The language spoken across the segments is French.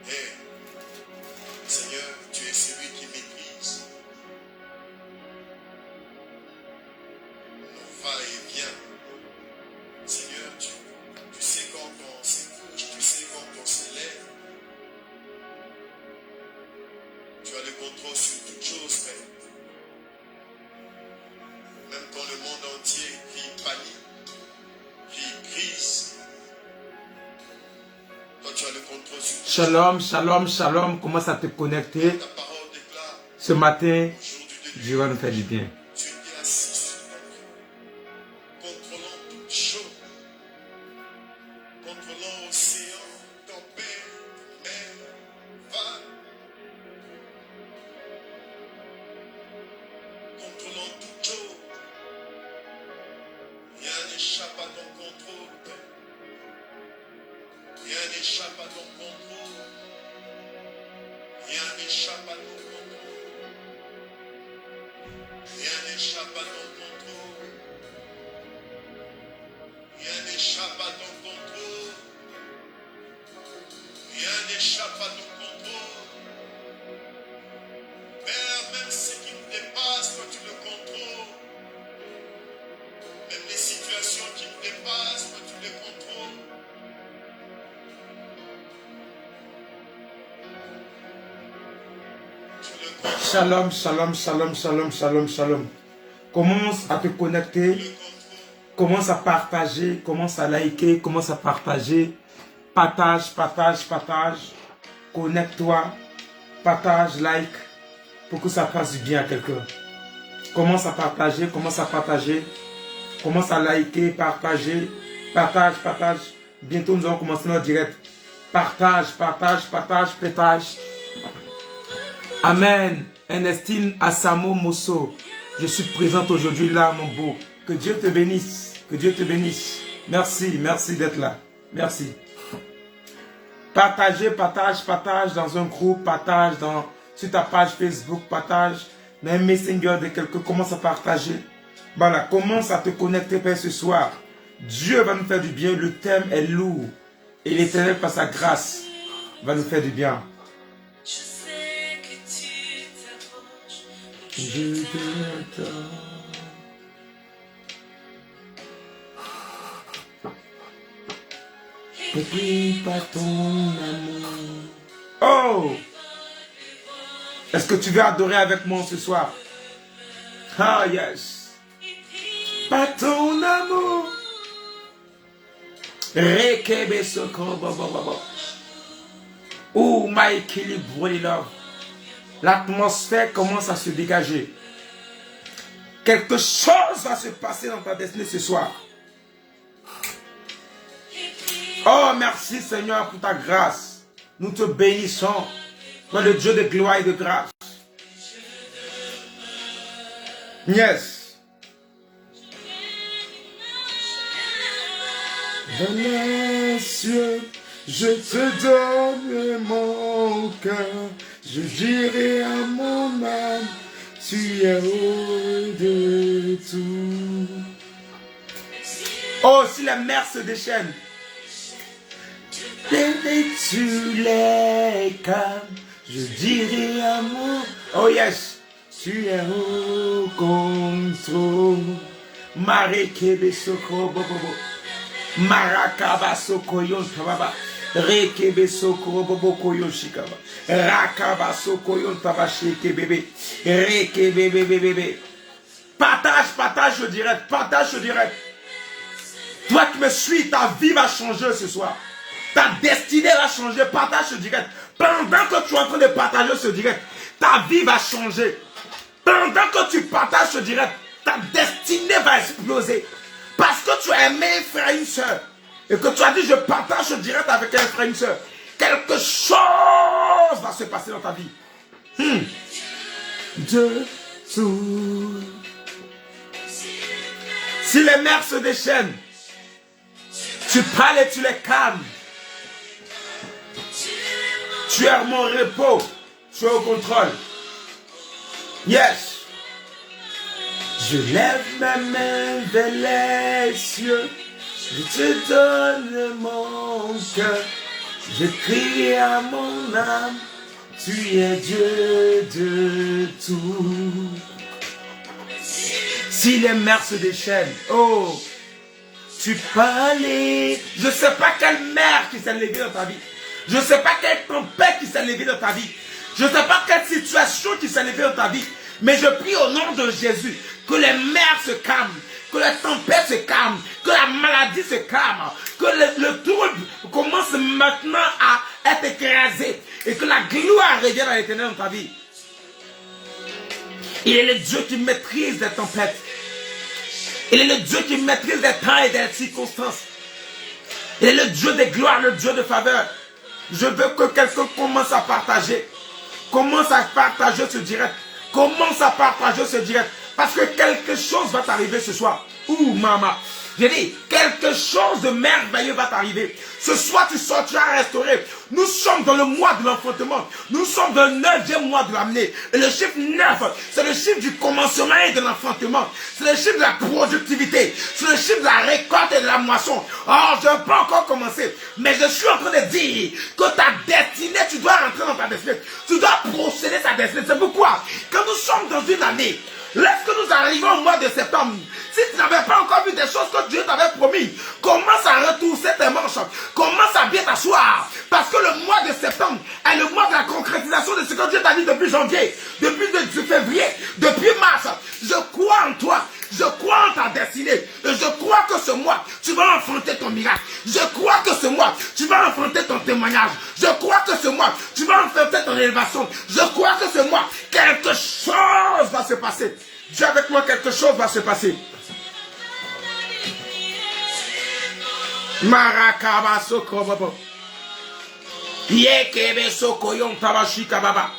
Hey, Seigneur, tu es celui qui maîtrise nos va-et-vient. Seigneur, tu sais quand on se couche, tu sais quand on se lève. Tu as le contrôle sur toutes choses, Père. Même quand le monde entier vit panique, vit crise, toi tu as le contrôle sur toutes choses. Shalom, shalom, shalom. Commence à te connecter. Ta parole déclare Ce matin, aujourd'hui de Dieu va nous faire du bien. tu es assis sur ton trône, contrôlant toutes choses, contrôlant océan, tempête, mer, vague, contrôlant toutes choses. Rien n'échappe à ton contrôle, Père. Rien n'échappe à ton contrôle. Rien n'échappe à ton contrôle. Rien n'échappe à ton contrôle. Rien n'échappe à ton contrôle. Rien n'échappe à ton contrôle. Père, même ce qui me dépasse, toi tu le contrôles. Même les situations qui me dépassent, toi tu les contrôles. Tu le contrôles. Shalom, shalom, shalom, shalom, shalom, shalom. Commence à te connecter. Commence à partager. Commence à liker. Commence à partager. Partage, partage, partage. Connecte-toi. Partage, like. Pour que ça fasse du bien à quelqu'un. Commence à partager. Commence à partager. Commence à liker, partager. Partage, partage. Bientôt nous allons commencer notre direct. Partage, partage, partage, partage. Amen. Ernestine Asamo Mosso. Je suis présente aujourd'hui là, mon beau. Que Dieu te bénisse. Que Dieu te bénisse. Merci, merci d'être là. Merci. Partagez, partage, partage dans un groupe, partage sur ta page Facebook, partage dans un messenger de quelqu'un. Commence à partager. Voilà, commence à te connecter Père ce soir. Dieu va nous faire du bien. Le thème est lourd. Et l'Éternel, par sa grâce, va nous faire du bien. Je sais que tu t'approches, Je t'attends. N'oublie pas ton amour. Oh! Est-ce que tu veux adorer avec moi ce soir? Ah, yes. Pas ton amour. Rekebe soko bobo. Oh, my equilibre, love. L'atmosphère commence à se dégager. Quelque chose va se passer dans ta destinée ce soir. Oh, merci Seigneur pour ta grâce. Nous te bénissons. Toi, le Dieu de gloire et de grâce. Yes. Dans les cieux, je te donne mon cœur. Je dirai à mon âme, tu es haut de tout. Oh, si les mers se déchaînent. Et tu les calmes, je dirai à mon... Oh yes, tu es au contrôle. Marekebe soko bobo. Marakaba soko yon tababa. Rekebe soko bobo koyon shikaba. Rakaba soko yon tabasheke bébé. Rekebe bébé. Partage, je dirais. Partage, je dirais. Toi qui me suis, ta vie va changer ce soir. Ta destinée va changer. Partage ce direct. Pendant que tu es en train de partager ce direct, ta vie va changer. Pendant que tu partages ce direct, ta destinée va exploser. Parce que tu as aimé un frère et une soeur. Et que tu as dit, je partage ce direct avec un frère et une soeur. Quelque chose va se passer dans ta vie. Dieu tout. Si les mers se déchaînent, tu parles et tu les calmes. Tu es mon repos. Tu es au contrôle. Yes. Je lève ma main vers les cieux. Je te donne mon cœur. Je crie à mon âme, tu es Dieu de tout. Si les mers se déchaînent, oh, tu parlais. Je ne sais pas quelle mer qui s'est levée dans ta vie. Je ne sais pas quelle tempête qui s'est levée dans ta vie. Je ne sais pas quelle situation qui s'est levée dans ta vie. Mais je prie au nom de Jésus que les mers se calment, que les tempêtes se calment, que la maladie se calme, que le trouble commence maintenant à être écrasé et que la gloire revienne à l'éternel dans ta vie. Il est le Dieu qui maîtrise les tempêtes. Il est le Dieu qui maîtrise les temps et les circonstances. Il est le Dieu de gloire, le Dieu de faveur. Je veux que quelqu'un commence à partager. Commence à partager ce direct. Commence à partager ce direct. Parce que quelque chose va t'arriver ce soir. Ouh, maman. J'ai dit, quelque chose de merveilleux va t'arriver. Ce soir, tu sortiras restauré. Nous sommes dans le mois de l'enfantement. Nous sommes dans le 9e mois de l'année. Et le chiffre 9, c'est le chiffre du commencement et de l'enfantement. C'est le chiffre de la productivité. C'est le chiffre de la récolte et de la moisson. Oh, je n'ai pas encore commencé. Mais je suis en train de dire que ta destinée, tu dois rentrer dans ta destinée. Tu dois procéder ta destinée. C'est pourquoi, quand nous sommes dans une année, lorsque nous arrivons au mois de septembre, si tu n'avais pas encore vu des choses que Dieu t'avait promis, commence à retrousser tes manches, commence à bien t'asseoir, parce que le mois de septembre est le mois de la concrétisation de ce que Dieu t'a dit depuis janvier, depuis février, depuis mars. Je crois en toi, je crois en ta destinée, et je crois que ce mois, tu vas affronter ton miracle. Je crois que ce mois, tu vas affronter ton témoignage. Je crois que ce mois, tu vas affronter ton élévation. Je crois que ce mois, quelque chose va se passer. Dieu avec moi, quelque chose va se passer. Marakaba soko baba. Yekebe soko yon tabashika baba.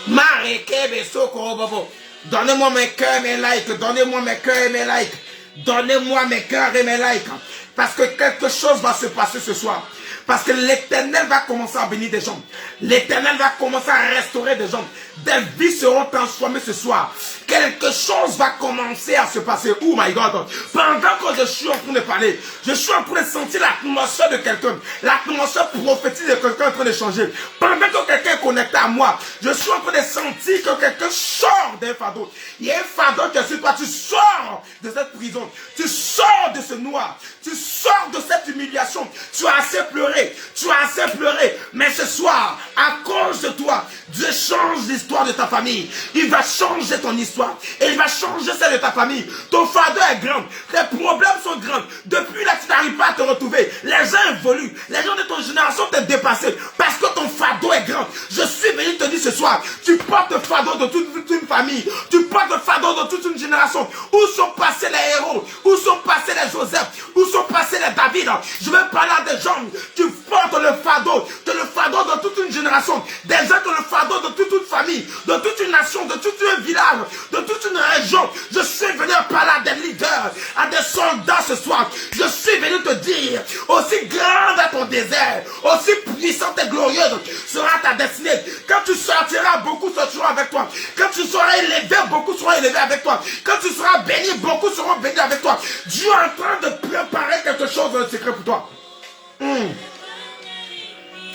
Marekebe soko baba. Donnez-moi mes cœurs et mes likes. Donnez-moi mes cœurs et mes likes. Donnez-moi mes cœurs et mes likes. Parce que quelque chose va se passer ce soir. Parce que l'Éternel va commencer à bénir des gens. L'Éternel va commencer à restaurer des gens. Des vies seront transformées ce soir. Quelque chose va commencer à se passer. Oh my God. Pendant que je suis en train de parler, je suis en train de sentir l'atmosphère de quelqu'un. L'atmosphère prophétique de quelqu'un en train de changer. Pendant que quelqu'un est connecté à moi, je suis en train de sentir que quelqu'un sort d'un fardeau. Il y a un fardeau qui est sur toi. Tu sors de cette prison. Tu sors de ce noir. Tu sors de cette humiliation. Tu as assez pleuré. Tu as assez pleuré. Mais ce soir, à cause de toi, Dieu change l'histoire de ta famille. Il va changer ton histoire. Et il va changer celle de ta famille. Ton fardeau est grand. Tes problèmes sont grands. Depuis là, tu n'arrives pas à te retrouver. Les gens évoluent. Les gens de ton génération t'ont dépassé. Parce que ton fardeau est grand. Je suis venu te dire ce soir, tu portes le fardeau de toute une famille. Tu portes le fardeau de toute une génération. Où sont passés les héros? Où sont passés les Joseph? Où sont passés les David? Je veux parler à des gens qui portent le fardeau de toute une génération. Des gens qui ont le fardeau de toute une famille, de toute une nation, de tout un village, de toute une région. Je suis venu parler à des leaders, à des soldats ce soir. Je suis venu te dire, aussi grande est ton désert, aussi puissante et glorieuse sera ta destinée. Quand tu sortiras, beaucoup sortiront avec toi. Quand tu seras élevé, beaucoup seront élevés avec toi. Quand tu seras béni, beaucoup seront bénis avec toi. Dieu est en train de préparer quelque chose dans le secret pour toi.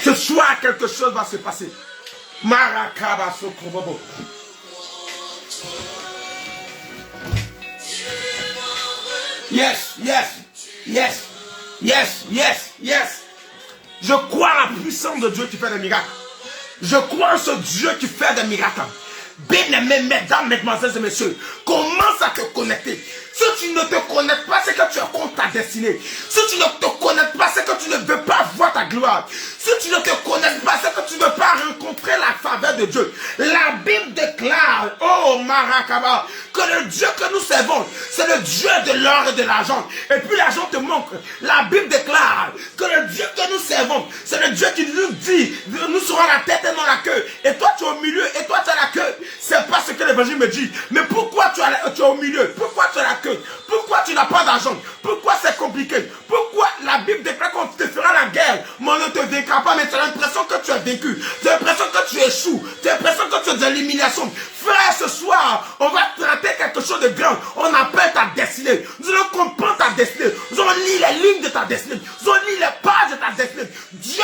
Ce soir, quelque chose va se passer. Marakaba Sokobobo. Yes, yes, yes, yes, yes, yes. Je crois en la puissance de Dieu qui fait des miracles. Je crois en ce Dieu qui fait des miracles. Bien-aimés, mesdames, mesdemoiselles et messieurs, commence à te connecter. Si tu ne te connectes pas, c'est que tu es contre ta destinée. Si tu ne te connectes pas, c'est que tu ne veux pas voir ta gloire. Si tu ne te connectes pas, c'est que tu ne veux pas rencontrer la faveur de Dieu. La Bible déclare, oh Marakaba, que le Dieu que nous servons, c'est le Dieu de l'or et de l'argent. Et puis l'argent te manque. La Bible déclare que le Dieu que nous servons, c'est le Dieu qui nous dit, nous serons la tête et non la queue. Et toi tu es au milieu, et toi tu as la queue. C'est pas ce que l'évangile me dit. Mais pourquoi tu es au milieu? Pourquoi tu as la queue? Pourquoi tu n'as pas d'argent? Pourquoi c'est compliqué? Pourquoi la Bible déclare qu'on te fera la guerre, mais on ne te vaincra pas, mais tu as l'impression que tu es vaincu. Tu as l'impression que tu échoues. Tu as l'impression que tu es dans l'humiliation. Frère, ce soir, on va traiter quelque chose de grand. On appelle ta destinée. Nous allons comprendre ta destinée. Nous allons lire les lignes de ta destinée. Nous allons lire les pages de ta destinée. Dieu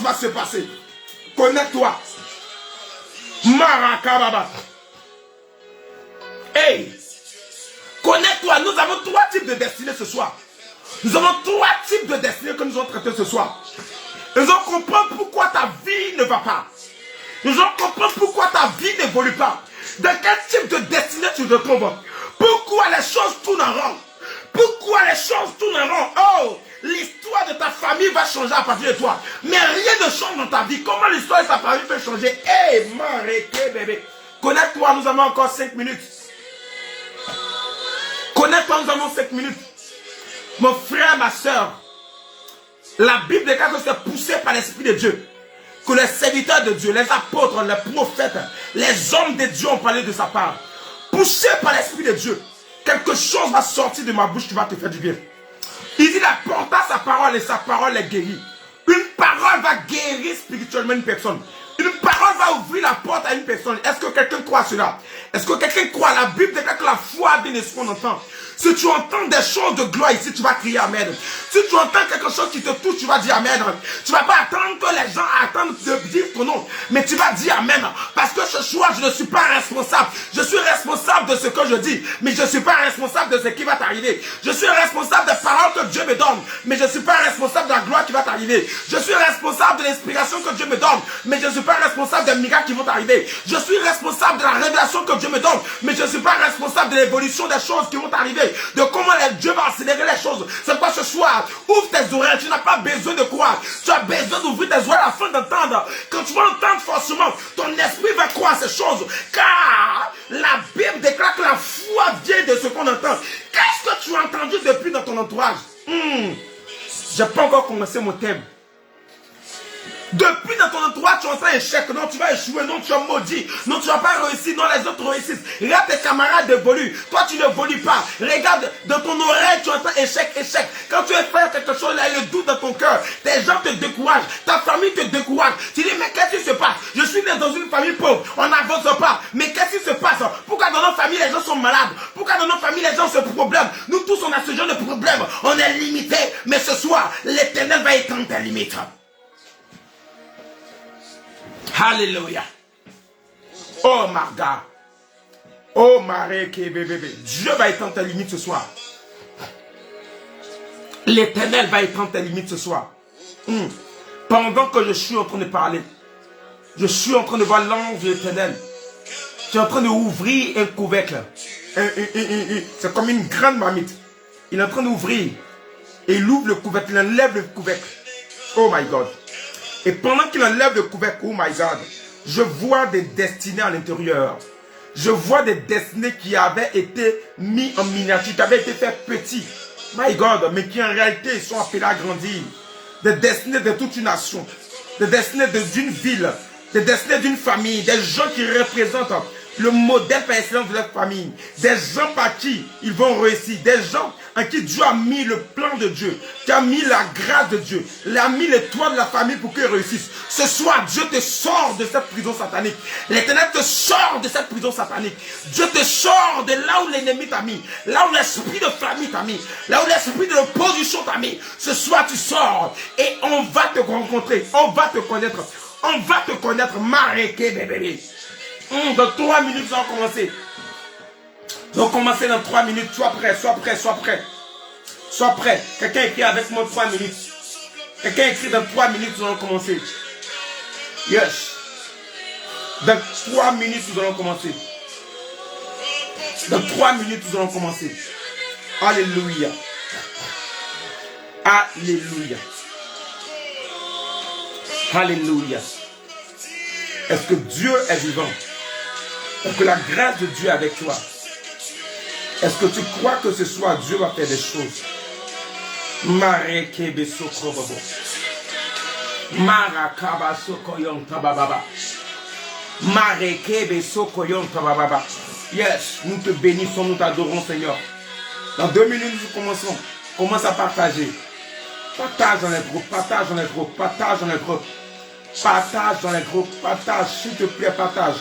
va se passer. Connecte-toi. Marakababa. Hey, connecte-toi. Nous avons 3 types de destinées ce soir. Nous avons 3 types de destinées que nous allons traiter ce soir. Nous allons comprendre pourquoi ta vie ne va pas. Nous allons comprendre pourquoi ta vie n'évolue pas. Dans quel type de destinée tu te trouves. Pourquoi les choses tournent en rond. Pourquoi les choses tournent en rond. Oh, l'histoire de ta famille va changer à partir de toi. Mais rien ne change dans ta vie. Comment l'histoire de ta famille peut changer? Hey, m'arrêtez, bébé. Connecte-toi, nous avons encore 5 minutes. Connecte-toi, nous avons 5 minutes. Mon frère, ma soeur, la Bible déclare que c'est poussé par l'Esprit de Dieu. Que les serviteurs de Dieu, les apôtres, les prophètes, les hommes de Dieu ont parlé de sa part. Poussé par l'Esprit de Dieu. Quelque chose va sortir de ma bouche qui va te faire du bien. Il dit apporta sa parole et sa parole est guérie. Une parole va guérir spirituellement une personne. Une parole va ouvrir la porte à une personne. Est-ce que quelqu'un croit à cela? Est-ce que quelqu'un croit? La Bible déclare que la foi vient de ce qu'on entend. Si tu entends des choses de gloire ici, tu vas crier Amen. Si tu entends quelque chose qui te touche, tu vas dire Amen. Tu ne vas pas attendre que les gens attendent de dire ton nom. Mais tu vas dire Amen. Parce que ce soir, je ne suis pas responsable. Je suis responsable de ce que je dis. Mais je ne suis pas responsable de ce qui va t'arriver. Je suis responsable des paroles que Dieu me donne. Mais je ne suis pas responsable de la gloire qui va t'arriver. Je suis responsable de l'inspiration que Dieu me donne. Mais je ne suis pas responsable des miracles qui vont t'arriver. Je suis responsable de la révélation que Dieu me donne. Mais je ne suis pas responsable de l'évolution des choses qui vont t'arriver. De comment Dieu va accélérer les choses. C'est quoi ce soir? Ouvre tes oreilles. Tu n'as pas besoin de croire. Tu as besoin d'ouvrir tes oreilles afin d'entendre. Quand tu vas entendre forcément, ton esprit va croire ces choses. Car la Bible déclare que la foi vient de ce qu'on entend. Qu'est-ce que tu as entendu depuis dans ton entourage? Je n'ai pas encore commencé mon thème. Depuis dans ton entourage, tu entends échec. Non, tu vas échouer. Non, tu as maudit. Non, tu vas pas réussir. Non, les autres réussissent. Regarde tes camarades évoluent. Toi, tu ne évolues pas. Regarde, dans ton oreille, tu entends échec, échec. Quand tu veux faire quelque chose, il y a le doute dans ton cœur. Tes gens te découragent. Ta famille te décourage. Tu dis, mais qu'est-ce qui se passe? Je suis né dans une famille pauvre. On n'avance pas. Mais qu'est-ce qui se passe? Pourquoi dans notre famille, les gens sont malades? Pourquoi dans notre famille, les gens ont ce problème? Nous tous, on a ce genre de problème. On est limité. Mais ce soir, l'Éternel va étendre tes limites. Alléluia. Oh my God. Oh Marie qui bébé. Dieu va étendre tes limites ce soir. L'Éternel va étendre tes limites ce soir. Pendant que je suis en train de parler, je suis en train de voir l'ange de l'Éternel. Je suis en train d'ouvrir un couvercle. C'est comme une grande marmite. Il est en train d'ouvrir. Et il ouvre le couvercle. Il enlève le couvercle. Oh my God. Et pendant qu'il enlève le couvercle, oh my God, je vois des destinées à l'intérieur. Je vois des destinées qui avaient été mises en miniature, qui avaient été faites petits. My God, mais qui en réalité sont appelés à grandir. Des destinées de toute une nation. Des destinées d'une ville. Des destinées d'une famille. Des gens qui représentent le modèle par excellence de leur famille. Des gens par qui ils vont réussir. Des gens en qui Dieu a mis le plan de Dieu. Qui a mis la grâce de Dieu. Il a mis les toits de la famille pour qu'ils réussissent. Ce soir, Dieu te sort de cette prison satanique. L'Éternel te sort de cette prison satanique. Dieu te sort de là où l'ennemi t'a mis. Là où l'esprit de famille t'a mis. Là où l'esprit de l'opposition t'a mis. Ce soir, tu sors. Et on va te rencontrer. On va te connaître. On va te connaître. Mareke bébé. Dans 3 minutes, nous allons commencer. Nous allons commencer dans 3 minutes. Sois prêt, sois prêt, sois prêt. Sois prêt. Quelqu'un écrit avec moi 3 minutes. Quelqu'un écrit dans 3 minutes, nous allons commencer. Yes. Dans 3 minutes, nous allons commencer. Dans 3 minutes, nous allons commencer. Alléluia. Alléluia. Alléluia. Est-ce que Dieu est vivant? Est-ce que la grâce de Dieu est avec toi? Est-ce que tu crois que ce soir Dieu va faire des choses? Marekebe sokrobobo. Marakaba sokoyon tabababa. Marekebe sokoyon tabababa. Yes, nous te bénissons, nous t'adorons, Seigneur. Dans 2 minutes, nous commençons. Commence à partager. Partage dans les groupes, partage dans les groupes, partage dans les groupes. Partage dans les groupes, partage, s'il te plaît, partage.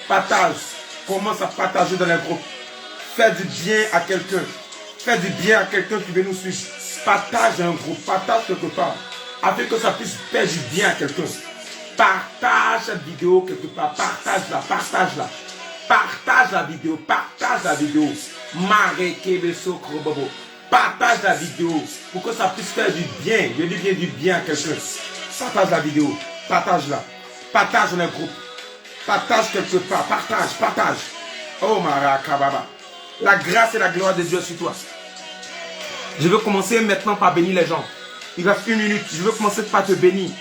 Partage. Commence à partager dans les groupes. Fais du bien à quelqu'un. Fais du bien à quelqu'un qui veut nous suivre. Partage un groupe, partage quelque part. afin que ça puisse faire du bien à quelqu'un. Partage cette vidéo quelque part. Partage-la, partage-la. Partage la vidéo, partage la vidéo. Partage la vidéo pour que ça puisse faire du bien. Je dis bien du bien à quelqu'un. Partage la vidéo, partage-la. Partage dans un groupe. Partage quelque part, partage. Oh Marakababa. La grâce et la gloire de Dieu sur toi. Je veux commencer maintenant par bénir les gens. Il reste 1 minute. Je veux commencer par te bénir.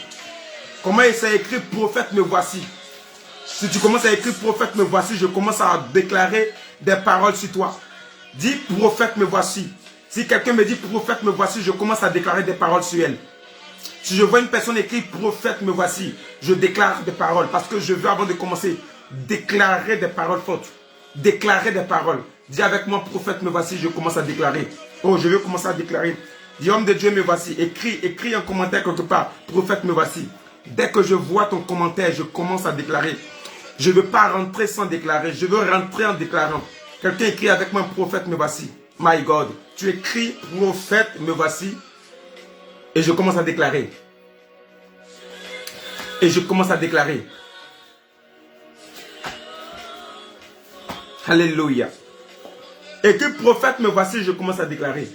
Comment il s'est écrit prophète me voici. Si tu commences à écrire prophète me voici, je commence à déclarer des paroles sur toi. Dis prophète me voici. Si quelqu'un me dit prophète me voici, je commence à déclarer des paroles sur elle. Si je vois une personne écrire prophète me voici, je déclare des paroles. Parce que je veux avant de commencer, déclarer des paroles fortes. Déclarer des paroles. Dis avec moi prophète me voici, je commence à déclarer. Oh, je veux commencer à déclarer. Dis homme de Dieu me voici. Écris un commentaire quelque part. Prophète me voici. Dès que je vois ton commentaire, je commence à déclarer. Je ne veux pas rentrer sans déclarer. Je veux rentrer en déclarant. Quelqu'un écrit avec moi prophète me voici. My God. Tu écris prophète me voici. Et je commence à déclarer. Et je commence à déclarer. Alléluia. Et que prophète me voici, je commence à déclarer.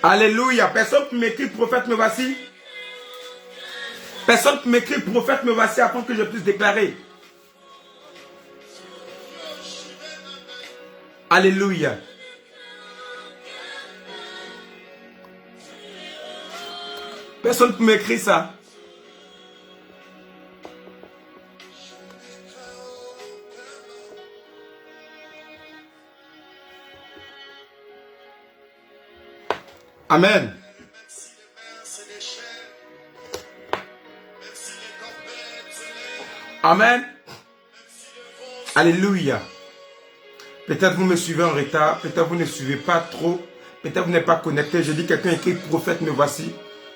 Alléluia. Personne qui m'écrit prophète me voici. Personne qui m'écrit prophète me voici afin que je puisse déclarer. Alléluia. Personne qui m'écrit ça. Amen. Amen. Alléluia. Peut-être vous me suivez en retard, peut-être vous ne suivez pas trop, peut-être vous n'êtes pas connecté. Je dis quelqu'un écrit prophète me voici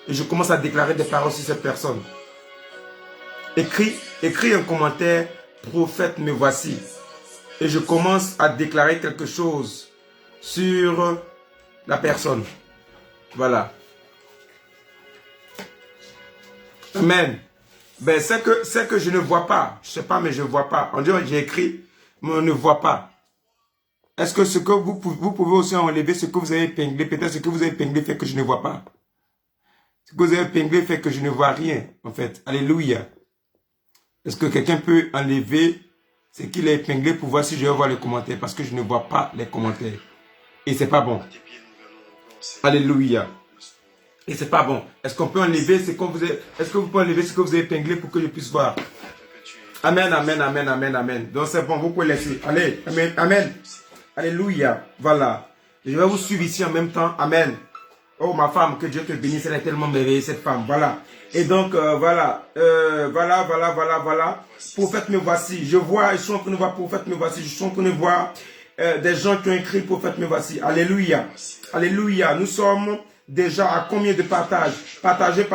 et je commence à déclarer des paroles sur cette personne. Écris un commentaire prophète me voici et je commence à déclarer quelque chose sur la personne. Voilà. Amen. Ben, c'est que je ne vois pas. Je sais pas, mais je ne vois pas. On dirait que j'ai écrit, mais on ne voit pas. Est-ce que ce que vous pouvez aussi enlever ce que vous avez épinglé? Peut-être ce que vous avez épinglé fait que je ne vois pas. Ce que vous avez épinglé fait que je ne vois rien, en fait. Alléluia. Est-ce que quelqu'un peut enlever ce qu'il a épinglé pour voir si je vais voir les commentaires? Parce que je ne vois pas les commentaires. Et c'est pas bon. Alléluia. Et c'est pas bon. Est-ce qu'on peut enlever ce que vous avez... Est-ce que vous pouvez enlever ce que vous avez épinglé pour que je puisse voir? Amen, amen, amen, amen, amen. Donc c'est bon, vous pouvez laisser. Allez, amen, amen. Alléluia. Voilà. Je vais vous suivre ici en même temps. Amen. Oh, ma femme, que Dieu te bénisse. Elle est tellement merveilleuse, cette femme. Voilà. Et donc, voilà. Voilà. Prophète me voici. Je vois, je suis en train de voir prophète me voici. Je suis en train de voir des gens qui ont écrit prophète me voici. Alléluia. Alléluia. Nous sommes déjà à combien de partages? Partagez.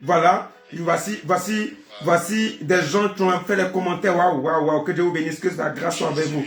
Voilà. Voici des gens qui ont fait les commentaires. Waouh. Que Dieu vous bénisse. Que la grâce soit avec vous.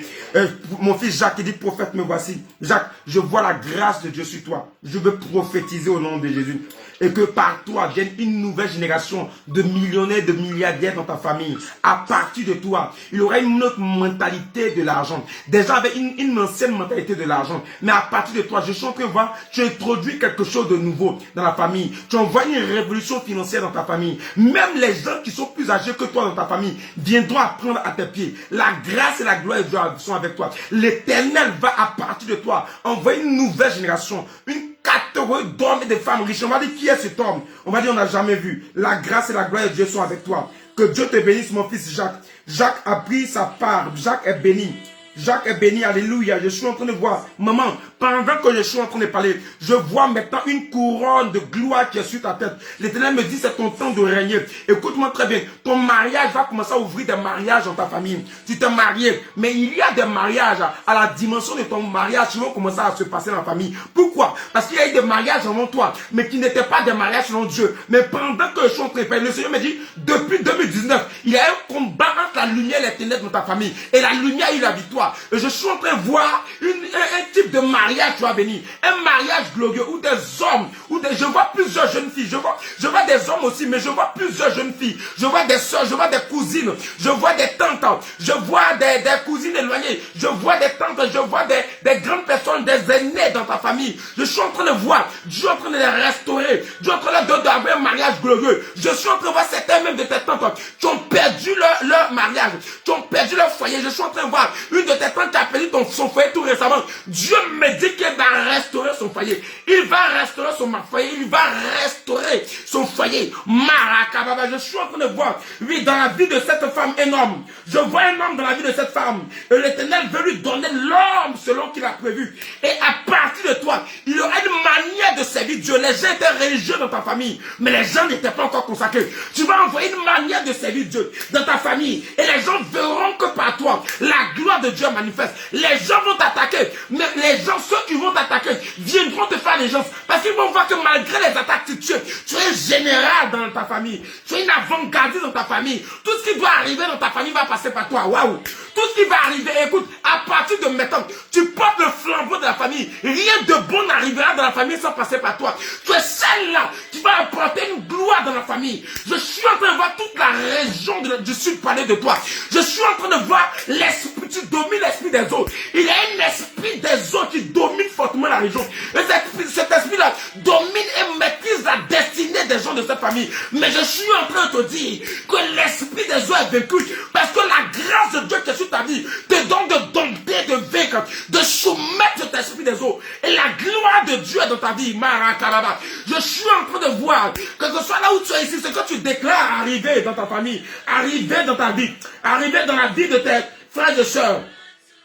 Mon fils Jacques, il dit prophète me voici. Jacques, je vois la grâce de Dieu sur toi. Je veux prophétiser au nom de Jésus. Et que par toi vienne une nouvelle génération de millionnaires, de milliardaires dans ta famille. À partir de toi, il y aura une autre mentalité de l'argent. Des gens avaient une ancienne mentalité de l'argent. Mais à partir de toi, je suis en train de voir, tu introduis quelque chose de nouveau dans la famille. Tu envoies une révolution financière dans ta famille. Même les gens qui sont plus âgés que toi dans ta famille viendront apprendre à tes pieds. La grâce et la gloire de Dieu sont avec toi. L'Éternel va à partir de toi envoyer une nouvelle génération, une catégorie d'hommes et de femmes riches. On va dire qui est cet homme? On va dire on n'a jamais vu. La grâce et la gloire de Dieu sont avec toi. Que Dieu te bénisse mon fils Jacques. Jacques a pris sa part. Jacques est béni. Jacques est béni, alléluia. Je suis en train de voir, maman, pendant que je suis en train de parler, je vois maintenant une couronne de gloire qui est sur ta tête. L'Éternel me dit, c'est ton temps de régner. Écoute-moi très bien, ton mariage va commencer à ouvrir des mariages dans ta famille. Tu t'es marié, mais il y a des mariages à la dimension de ton mariage qui vont commencer à se passer dans la famille. Pourquoi? Parce qu'il y a eu des mariages avant toi, mais qui n'étaient pas des mariages selon Dieu. Mais pendant que je suis en train de parler, le Seigneur me dit, depuis 2019, il y a un combat entre la lumière et les ténèbres dans ta famille. Et la lumière a eu la victoire. Et je suis en train de voir un type de mariage qui va venir. Un mariage glorieux où des hommes, je vois plusieurs jeunes filles. Je vois des hommes aussi, mais je vois plusieurs jeunes filles. Je vois des soeurs, je vois des cousines, je vois des tantes, je vois des cousines éloignées, je vois des tantes, je vois des grandes personnes, des aînés dans ta famille. Je suis en train de voir Dieu en train de les restaurer. Dieu en train d'avoir un mariage glorieux. Je suis en train de voir certains même de tes tantes qui ont perdu leur mariage, qui ont perdu leur foyer. Je suis en train de voir une de tes tantes qui a perdu son foyer tout récemment. Dieu me dit qu'il va restaurer son foyer. Il va restaurer son foyer. Il va restaurer son foyer. Marakababa. Je suis en train de voir, oui, dans la vie de cette femme énorme. Je vois un homme dans la vie de cette femme. Et l'Éternel veut lui donner l'homme selon qu'il a prévu. Et à partir de toi, il y aura une manière de servir Dieu. Les gens étaient religieux dans ta famille, mais les gens n'étaient pas encore consacrés. Tu vas envoyer une manière de servir Dieu dans ta famille. Et les gens verront que par toi, la gloire de Dieu manifeste. Les gens vont t'attaquer. Mais les gens, ceux qui vont t'attaquer, viendront te faire les gens. Parce qu'ils vont voir que malgré les attaques, tu es général dans ta famille. Tu es une avant-gardiste dans ta famille. Tout ce qui doit arriver dans ta famille va passer par toi. Waouh! Tout ce qui va arriver, écoute, à partir de maintenant, tu portes le flambeau de la famille. Rien de bon n'arrivera dans la famille sans passer par toi. Tu es celle-là qui va apporter une gloire dans la famille. Je suis en train de voir toute la région du sud parler de toi. Je suis en train de voir l'esprit, tu domines l'esprit des autres. Il y a un esprit des autres qui domine fortement la région. Et cet esprit-là domine et maîtrise la destinée des gens de cette famille. Mais je suis en train de te dire que l'esprit des autres est vaincu. Parce que la grâce de Dieu qui est sur ta vie te donne de dompter, de vaincre, de soumettre cet esprit des autres. Et la gloire de Dieu est dans ta vie. Marakaraba. Je suis en train de voir que ce soit là où tu es ici, ce que tu déclares arriver dans ta famille, arriver dans ta vie, arriver dans la vie de tes frères et sœurs.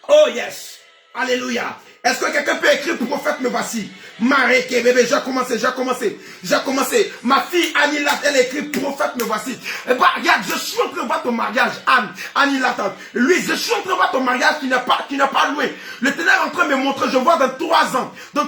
Oh yes. Alléluia. Est-ce que quelqu'un peut écrire prophète me voici? Mareke bébé, j'ai commencé. Ma fille Annie Lat, elle écrit prophète me voici. Et bah regarde, je suis en train de voir ton mariage, Annie Lat. Lui, je suis en train de voir ton mariage qui n'a pas loué. L'Éternel est en train de me montrer, je vois dans 3 ans, je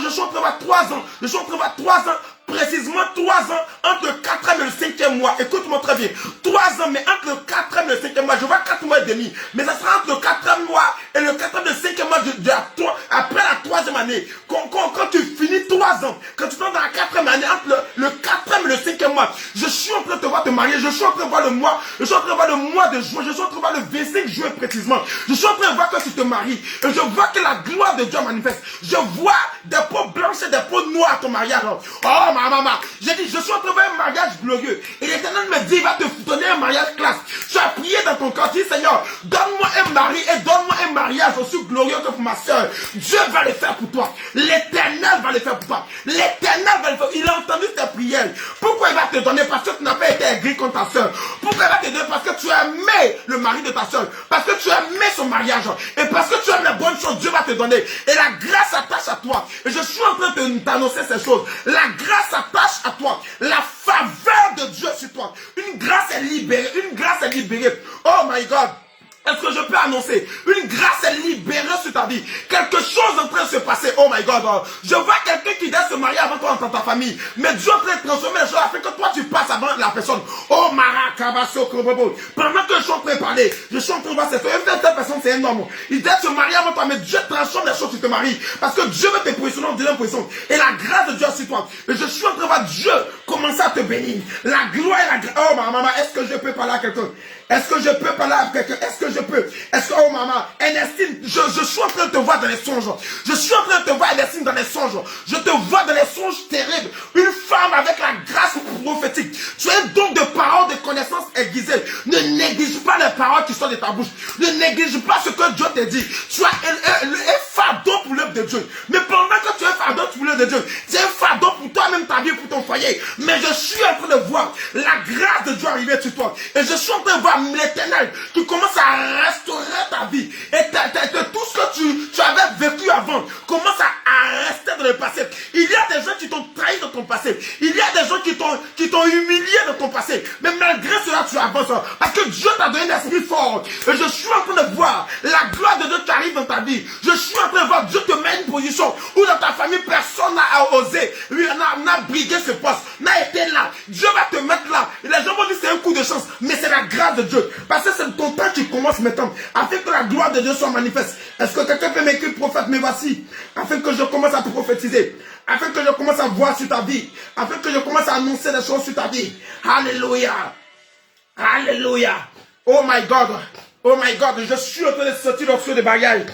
suis en train de voir 3 ans, précisément 3 ans, entre le 4e et le 5e mois. Écoute-moi très bien. 3 ans, mais entre le 4e et le 5e mois, je vois 4 mois et demi. Mais ça sera entre le 4e mois et le 4e et le 5e mois après la 3e année. Quand tu finis 3 ans, quand tu tombes dans la 4e année, entre le 4e et le 5e mois, je suis en train de te voir te marier, je suis en train de voir le mois, je suis en train de voir le mois de juin, je suis en train de voir le 25 juin précisément. Je suis en train de voir que tu te maries. Et je vois que la gloire de Dieu manifeste. Je vois des peaux blanches et des peaux noires à ton mariage. Oh, maman, j'ai dit, je suis en train de voir un mariage glorieux. Et l'Éternel me dit, il va te donner un mariage classe. Tu as prié dans ton cœur, tu dis, Seigneur, donne-moi un mari et donne-moi un mariage aussi glorieux que pour ma soeur. Dieu va le faire pour toi. L'Éternel va le faire pour toi. L'Éternel va le faire. Il a entendu tes prières. Pourquoi il va te donner? Parce que tu n'as pas été aigri contre ta soeur. Pourquoi il va te donner? Parce que tu as aimé le mari de ta soeur. Parce que tu as aimé son mariage. Et parce que tu aimes les bonnes choses, Dieu va te donner. Et la grâce s'attache à toi. Et je suis en train de t'annoncer ces choses. La grâce s'attache à toi. La faveur de Dieu sur toi. Une grâce est libérée. Une grâce est libérée. Oh my God. Est-ce que je peux annoncer? Une grâce est libérée sur ta vie. Quelque chose est en train de se passer. Oh my God. Je vois quelqu'un qui doit se marier avant toi dans ta famille. Mais Dieu est en train de transformer les choses afin que toi tu passes avant la personne. Oh Marakabaso Krobobo. Pendant que je suis en train de parler, je suis en train de voir cette personne, c'est un homme. Il doit se marier avant toi, mais Dieu transforme les choses, tu te maries. Parce que Dieu veut te positionner en deuxième position. Et la grâce de Dieu est sur toi. Et je suis en train de voir Dieu commencer à te bénir. La gloire et la grâce. Oh ma maman, est-ce que je peux parler à quelqu'un? Est-ce que je peux parler à quelqu'un? Est-ce que je peux? Est-ce que, oh maman, Ernestine, je suis en train de te voir dans les songes. Je suis en train de te voir, Ernestine, dans les songes. Je te vois dans les songes terribles. Une femme avec la grâce prophétique. Tu es un don de paroles, de connaissances aiguisées. Ne néglige pas les paroles qui sortent de ta bouche. Ne néglige pas ce que Dieu te dit. Tu as un fardeau pour l'œuvre de Dieu. Mais pendant que tu es un fardeau pour l'œuvre de Dieu, c'est un fardeau pour toi-même ta vie, pour ton foyer. Mais je suis en train de voir la grâce de Dieu arriver sur toi. Et je suis en train de voir l'Éternel qui commence à restaurer ta vie. Et tout ce que tu avais vécu avant commence à rester dans le passé. Il y a des gens qui t'ont trahi dans ton passé. Il y a des gens qui t'ont humilié dans ton passé. Mais malgré cela, tu avances. Parce que Dieu t'a donné un esprit fort. Et je suis en train de voir la gloire de Dieu qui arrive dans ta vie. Je suis en train de voir Dieu te met une position où dans ta famille, personne n'a osé. Lui, n'a brigué ce poste. N'a été là. Dieu va te mettre là. Et les gens vont dire c'est un coup de chance. Mais c'est la grâce de Dieu. Parce que c'est ton temps qui commence maintenant. Afin que la gloire de Dieu soit manifeste. Est-ce que quelqu'un peut m'écrire prophète? Mais voici. Afin que je commence à prophétiser. Afin que je commence à voir sur ta vie. Afin que je commence à annoncer des choses sur ta vie. Alléluia. Alléluia. Oh my God. Oh my God. Je suis en train de sortir l'option de mariage.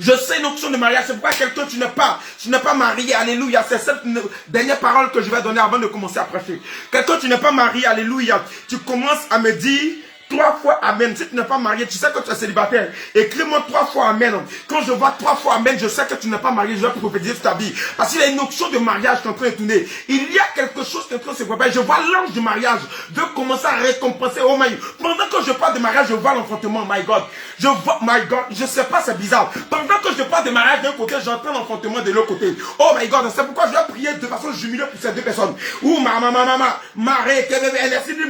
Je sais une option de mariage. C'est pourquoi quelqu'un, tu n'es pas marié. Alléluia. C'est cette dernière parole que je vais donner avant de commencer à prêcher. Quelqu'un, tu n'es pas marié. Alléluia. Tu commences à me dire 3 fois Amen. Si tu n'es pas marié, tu sais que tu es célibataire. Écris-moi 3 fois Amen. Quand je vois 3 fois Amen, je sais que tu n'es pas marié. Je vais prophétiser sur ta vie. Parce qu'il y a une option de mariage qui est en train de tourner. Il y a quelque chose qui est en train de se préparer. Je vois l'ange du mariage veut commencer à récompenser. Oh my God. Pendant que je parle de mariage, je vois l'enfantement. My God. Je vois, my God. Je sais pas, c'est bizarre. Pendant que je parle de mariage d'un côté, j'entends l'enfantement de l'autre côté. Oh my God. C'est pourquoi je vais prier de façon jubileuse pour ces deux personnes. Ouh, Maré,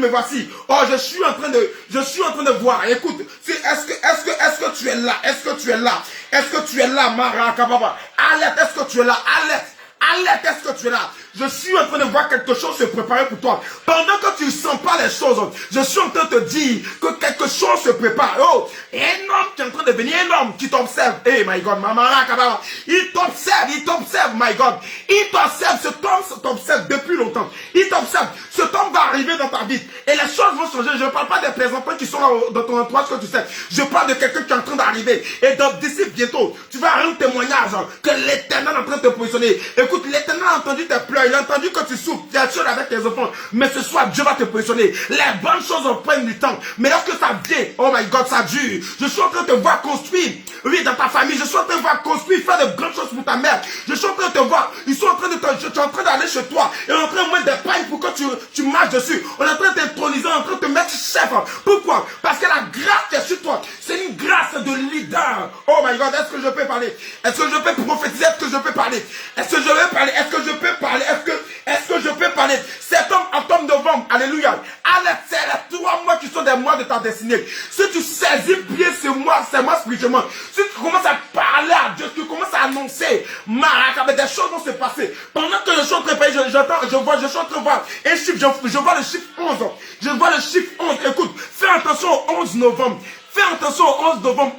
me voici. Oh, je suis en train de voir. Écoute, est-ce que tu es là? Est-ce que tu es là? Est-ce que tu es là, Marakababa? Alerte, est-ce que tu es là? Alerte. Alerte, est-ce que tu es là? Je suis en train de voir quelque chose se préparer pour toi. Pendant que tu ne sens pas les choses, je suis en train de te dire que quelque chose se prépare. Oh, un homme qui est en train de venir, un homme qui t'observe. Hey, my God, Marakababa. Il t'observe, my God. Il t'observe, cet homme t'observe depuis longtemps. Il t'observe. Cet homme va arriver dans ta vie. Et les choses vont changer. Je ne parle pas des présentants qui sont là dans ton entourage que tu sais. Je parle de quelqu'un qui est en train d'arriver. Et donc, d'ici bientôt, tu vas rendre témoignage que l'Éternel est en train de te positionner. Écoute, l'Éternel a entendu tes pleurs. Il a entendu que tu souffres. Tu es seul avec tes enfants. Mais ce soir, Dieu va te positionner. Les bonnes choses prennent du temps. Mais lorsque ça vient, oh my God, ça dure. Je suis en train de te voir construire. Oui, dans ta famille. Je suis en train de voir construire, faire de grandes choses pour ta mère. Je suis en train de te voir. Ils sont en train de te, tu es en train d'aller chez toi. Et on est en train de mettre des pailles pour que tu marches dessus. On est en train de t'introniser, on est en train de te mettre chef. Pourquoi? Parce que la grâce qui est sur toi, c'est une grâce de leader. Oh my God, est-ce que je peux parler? Est-ce que je peux prophétiser? Est-ce que je peux parler? Est-ce que je peux parler? Est-ce que je peux parler? Est-ce que je peux parler? Cet homme, octobre, novembre, alléluia. Alerte, c'est les 3 mois qui sont des mois de ta destinée. Si tu saisis bien ces mois spirituellement, si tu commences à parler à Dieu, tu commences à annoncer, mais des choses vont se passer. Pendant que je suis en train de parler, je suis en train de voir un chiffre, je vois le chiffre 11. Je vois le chiffre 11. Écoute, fais attention au 11 novembre. Fais attention au 11 novembre,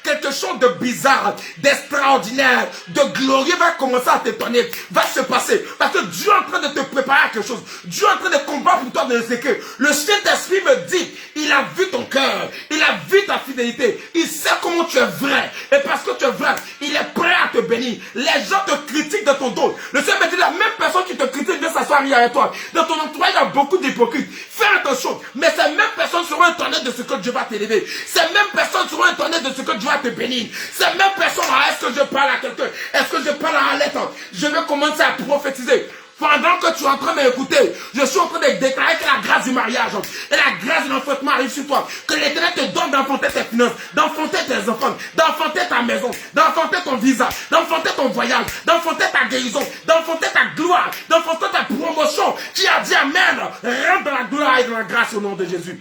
quelque chose de bizarre, d'extraordinaire, de glorieux va commencer à t'étonner, va se passer. Parce que Dieu est en train de te préparer à quelque chose. Dieu est en train de combattre pour toi dans le secret. Le Saint-Esprit me dit, il a vu ton cœur, il a vu ta fidélité, il sait comment tu es vrai. Et parce que tu es vrai, il est prêt à te bénir. Les gens te critiquent de ton dos. Le Seigneur me dit, la même personne qui te critique vient s'asseoir avec toi. Dans ton entourage, il y a beaucoup d'hypocrites. Fais attention, mais ces mêmes personnes seront étonnées de ce que Dieu va t'élever. Ces mêmes personnes seront étonnées de ce que Dieu va te bénir. Ces mêmes personnes, est-ce que je parle à quelqu'un? Est-ce que je parle à l'être? Je vais commencer à prophétiser. Pendant que tu es en train de m'écouter, je suis en train de déclarer que la grâce du mariage et la grâce de l'enfantement arrive sur toi. Que l'Éternel te donne d'enfanter tes finances, d'enfanter tes enfants, d'enfanter ta maison, d'enfanter ton visa, d'enfanter ton voyage, d'enfanter ta guérison, d'enfanter ta gloire, d'enfanter ta promotion. Qui a dit Amen? Rentre dans la gloire et dans la grâce au nom de Jésus.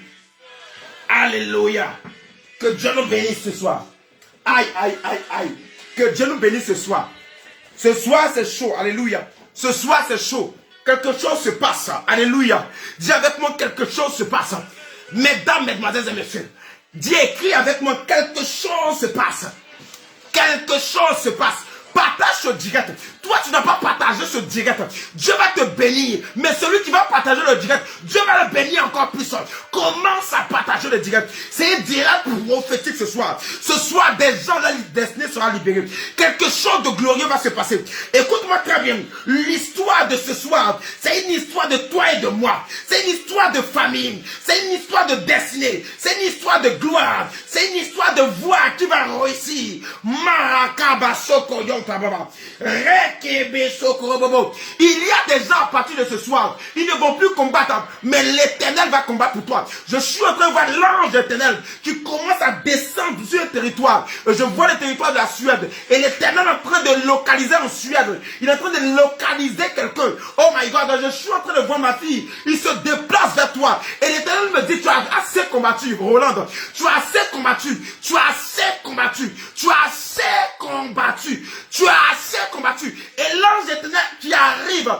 Alléluia. Que Dieu nous bénisse ce soir. Aïe, aïe, aïe, aïe. Que Dieu nous bénisse ce soir. Ce soir, c'est chaud. Alléluia. Ce soir, c'est chaud. Quelque chose se passe. Alléluia. Dis avec moi, quelque chose se passe. Mesdames, mesdemoiselles et messieurs. Dis, écris avec moi, quelque chose se passe. Quelque chose se passe. Partage ce direct. Toi, tu n'as pas partagé ce direct. Dieu va te bénir. Mais celui qui va partager le direct, Dieu va le bénir encore plus. Commence à partager le direct. C'est un direct prophétique ce soir. Ce soir, des gens, leur destinée sera libérée. Quelque chose de glorieux va se passer. Écoute-moi très bien. L'histoire de ce soir, c'est une histoire de toi et de moi. C'est une histoire de famille. C'est une histoire de destinée. C'est une histoire de gloire. C'est une histoire de voix qui va réussir. Marakaba Sokoyo. Il y a des gens à partir de ce soir, ils ne vont plus combattre, mais l'Éternel va combattre pour toi. Je suis en train de voir l'ange éternel qui commence à descendre sur le territoire. Je vois le territoire de la Suède et l'Éternel est en train de localiser en Suède. Il est en train de localiser quelqu'un. Oh my God, je suis en train de voir ma fille. Il se déplace vers toi. Et l'Éternel me dit, tu as assez combattu, Roland. Tu as assez combattu. Tu as assez combattu. Tu as assez combattu. Tu as assez combattu. Et l'ange éternel qui arrive,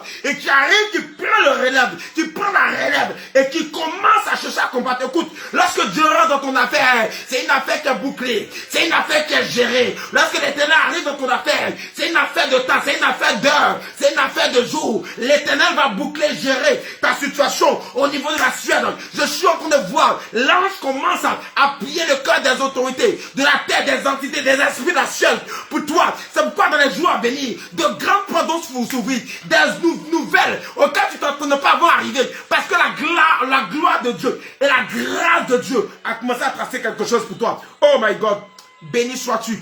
qui prend le relève, qui prend la relève et qui commence à chercher à combattre. Écoute, lorsque Dieu rentre dans ton affaire, c'est une affaire qui est bouclée. C'est une affaire qui est gérée. Lorsque l'Éternel arrive dans ton affaire, c'est une affaire de temps, c'est une affaire d'heure, c'est une affaire de jour. L'Éternel va boucler, gérer ta situation au niveau de la Suède. Je suis en train de voir, l'ange commence à piller le cœur des autorités, de la terre, des entités, des esprits de la Suède. Pour toi, c'est pourquoi dans les jours à venir, de grandes provinces vous s'ouvrir, des nouvelles auxquelles tu t'entends pas vont arriver. Parce que la gloire de Dieu et la grâce de Dieu a commencé à tracer quelque chose pour toi. Oh my God, béni sois-tu.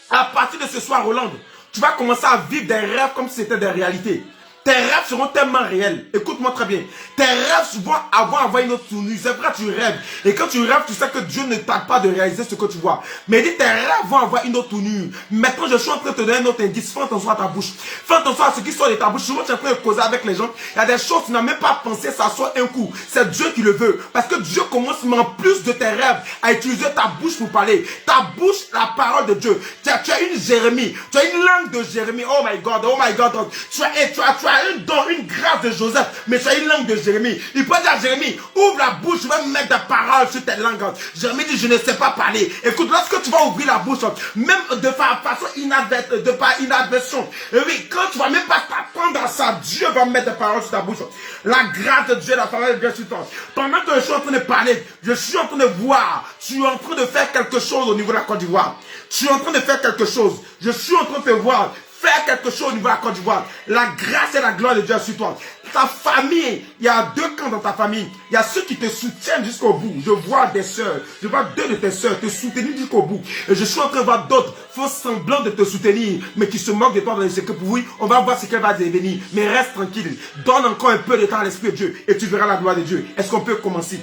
À partir de ce soir, Roland, tu vas commencer à vivre des rêves comme si c'était des réalités. Tes rêves seront tellement réels. Écoute-moi très bien. Tes rêves vont avoir une autre tournure. C'est vrai, tu rêves. Et quand tu rêves, tu sais que Dieu ne t'aide pas de réaliser ce que tu vois. Mais dis, tes rêves vont avoir une autre tournure. Maintenant, je suis en train de te donner un autre indice. Fais attention à ta bouche. Fais attention à ce qui sort de ta bouche. Souvent, tu es en train de causer avec les gens. Il y a des choses que tu n'as même pas pensé, ça sort un coup. C'est Dieu qui le veut. Parce que Dieu commence, en plus de tes rêves, à utiliser ta bouche pour parler. Ta bouche, la parole de Dieu. Tu as une Jérémie. Tu as une langue de Jérémie. Oh my God, oh my God. Tu as un don, une grâce de Joseph, mais tu as une langue de Jérémie. Il peut dire à Jérémie, ouvre la bouche, je vais mettre des paroles sur tes langues. Jérémie dit, je ne sais pas parler. Écoute, lorsque tu vas ouvrir la bouche, même de façon inadversion, oui, quand tu vas même pas t'attendre à ça, Dieu va mettre des paroles sur ta bouche. La grâce de Dieu, la parole de Dieu sur toi. Pendant que je suis en train de parler, je suis en train de voir, tu es en train de faire quelque chose au niveau de la Côte d'Ivoire. Tu es en train de faire quelque chose. Je suis en train de te voir faire quelque chose au niveau de la Côte d'Ivoire. La grâce et la gloire de Dieu sur toi. Ta famille, il y a deux camps dans ta famille. Il y a ceux qui te soutiennent jusqu'au bout. Je vois des sœurs, je vois deux de tes sœurs te soutenir jusqu'au bout. Et je suis en train de voir d'autres font semblant de te soutenir, mais qui se moquent de toi dans les secrets. Oui, on va voir ce qu'elle va devenir. Mais reste tranquille. Donne encore un peu de temps à l'Esprit de Dieu et tu verras la gloire de Dieu. Est-ce qu'on peut commencer?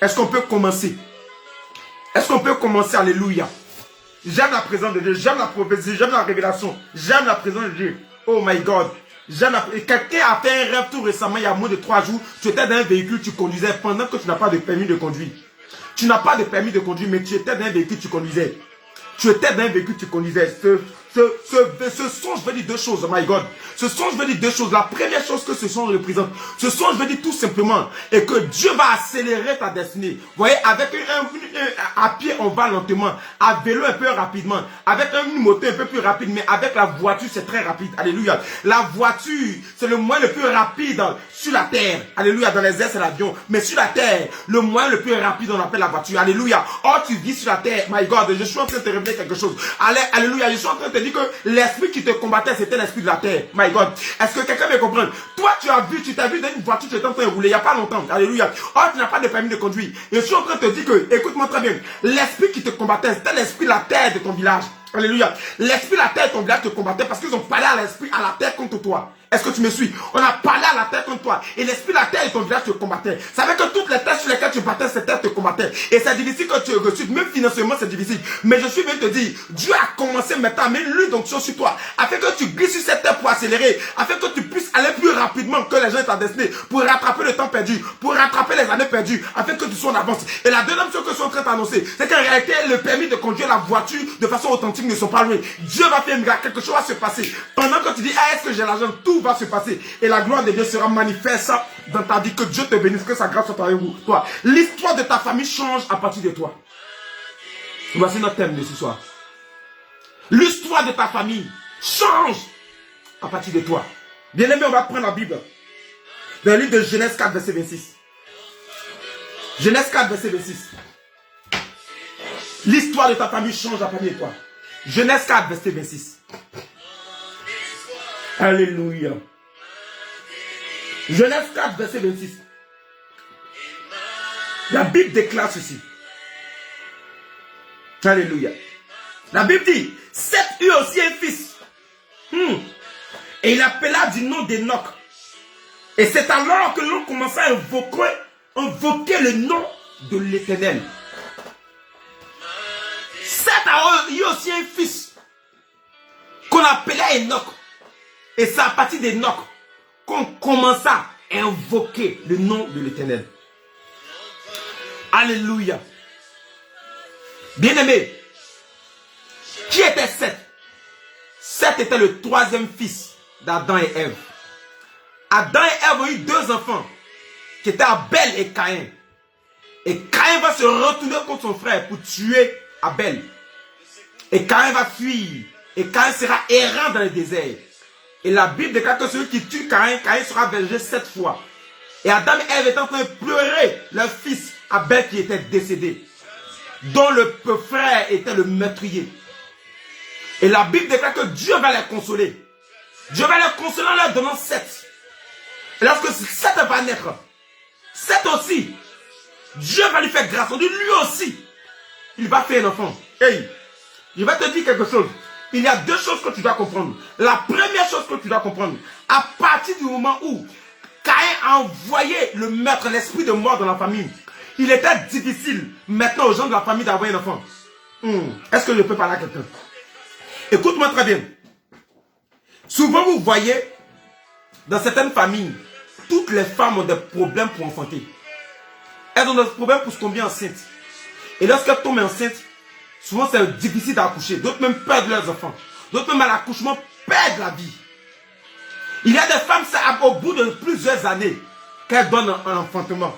Est-ce qu'on peut commencer? Est-ce qu'on peut commencer? Alléluia. J'aime la présence de Dieu, j'aime la prophétie, j'aime la révélation, j'aime la présence de Dieu. Oh my God. Quelqu'un a fait un rêve tout récemment, il y a moins de 3 jours. Tu étais dans un véhicule, tu conduisais pendant que tu n'as pas de permis de conduire. Tu n'as pas de permis de conduire, mais tu étais dans un véhicule, tu conduisais. Tu étais dans un véhicule, tu conduisais. Ce songe veut dire deux choses, oh my God. Ce songe veut dire deux choses. La première chose que ce songe représente, ce songe veut dire tout simplement, et que Dieu va accélérer ta destinée. Vous voyez, avec à pied, on va lentement. À vélo, un peu rapidement. Avec une moto, un peu plus rapide. Mais avec la voiture, c'est très rapide. Alléluia. La voiture, c'est le moyen le plus rapide sur la terre. Alléluia. Dans les airs, c'est l'avion. Mais sur la terre, le moyen le plus rapide, on appelle la voiture. Alléluia. Oh, tu vis sur la terre. My God, je suis en train de te révéler quelque chose. Alléluia. Je suis en train de te dire que l'esprit qui te combattait, c'était l'esprit de la terre. My God. Est-ce que quelqu'un me comprend? Toi, tu t'as vu dans une voiture, tu étais en train de rouler il n'y a pas longtemps. Alléluia. Oh, tu n'as pas de permis de conduire. Et je suis en train de te dire que, écoute-moi très bien, l'esprit qui te combattait, c'était l'esprit de la terre de ton village. Alléluia. L'esprit de la terre de ton village te combattait parce qu'ils ont parlé à l'esprit, à la terre contre toi. Est-ce que tu me suis? On a parlé à la terre contre toi. Et l'esprit de la terre et ton village te combattait. Ça veut dire que toutes les terres sur lesquelles tu battais, ces terres te combattaient. Et c'est difficile que tu aies reçu. Même financièrement, c'est difficile. Mais je suis venu te dire, Dieu a commencé maintenant à mettre l'huile d'onction sur toi. Afin que tu glisses sur cette terre pour accélérer. Afin que tu puisses aller plus rapidement que les gens de ta destinée. Pour rattraper le temps perdu. Pour rattraper les années perdues. Afin que tu sois en avance. Et la deuxième chose que je suis en train d'annoncer, c'est qu'en réalité, le permis de conduire la voiture de façon authentique ne sont pas loin. Dieu va faire un miracle. Quelque chose va se passer. Pendant que tu dis, ah, est-ce que j'ai l'argent? Tout va se passer. Et la gloire de Dieu sera manifeste dans ta vie. Que Dieu te bénisse, que sa grâce soit avec vous. Toi, l'histoire de ta famille change à partir de toi. Voici notre thème de ce soir. L'histoire de ta famille change à partir de toi. Bien aimé, on va prendre la Bible. Dans le livre de Genèse 4, verset 26. Genèse 4, verset 26. L'histoire de ta famille change à partir de toi. Genèse 4, verset 26. Alléluia. Genèse 4, verset 26. La Bible déclare ceci. Alléluia. La Bible dit, Seth eut aussi un fils Et il appela du nom d'Enoch. Et c'est alors que l'on commença à invoquer le nom de l'Éternel. Seth a eu aussi un fils qu'on appelait Enoch. Et c'est à partir d'Enoch qu'on commença à invoquer le nom de l'Éternel. Alléluia. Bien-aimé, qui était Seth? Seth était le troisième fils d'Adam et Ève. Adam et Ève ont eu deux enfants qui étaient Abel et Caïn. Et Caïn va se retourner contre son frère pour tuer Abel. Et Caïn va fuir. Et Caïn sera errant dans le désert. Et la Bible déclare que celui qui tue Caïn, Caïn sera vengé 7 fois. Et Adam et Ève étaient en train de pleurer leur fils Abel qui était décédé, dont le frère était le meurtrier. Et la Bible déclare que Dieu va les consoler. Dieu va les consoler en leur donnant Seth. Et lorsque Seth va naître, Seth aussi, Dieu va lui faire grâce. On dit lui aussi, il va faire un enfant. Hey, je vais te dire quelque chose. Il y a deux choses que tu dois comprendre. La première chose que tu dois comprendre, à partir du moment où Caïn a envoyé le meurtre, l'esprit de mort dans la famille, il était difficile maintenant aux gens de la famille d'avoir un enfant. Est-ce que je peux parler à quelqu'un? Écoute-moi très bien. Souvent vous voyez, dans certaines familles, toutes les femmes ont des problèmes pour enfanter. Elles ont des problèmes pour se tomber enceinte. Et lorsqu'elles tombent enceintes, souvent c'est difficile d'accoucher. D'autres même perdent leurs enfants. D'autres même à l'accouchement perdent la vie. Il y a des femmes, c'est au bout de plusieurs années qu'elles donnent un enfantement.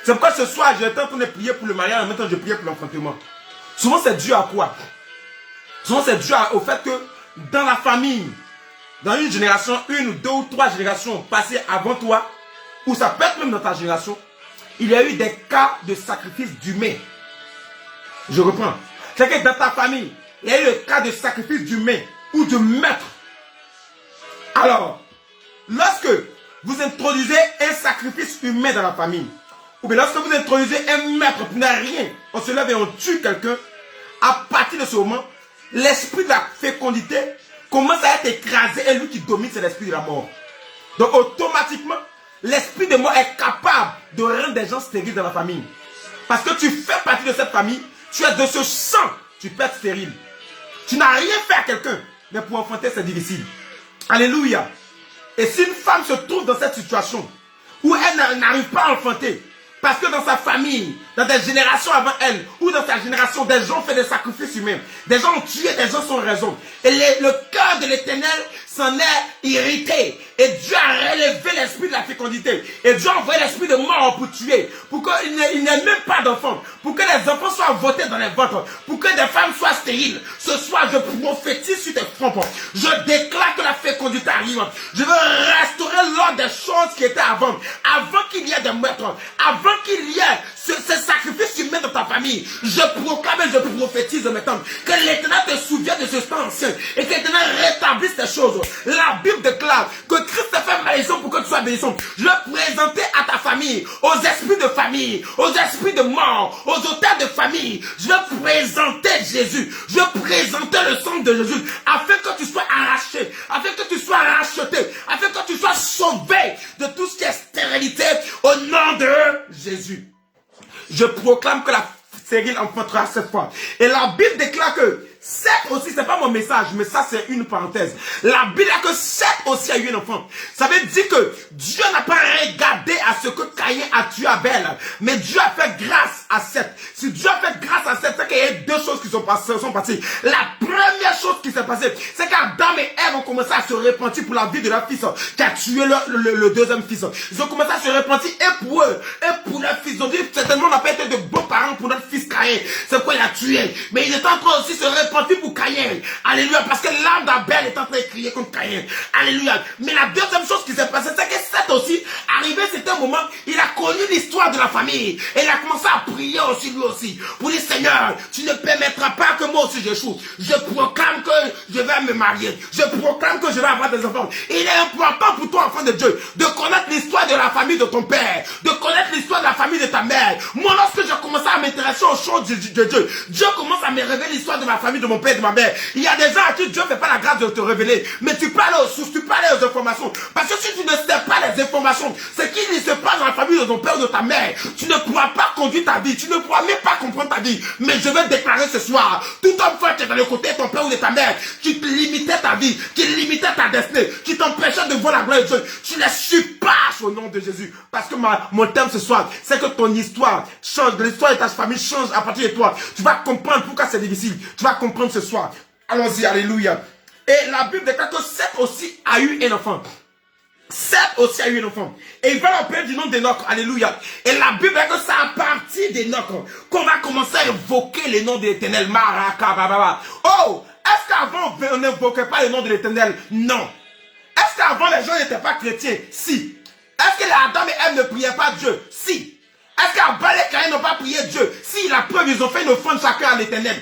C'est pourquoi ce soir, j'étais en train de prier pour le mariage, en même temps je priais pour l'enfantement. Souvent c'est dû à quoi? Souvent c'est dû au fait que dans la famille, dans une génération, une ou deux ou trois générations passées avant toi, ou ça peut être même dans ta génération, il y a eu des cas de sacrifice d'humains. Je reprends. C'est que dans ta famille, il y a eu le cas de sacrifice d'humains ou de meurtre. Alors, lorsque vous introduisez un sacrifice humain dans la famille, ou bien lorsque vous introduisez un meurtre pour ne rien, on se lève et on tue quelqu'un, à partir de ce moment, l'esprit de la fécondité commence à être écrasé et lui qui domine, c'est l'esprit de la mort. Donc automatiquement, l'esprit de mort est capable de rendre des gens stériles dans la famille. Parce que tu fais partie de cette famille, tu es de ce sang, tu peux être stérile. Tu n'as rien fait à quelqu'un, mais pour enfanter c'est difficile. Alléluia. Et si une femme se trouve dans cette situation, où elle n'arrive pas à enfanter, parce que dans sa famille, dans des générations avant elle, ou dans sa génération, des gens ont fait des sacrifices humains. Des gens ont tué des gens sans raison. Et le cœur de l'Éternel s'en est irrité. Et Dieu a relevé l'esprit de la fécondité. Et Dieu a envoyé l'esprit de mort pour tuer. Pour qu'il n'ait même pas d'enfants. Pour que les enfants soient votés dans les ventres. Pour que des femmes soient stériles. Ce soir, je prophétise sur tes fronts. Je déclare que la fécondité arrive. Je veux restaurer l'ordre des choses qui étaient avant. Avant qu'il y ait des meurtres. Avant qu'il y ait ce sacrifice humain dans ta famille. Je proclame et je prophétise maintenant que l'Éternel te souvient de ce temps ancien. Et que l'Éternel rétablisse ces choses. La Bible déclare que Christ a fait malédiction pour que tu sois bénissant. Je veux présenter à ta famille, aux esprits de famille, aux esprits de mort, aux auteurs de famille. Je veux présenter Jésus. Je veux présenter le sang de Jésus afin que tu sois arraché, afin que tu sois racheté, afin que tu sois sauvé de tout ce qui est stérilité au nom de Jésus. Je proclame que la stérile enfantera cette fois. Et la Bible déclare que Seth aussi, c'est pas mon message, mais ça c'est une parenthèse. La Bible a que Seth aussi a eu un enfant. Ça veut dire que Dieu n'a pas regardé à ce que Caïn a tué Abel, mais Dieu a fait grâce à Seth. Si Dieu a fait grâce à Seth, c'est qu'il y a deux choses qui sont passées. La première chose qui s'est passée, c'est qu'Adam et Ève ont commencé à se repentir pour la vie de leur fils qui a tué le deuxième fils. Ils ont commencé à se repentir et pour eux, et pour leur fils. Ils ont dit, certainement on n'a pas été de bons parents pour notre fils Caïn. C'est pourquoi il a tué. Mais il est en train aussi de se repentir pour Caïn. Alléluia. Parce que l'âme d'Abel est en train de crier contre Caïn. Alléluia. Mais la deuxième chose qui s'est passée, c'est que Seth aussi, arrivé, c'était un moment, il a connu l'histoire de la famille. Et il a commencé à prier aussi lui aussi. Pour dire, Seigneur, tu ne permettras pas que moi aussi j'échoue. Je proclame que je vais me marier. Je proclame que je vais avoir des enfants. Il est important pour toi, enfant de Dieu, de connaître l'histoire de la famille de ton père, de connaître l'histoire de la famille de ta mère. Moi, lorsque j'ai commencé à m'intéresser aux choses de Dieu, Dieu commence à me révéler l'histoire de ma famille, de mon père, de ma mère. Il y a des gens à qui Dieu ne fait pas la grâce de te révéler, mais tu peux aller aux sources, tu peux aller aux informations. Parce que si tu ne sais pas les informations, ce qui se passe dans la famille de ton père ou de ta mère, tu ne pourras pas conduire ta vie, tu ne pourras même pas comprendre ta vie. Mais je vais déclarer ce soir, tout homme fort qui est dans le côté de ton père ou de ta mère, qui te limitait ta vie, qui limitait ta destinée, qui t'empêchait de voir la gloire de Dieu, tu les surpasses au nom de Jésus. Parce que mon thème ce soir, c'est que ton histoire change, l'histoire de ta famille change à partir de toi. Tu vas comprendre pourquoi c'est difficile. Tu vas comprendre ce soir. Allons-y, alléluia. Et la Bible déclare que Seth aussi a eu un enfant. Seth aussi a eu un enfant. Et il va l'appeler du nom d'Enoch. Alléluia. Et la Bible dit que c'est à partir d'Enoch qu'on va commencer à évoquer le nom de l'Éternel. Marakababa. Oh, est-ce qu'avant on n'évoquait pas le nom de l'Éternel? Non. Est-ce qu'avant les gens n'étaient pas chrétiens? Si. Est-ce que Adam et Ève ne priaient pas Dieu? Si. Est-ce qu'Abel et Caïn n'ont pas prié Dieu? Si, la preuve, ils ont fait une offrande chacun à l'Éternel.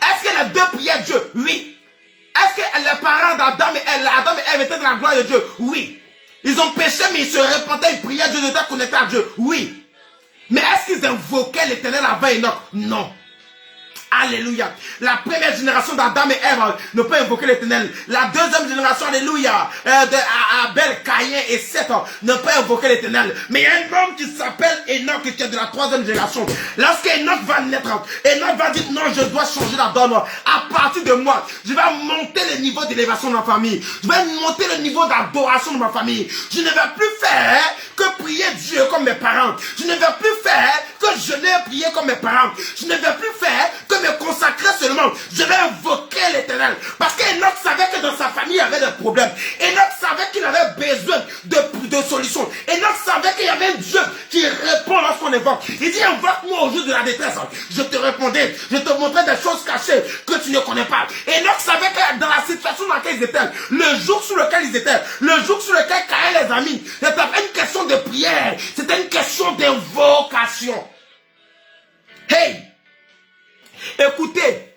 Est-ce que les deux priaient Dieu? Oui. Est-ce que les parents d'Adam et Ève étaient dans la gloire de Dieu? Oui. Ils ont péché, mais ils se repentaient, ils priaient Dieu, ils étaient connectés à Dieu. Oui. Mais est-ce qu'ils invoquaient l'Éternel avant Enoch? Non. Alléluia. La première génération d'Adam et Ève ne peut invoquer l'Éternel. La deuxième génération, alléluia, d'Abel, Caïn et Seth ne peut invoquer l'Éternel. Mais il y a un homme qui s'appelle Enoch qui est de la troisième génération. Lorsqu'Enoch va naître, Enoch va dire non, je dois changer la donne. À partir de moi, je vais monter le niveau d'élévation de ma famille. Je vais monter le niveau d'adoration de ma famille. Je ne vais plus faire que prier Dieu comme mes parents. Je ne vais plus faire que jeûner et prier comme mes parents. Je ne vais plus faire que me consacrer seulement. Je vais invoquer l'Éternel. Parce qu'Enoch savait que dans sa famille, il y avait des problèmes. Enoch savait qu'il avait besoin de solutions. Enoch savait qu'il y avait un Dieu qui répond lorsqu'on évoque. Il dit, invoque-moi au jour de la détresse. Je te répondais. Je te montrais des choses cachées que tu ne connais pas. Enoch savait que dans la situation dans laquelle ils étaient, le jour sur lequel ils étaient, le jour sur lequel Caïn les amis, c'était pas une question de prière. C'était une question d'invocation. Hey! Écoutez,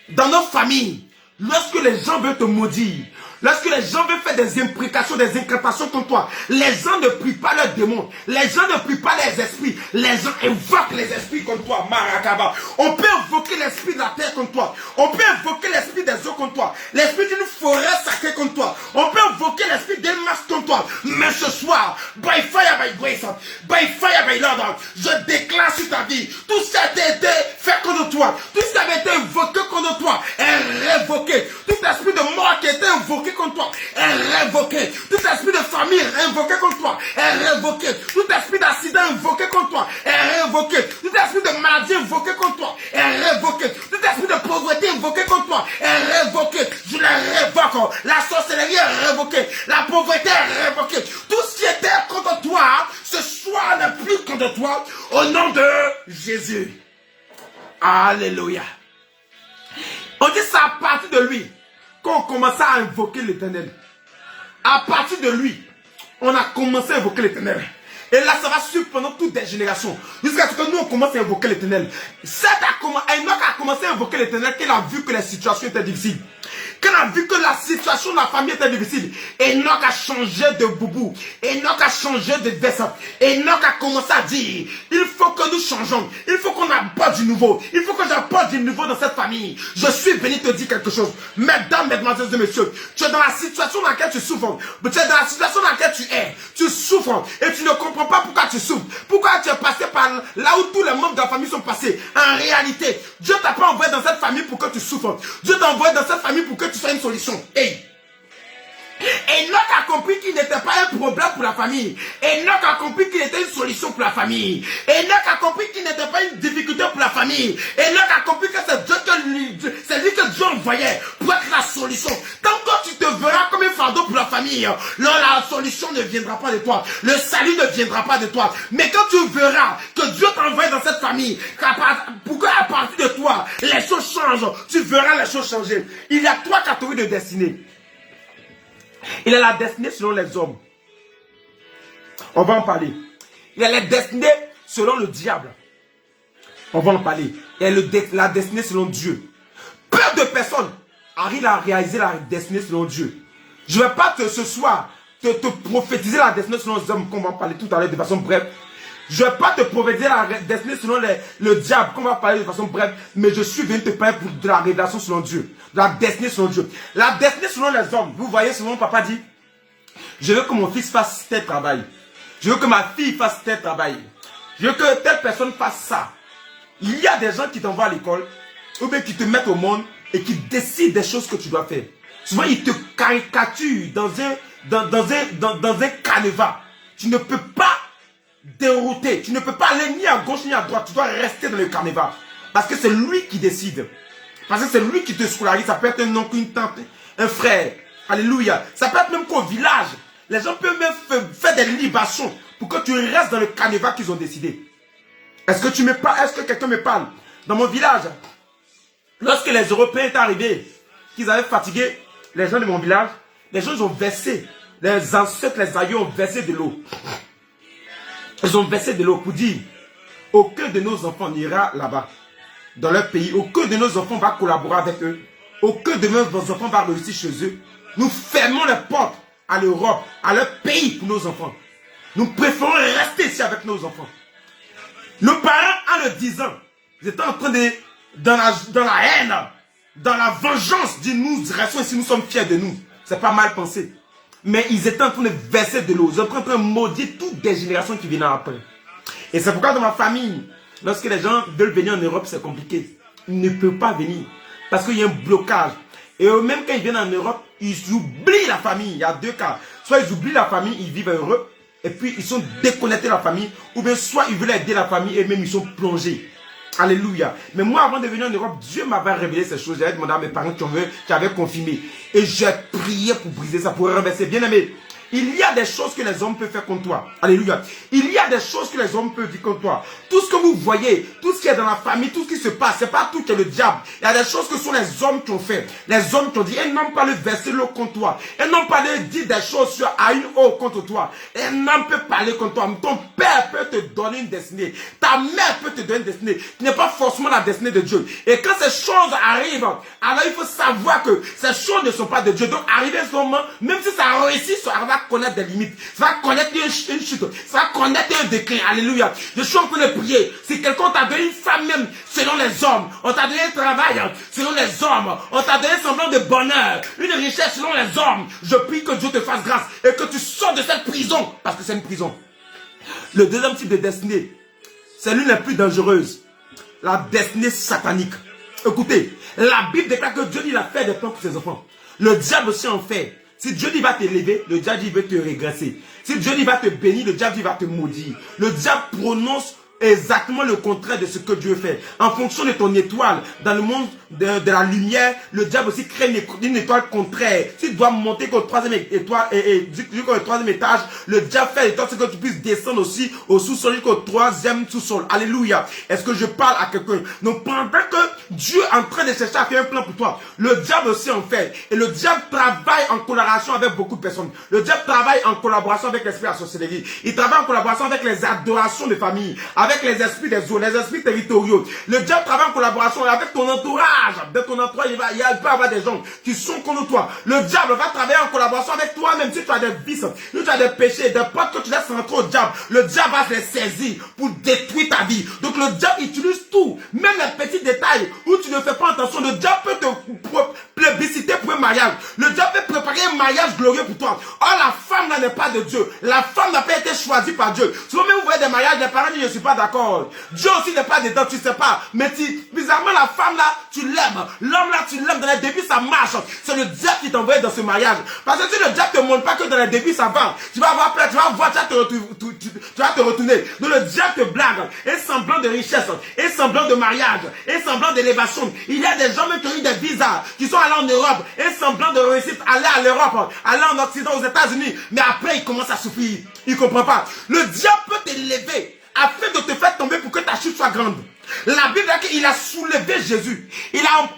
dans nos familles, lorsque les gens veulent te maudire, lorsque les gens veulent faire des imprécations, des incantations contre toi, les gens ne prient pas leurs démons, les gens ne prient pas les esprits, les gens invoquent les esprits contre toi, Marakaba. On peut invoquer l'esprit de la terre contre toi, on peut invoquer l'esprit des eaux contre toi, l'esprit d'une forêt sacrée contre toi, on peut invoquer l'esprit d'un masque contre toi, mais ce soir, by fire, by grace, by fire, by Lord, je déclare sur ta vie, tout ce qui a été fait contre toi, tout ce qui avait été invoqué contre toi est révoqué, tout esprit de mort qui a été invoqué contre toi est révoqué. Tout esprit de famille invoqué contre toi est révoqué. Tout esprit d'accident invoqué contre toi est révoqué. Tout esprit de maladie invoqué contre toi est révoqué. Tout esprit de pauvreté invoqué contre toi est révoqué. Je le révoque. La sorcellerie est révoquée. La pauvreté est révoquée. Tout ce qui était contre toi, ce soir n'est plus contre toi. Au nom de Jésus. Alléluia. On dit ça à partir de lui qu'on commençait à invoquer l'Éternel. À partir de lui, on a commencé à invoquer l'Éternel. Et là, ça va suivre pendant toutes les générations. Jusqu'à ce que nous, on commence à invoquer l'Éternel. Enoch a commencé à invoquer l'Éternel qu'il a vu que les situations étaient difficiles. Quand on a vu que la situation de la famille était difficile, Enoch a changé de boubou. Enoch a changé de veste. Enoch a commencé à dire, il faut que nous changeons. Il faut qu'on apporte du nouveau. Il faut que j'apporte du nouveau dans cette famille. Je suis béni de te dire quelque chose. Mesdames, mesdemoiselles et messieurs, tu es dans la situation dans laquelle tu souffres. Tu es dans la situation dans laquelle tu es. Tu souffres et tu ne comprends pas pourquoi tu souffres. Pourquoi tu es passé par là où tous les membres de la famille sont passés. En réalité, Dieu t'a pas envoyé dans cette famille pour que tu souffres. Dieu t'a envoyé dans cette famille pour que tu sois une solution. Hey! Enoch a compris qu'il n'était pas un problème pour la famille. Enoch a compris qu'il était une solution pour la famille. Enoch a compris qu'il n'était pas une difficulté pour la famille. Enoch a compris que c'est lui que Dieu envoyait pour être la solution. Tant que tu te verras comme un fardeau pour la famille, là, la solution ne viendra pas de toi. Le salut ne viendra pas de toi. Mais quand tu verras que Dieu t'a envoyé dans cette famille, pour qu'à partir de toi, les choses changent, tu verras les choses changer. Il y a 3 catégories de destinée. Il a la destinée selon les hommes. On va en parler. Il Il y a les destinées selon le diable. On va en parler. Et la destinée selon Dieu. Peu de personnes arrivent à réaliser la destinée selon Dieu. Je ne vais pas ce soir te prophétiser la destinée selon les hommes, qu'on va en parler tout à l'heure de façon brève. Je ne vais pas te prophétiser la destinée selon le diable, qu'on va parler de façon brève. Mais je suis venu te parler de la révélation selon Dieu. De la destinée selon Dieu. La destinée selon les hommes. Vous voyez, souvent papa dit, je veux que mon fils fasse tel travail. Je veux que ma fille fasse tel travail. Je veux que telle personne fasse ça. Il y a des gens qui t'envoient à l'école, ou bien qui te mettent au monde et qui décident des choses que tu dois faire. Souvent, ils te caricaturent dans un canevas. Tu ne peux pas dérouter. Tu ne peux pas aller ni à gauche ni à droite. Tu dois rester dans le canevas. Parce que c'est lui qui décide. Parce que c'est lui qui te scolarise. Ça peut être un oncle, une tante, un frère. Alléluia. Ça peut être même qu'au village. Les gens peuvent même faire des libations pour que tu restes dans le canevas qu'ils ont décidé. Est-ce que tu me parles? Est-ce que quelqu'un me parle? Dans mon village, lorsque les Européens étaient arrivés, qu'ils avaient fatigué les gens de mon village, les gens ils ont versé, les ancêtres, les aïeux ont versé de l'eau. Ils ont versé de l'eau pour dire, aucun de nos enfants n'ira là-bas, dans leur pays. Aucun de nos enfants va collaborer avec eux. Aucun de nos enfants va réussir chez eux. Nous fermons les portes à l'Europe, à leur pays pour nos enfants. Nous préférons rester ici avec nos enfants. Nos parents, en le disant, ils étaient en train de, dans la haine, dans la vengeance, dire nous restons ici, nous sommes fiers de nous. C'est pas mal pensé. Mais ils étaient en train de verser de l'eau. Ils étaient en train de maudire toutes les générations qui viennent après. Et c'est pourquoi dans ma famille, lorsque les gens veulent venir en Europe, c'est compliqué. Ils ne peuvent pas venir. Parce qu'il y a un blocage. Et même quand ils viennent en Europe, ils oublient la famille. Il y a deux cas. Soit ils oublient la famille, ils vivent heureux. Et puis ils sont déconnectés de la famille. Ou bien soit ils veulent aider la famille et même ils sont plongés. Alléluia. Mais moi, avant de venir en Europe, Dieu m'avait révélé ces choses. J'avais demandé à mes parents qui avaient confirmé. Et j'ai prié pour briser ça, pour renverser. Bien aimé, il y a des choses que les hommes peuvent faire contre toi. Alléluia. Il y a des choses que les hommes peuvent dire contre toi. Tout ce que vous voyez, tout ce qui est dans la famille, tout ce qui se passe, c'est pas tout qui est le diable. Il y a des choses que sont les hommes qui ont fait. Les hommes qui ont dit, ils n'ont pas le verser l'eau contre toi. Ils n'ont pas le dire des choses à une eau contre toi. Ils n'ont pas parler contre toi. Ton père peut te donner une destinée. Ta mère peut te donner une destinée. Ce n'est pas forcément la destinée de Dieu. Et quand ces choses arrivent, alors il faut savoir que ces choses ne sont pas de Dieu. Donc, arrivé ce moment, même si ça réussit, ça va connaître des limites. Ça va connaître une chute. Ça va connaître un déclin. Alléluia. Je suis en train de prier. Si quelqu'un t'a donné une femme même selon les hommes, on t'a donné un travail selon les hommes, on t'a donné un semblant de bonheur, une richesse selon les hommes, je prie que Dieu te fasse grâce et que tu sors de cette prison. Parce que c'est une prison. Le deuxième type de destinée, c'est l'une des plus dangereuses. La destinée satanique. Écoutez, la Bible déclare que Dieu dit il a fait des plans pour ses enfants. Le diable aussi en fait. Si Dieu dit va t'élever, le diable dit il veut te régresser. Si Dieu dit va te bénir, le diable dit va te maudire. Le diable prononce exactement le contraire de ce que Dieu fait. En fonction de ton étoile, dans le monde de la lumière, le diable aussi crée une étoile contraire. Si tu dois monter qu'au troisième étoile jusqu'au troisième étage, le diable fait l'étoile c'est que tu puisses descendre aussi au sous-sol jusqu'au troisième sous-sol. Alléluia. Est-ce que je parle à quelqu'un? Donc pendant que Dieu est en train de chercher à faire un plan pour toi, le diable aussi en fait. Et le diable travaille en collaboration avec beaucoup de personnes. Le diable travaille en collaboration avec l'esprit de la sorcellerie. Il travaille en collaboration avec les adorations de famille, avec les esprits des eaux, les esprits territoriaux. Le diable travaille en collaboration avec ton entourage. De ton entourage, il peut y avoir des gens qui sont contre toi. Le diable va travailler en collaboration avec toi, même si tu as des vices, si tu as des péchés, des potes que tu laisses rentrer au diable. Le diable va les saisir pour détruire ta vie. Donc le diable utilise tout, même les petits détails où tu ne fais pas attention. Le diable peut te plébisciter pour un mariage. Le diable peut préparer un mariage glorieux pour toi. Or la femme là n'est pas de Dieu. La femme n'a pas été choisie par Dieu. Souvent même vous voyez des mariages, les parents disent je suis pas d'accord. Dieu aussi n'est pas dedans, tu sais pas. Mais bizarrement la femme là, tu l'aimes. L'homme là, tu l'aimes. Dans les débuts ça marche. C'est le diable qui t'envoie dans ce mariage. Parce que si le diable te montre pas que dans les débuts ça va, tu vas avoir peur, tu vas voir, tu vas te retourner. Donc le diable te blague. Un semblant de richesse, un semblant de mariage, un semblant d'élévation. Il y a des gens même qui ont eu des visas, qui sont allés en Europe, un semblant de réussite, aller à l'Europe, aller en Occident, aux États-Unis. Mais après il commence à souffrir. Il comprend pas. Le diable peut t'élever afin de te faire tomber pour que ta chute soit grande. La Bible dit qu'il a soulevé Jésus. Il a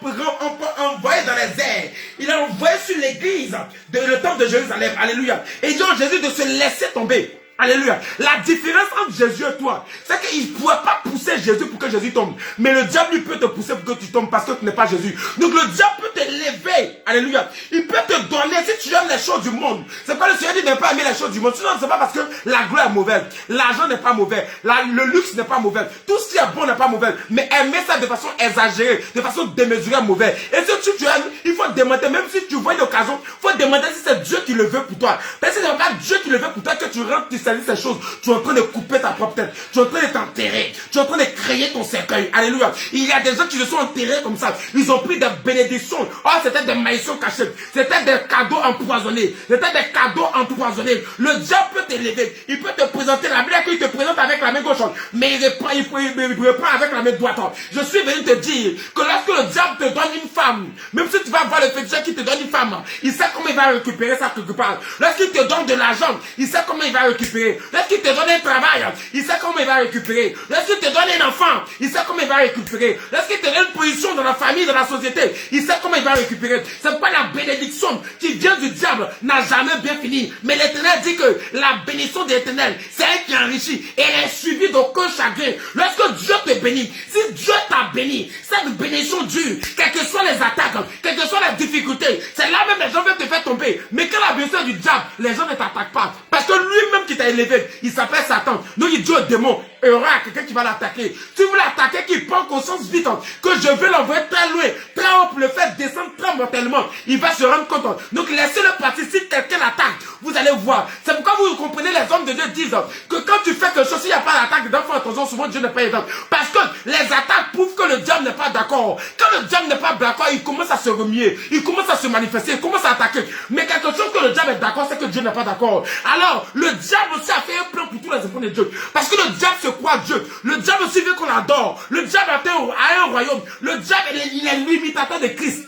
envoyé dans les airs. Il a envoyé sur l'église, le temple de Jérusalem. Alléluia. Et il dit à Jésus de se laisser tomber. Alléluia. La différence entre Jésus et toi, c'est qu'il ne pourrait pas pousser Jésus pour que Jésus tombe. Mais le diable, lui, peut te pousser pour que tu tombes parce que tu n'es pas Jésus. Donc le diable peut te lever. Alléluia. Il peut te donner si tu aimes les choses du monde. C'est pas le Seigneur dit de ne pas aimer les choses du monde. Sinon, c'est pas parce que la gloire est mauvaise. L'argent n'est pas mauvais. Le luxe n'est pas mauvais. Tout ce qui est bon n'est pas mauvais. Mais aimer ça de façon exagérée, de façon démesurée est mauvais. Et si tu aimes, il faut demander, même si tu vois une occasion, il faut demander si c'est Dieu qui le veut pour toi. Parce que ce n'est pas Dieu qui le veut pour toi que tu rentres, tu saisis ces choses. Tu es en train de couper ta propre tête. Tu es en train de t'enterrer. Tu es en train de créer ton cercueil. Alléluia. Il y a des gens qui se sont enterrés comme ça. Ils ont pris des bénédictions. Oh, c'était des maïssons cachés. C'était des cadeaux empoisonnés. C'était des cadeaux empoisonnés. Le diable peut t'élever. Il peut te présenter la Bible qu'il te présente avec la main gauche. Mais il reprend avec la main droite. Je suis venu te dire que lorsque le diable te donne une femme, même si tu vas voir le féticheur qui te donne une femme, il sait comment il va récupérer ça quelque part. Lorsqu'il te donne de l'argent, il sait comment il va récupérer. Lorsqu'il te donne un travail, il sait comment il va récupérer. Lorsqu'il te donne un enfant, il sait comment il va récupérer. Lorsqu'il te donne une position dans la famille, dans la société, il sait comment il va récupérer. C'est pas la bénédiction qui vient du diable n'a jamais bien fini. Mais l'Éternel dit que la bénédiction de l'Éternel, c'est elle qui enrichit. Et elle est suivie d'aucun chagrin. Lorsque Dieu te bénit, si Dieu t'a béni, cette bénédiction dure, quelles que soient les attaques, quelles que soient les difficultés, c'est là même les gens veulent te faire tomber. Mais quand la bénédiction du diable, les gens ne t'attaquent pas. Parce que lui-même qui t'a élevé, il s'appelle Satan. Donc il dit au démon, il y aura quelqu'un qui va l'attaquer. Si vous l'attaquez, qu'il prend conscience vite que je vais l'envoyer très loin, très haut pour le faire descendre très mortellement, il va se rendre compte. Donc laissez-le partir. Si quelqu'un l'attaque, vous allez voir. C'est pourquoi vous comprenez, les hommes de Dieu disent que quand tu fais quelque chose, s'il n'y a pas d'attaque dedans, fais attention, souvent Dieu n'est pas aidant. Parce que les attaques prouvent que le diable n'est pas d'accord. Quand le diable n'est pas d'accord, il commence à se remuer, il commence à se manifester, il commence à attaquer. Mais quelque chose que le diable est d'accord, c'est que Dieu n'est pas d'accord. Alors, le diable aussi a fait un plan pour tous les enfants de Dieu. Parce que le diable se croit Dieu. Le diable aussi veut qu'on adore. Le diable a un royaume. Le diable, il est l'imitateur de Christ.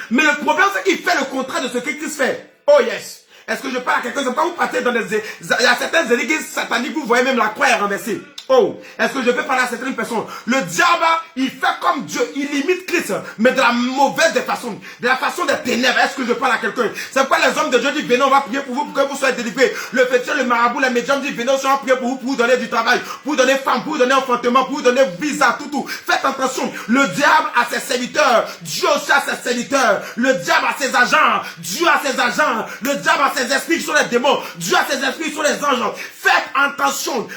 Mais le problème, c'est qu'il fait le contraire de ce que Christ fait. Oh yes. Est-ce que je parle à quelqu'un? Quand vous partez dans il y a certaines églises sataniques, vous voyez même la croix est renversée. Oh, est-ce que je peux parler à certaines personnes? Le diable, il fait comme Dieu, il imite Christ, mais de la mauvaise des façons, de la façon des ténèbres. Est-ce que je parle à quelqu'un? C'est pourquoi les hommes de Dieu disent, venez, on va prier pour vous, pour que vous soyez délivrés. Le féticheur, le marabout, les médiums disent, venez, on va prier pour vous donner du travail, pour vous donner femme, pour vous donner enfantement, pour vous donner visa, tout. Faites attention, le diable a ses serviteurs, Dieu aussi a ses serviteurs, le diable a ses agents, Dieu a ses agents, le diable a ses esprits sur les démons, Dieu a ses esprits sur les anges. Faites attention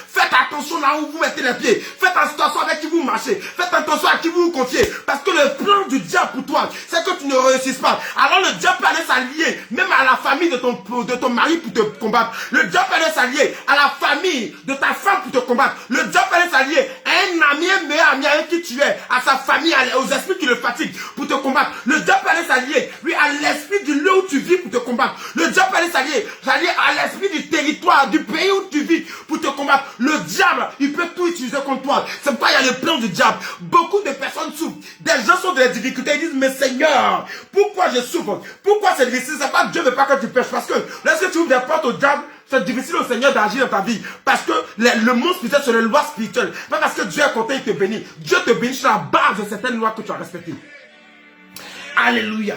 là où vous mettez les pieds. Faites attention avec qui vous marchez. Faites attention à qui vous vous confiez. Parce que le plan du diable pour toi, c'est que tu ne réussisses pas. Alors le diable peut aller s'allier, même à la famille de ton mari pour te combattre. Le diable peut aller s'allier à la famille de ta femme pour te combattre. Le diable peut aller s'allier à un ami, un meilleur ami, à qui tu es, à sa famille, aux esprits qui le fatiguent pour te combattre. Le diable peut aller s'allier, lui, à l'esprit du lieu où tu vis pour te combattre. Le diable peut aller s'allier à l'esprit du territoire, du pays où tu vis pour te combattre. Le diable, il peut tout utiliser contre toi. C'est pourquoi il y a le plan du diable. Beaucoup de personnes souffrent. Des gens sont dans des difficultés. Ils disent, mais Seigneur, pourquoi je souffre? Pourquoi c'est difficile? C'est pas Dieu ne veut pas que tu pêches. Parce que lorsque tu ouvres des portes au diable, c'est difficile au Seigneur d'agir dans ta vie. Parce que le monde spirituel, c'est les lois spirituelles. Pas parce que Dieu est content, il te bénit. Dieu te bénit sur la base de certaines lois que tu as respectées. Alléluia.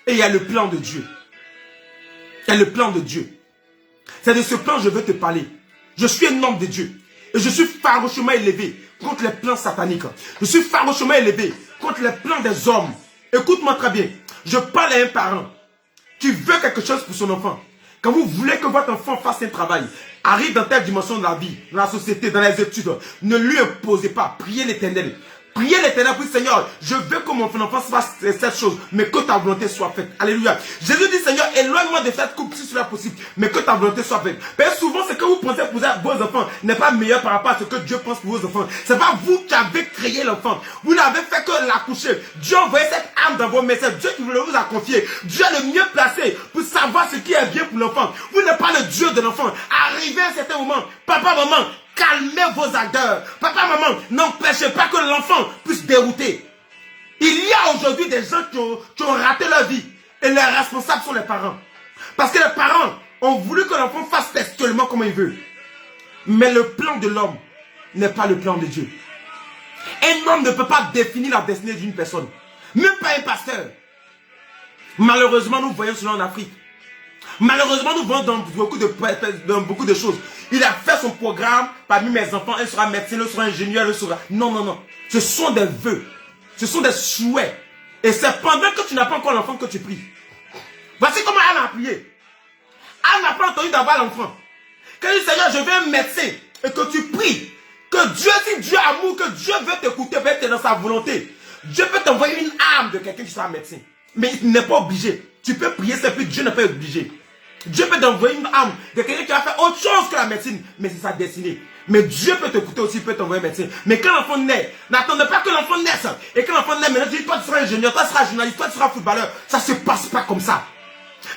Et il y a le plan de Dieu. Il y a le plan de Dieu. C'est de ce plan que je veux te parler. Je suis un homme de Dieu. Et je suis farouchement élevé contre les plans sataniques. Je suis farouchement élevé contre les plans des hommes. Écoute-moi très bien. Je parle à un parent qui veut quelque chose pour son enfant. Quand vous voulez que votre enfant fasse un travail, arrive dans telle dimension de la vie, dans la société, dans les études, ne lui imposez pas. Priez l'Éternel. Priez l'Éternel pour Seigneur, je veux que mon enfant fasse cette chose, mais que ta volonté soit faite. Alléluia. Jésus dit, Seigneur, éloigne-moi de cette coupe si cela est possible, mais que ta volonté soit faite. Mais souvent, ce que vous pensez pour vos enfants n'est pas meilleur par rapport à ce que Dieu pense pour vos enfants. C'est pas vous qui avez créé l'enfant. Vous n'avez fait que l'accoucher. Dieu a envoyé cette âme dans vos mains. C'est Dieu qui vous a confié. Dieu est le mieux placé pour savoir ce qui est bien pour l'enfant. Vous n'êtes pas le Dieu de l'enfant. Arrivez à un certain moment, papa, maman, calmez vos ardeurs. Papa, maman, n'empêchez pas que l'enfant puisse dérouter. Il y a aujourd'hui des gens qui ont raté leur vie. Et les responsables sont les parents. Parce que les parents ont voulu que l'enfant fasse textuellement comme il veut. Mais le plan de l'homme n'est pas le plan de Dieu. Un homme ne peut pas définir la destinée d'une personne. Même pas un pasteur. Malheureusement, nous voyons cela en Afrique. Malheureusement, nous voyons dans beaucoup de choses. Il a fait son programme, parmi mes enfants, elle sera médecin, elle sera ingénieur, elle sera... Non, non, non. Ce sont des vœux. Ce sont des souhaits. Et c'est pendant que tu n'as pas encore l'enfant que tu pries. Voici comment Anne a prié. Anne n'a pas entendu d'avoir l'enfant. Quand il dit, Seigneur, je veux un médecin, et que tu pries, que Dieu, si Dieu amour, que Dieu veut t'écouter, veut être dans sa volonté, Dieu peut t'envoyer une âme de quelqu'un qui sera médecin. Mais il n'est pas obligé. Tu peux prier, c'est plus Dieu n'est pas obligé. Dieu peut t'envoyer une âme de quelqu'un qui va faire autre chose que la médecine, mais c'est sa destinée. Mais Dieu peut t'écouter aussi, peut t'envoyer un médecin. Mais quand l'enfant naît, n'attendez pas que l'enfant naisse. Et quand l'enfant naît, maintenant tu dis, toi tu seras ingénieur, toi tu seras journaliste, toi tu seras footballeur. Ça ne se passe pas comme ça.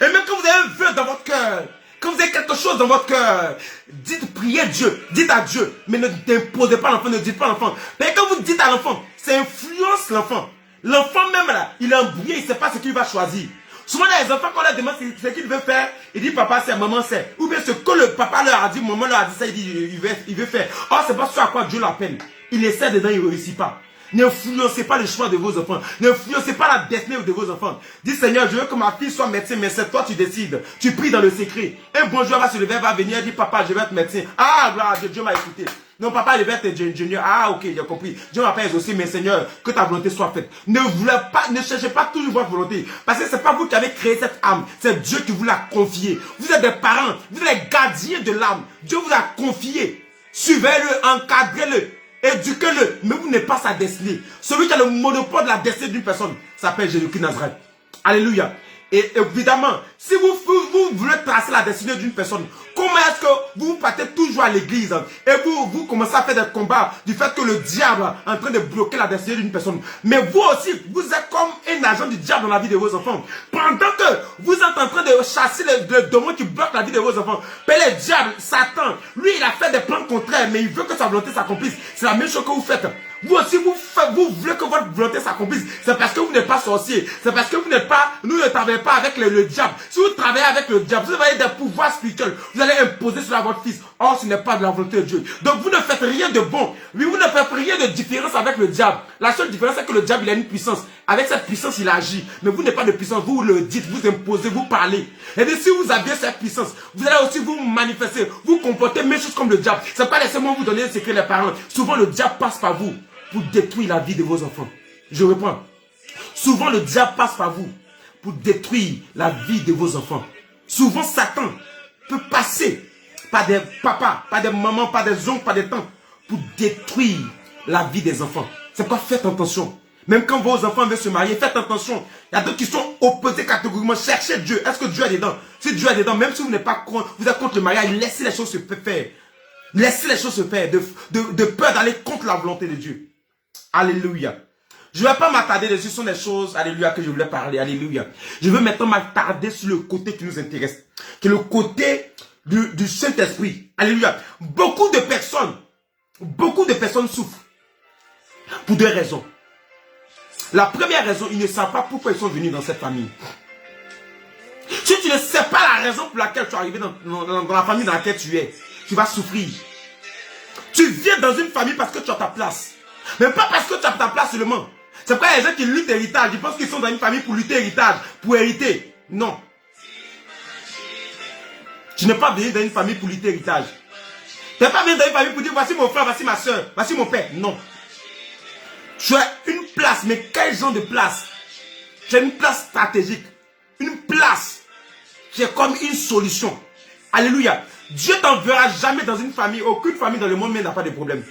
Et même quand vous avez un vœu dans votre cœur, quand vous avez quelque chose dans votre cœur, dites, priez Dieu, dites à Dieu, mais ne t'imposez pas l'enfant, ne dites pas à l'enfant. Mais quand vous dites à l'enfant, ça influence l'enfant. L'enfant même là, il est embrouillé, il ne sait pas ce qu'il va choisir. Souvent les enfants, quand on leur demande ce qu'il veut faire, il dit papa c'est, maman c'est. Ou bien ce que le papa leur a dit, maman leur a dit ça, il veut faire. Or c'est pas ce à quoi Dieu l'appelle. Il essaie dedans, il ne réussit pas. N'influencez pas le choix de vos enfants. N'influencez pas la destinée de vos enfants. Dis Seigneur, je veux que ma fille soit médecin, mais c'est toi tu décides. Tu pries dans le secret. Un bon jour va se lever, va venir, dit papa, je vais être médecin. Ah, gloire à Dieu, Dieu m'a écouté. Non, papa, je vais être ingénieur. Ah, ok, j'ai compris. Dieu m'a pas exaucé, mais Seigneur, que ta volonté soit faite. Ne cherchez pas toujours votre volonté. Parce que c'est pas vous qui avez créé cette âme. C'est Dieu qui vous l'a confiée. Vous êtes des parents. Vous êtes les gardiens de l'âme. Dieu vous a confié. Suivez-le, encadrez-le. Éduquez-le, mais vous n'êtes pas sa destinée. Celui qui a le monopole de la destinée d'une personne s'appelle Jésus-Christ Nazareth. Alléluia. Et évidemment, si vous voulez tracer la destinée d'une personne, comment est-ce que vous partez toujours à l'église et vous commencez à faire des combats du fait que le diable est en train de bloquer la destinée d'une personne. Mais vous aussi, vous êtes comme un agent du diable dans la vie de vos enfants. Pendant que vous êtes en train de chasser le démon qui bloque la vie de vos enfants, mais le diable, Satan, lui il a fait des plans contraires, mais il veut que sa volonté s'accomplisse. C'est la même chose que vous faites. Vous aussi, vous voulez que votre volonté s'accomplisse. C'est parce que vous n'êtes pas sorcier. C'est parce que vous n'êtes pas, nous ne travaillons pas avec le diable. Si vous travaillez avec le diable, vous avez des pouvoirs spirituels. Vous allez imposer cela à votre fils. Or, ce n'est pas de la volonté de Dieu. Donc, vous ne faites rien de bon. Oui, vous ne faites rien de différence avec le diable. La seule différence, c'est que le diable, il a une puissance. Avec cette puissance, il agit. Mais vous n'avez pas de puissance. Vous le dites, vous imposez, vous parlez. Et donc, si vous aviez cette puissance, vous allez aussi vous manifester, vous comporter même chose comme le diable. C'est pas laissez-moi vous donner le secret les parents. Souvent, le diable passe par vous pour détruire la vie de vos enfants. Je reprends. Souvent, le diable passe par vous pour détruire la vie de vos enfants. Souvent, Satan peut passer par des papas, par des mamans, par des oncles, par des tantes pour détruire la vie des enfants. C'est pourquoi faites attention. Même quand vos enfants veulent se marier, faites attention. Il y a d'autres qui sont opposés catégoriquement. Cherchez Dieu. Est-ce que Dieu est dedans? Si Dieu est dedans, même si vous n'êtes pas contre, vous êtes contre le mariage, laissez les choses se faire. Laissez les choses se faire de peur d'aller contre la volonté de Dieu. Alléluia. Je ne vais pas m'attarder dessus, ce sont des choses, alléluia, que je voulais parler, alléluia. Je veux maintenant m'attarder sur le côté qui nous intéresse, qui est le côté du Saint-Esprit. Alléluia. Beaucoup de personnes souffrent pour deux raisons. La première raison, ils ne savent pas pourquoi ils sont venus dans cette famille. Si tu ne sais pas la raison pour laquelle tu es arrivé dans la famille dans laquelle tu es, tu vas souffrir. Tu viens dans une famille parce que tu as ta place. Mais pas parce que tu as ta place seulement. C'est pas les gens qui luttent héritage. Ils pensent qu'ils sont dans une famille pour lutter héritage, pour hériter. Non. Tu n'es pas venu dans une famille pour lutter héritage. Tu n'es pas venu dans une famille pour dire voici mon frère, voici ma soeur, voici mon père. Non. Tu as une place, mais quel genre de place? Tu as une place stratégique. Une place qui est comme une solution. Alléluia. Dieu t'enverra jamais dans une famille. Aucune famille dans le monde n'a pas de problème.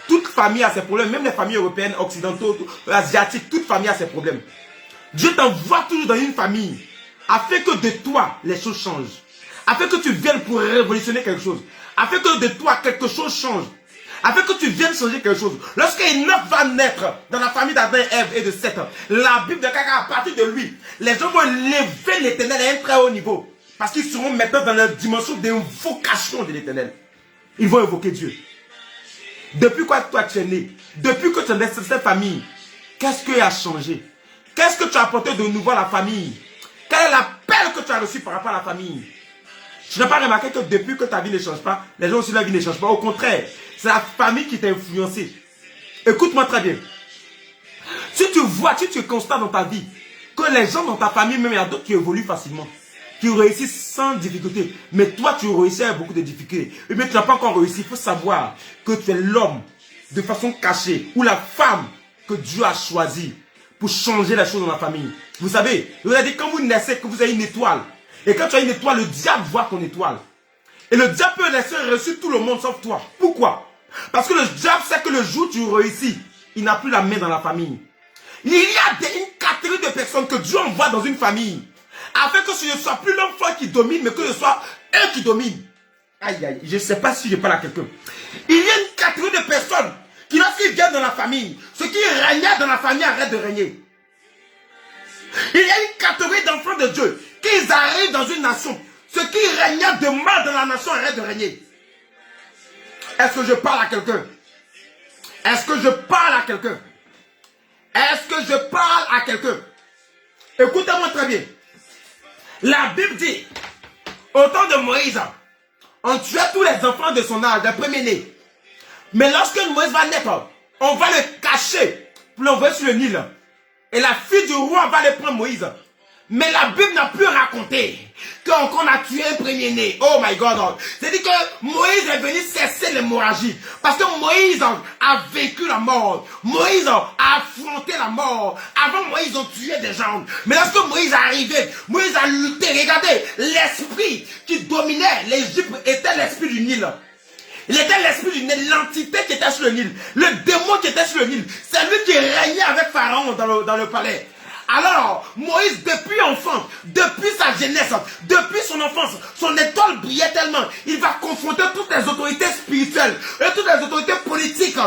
Toute famille a ses problèmes. Même les familles européennes, occidentaux, asiatiques, toute famille a ses problèmes. Dieu t'envoie toujours dans une famille afin que de toi, les choses changent. Afin que tu viennes pour révolutionner quelque chose. Afin que de toi, quelque chose change. Afin que tu viennes changer quelque chose. Lorsqu'Enoch va naître dans la famille d'Adam, Ève et de Seth, la Bible déclare qu'à partir de lui, les gens vont lever l'Éternel à un très haut niveau. Parce qu'ils seront maintenant dans la dimension d'invocation de l'Éternel. Ils vont invoquer Dieu. Depuis quoi toi tu es né? Depuis que tu es dans cette famille, qu'est-ce qui a changé? Qu'est-ce que tu as apporté de nouveau à la famille? Quel est l'appel que tu as reçu par rapport à la famille? Tu n'as pas remarqué que depuis que ta vie ne change pas, les gens aussi leur vie ne change pas. Au contraire, c'est la famille qui t'a influencé. Écoute-moi très bien. Si tu vois, si tu constates dans ta vie que les gens dans ta famille, même il y a d'autres qui évoluent facilement. qui réussissent sans difficulté. Mais toi, tu réussis avec beaucoup de difficultés. Mais tu n'as pas encore réussi. Il faut savoir que tu es l'homme de façon cachée ou la femme que Dieu a choisi pour changer la chose dans la famille. Vous savez, vous avez dit quand vous naissez que vous avez une étoile. Et quand tu as une étoile, le diable voit ton étoile. Et le diable peut laisser réussir tout le monde sauf toi. Pourquoi? Parce que le diable sait que le jour où tu réussis, il n'a plus la main dans la famille. Il y a une catégorie de personnes que Dieu envoie dans une famille. Afin que ce ne soit plus l'enfant qui domine, mais que ce soit eux qui dominent. Aïe, aïe, je ne sais pas si je parle à quelqu'un. Il y a une catégorie de personnes qui, lorsqu'ils viennent dans la famille, ce qui régnait dans la famille arrête de régner. Il y a une catégorie d'enfants de Dieu qui arrivent dans une nation. Ce qui régnait de mal dans la nation arrête de régner. Est-ce que je parle à quelqu'un? Est-ce que je parle à quelqu'un? Est-ce que je parle à quelqu'un? Écoutez-moi très bien. La Bible dit, au temps de Moïse, on tuait tous les enfants de son âge, les premiers-nés. Mais lorsque Moïse va naître, on va le cacher pour l'envoyer sur le Nil. Et la fille du roi va le prendre Moïse. Mais la Bible n'a plus raconté qu'on a tué un premier-né. Oh my God. C'est-à-dire que Moïse est venu cesser l'hémorragie. Parce que Moïse a vécu la mort. Moïse a affronté la mort. Avant Moïse, ils ont tué des gens. Mais lorsque Moïse est arrivé, Moïse a lutté. Regardez, l'esprit qui dominait l'Égypte était l'esprit du Nil. Il était l'esprit du Nil, l'entité qui était sur le Nil. Le démon qui était sur le Nil. C'est lui qui régnait avec Pharaon dans le palais. Alors, Moïse, depuis enfant, depuis sa jeunesse, depuis son enfance, son étoile brillait tellement. Il va confronter toutes les autorités spirituelles et toutes les autorités politiques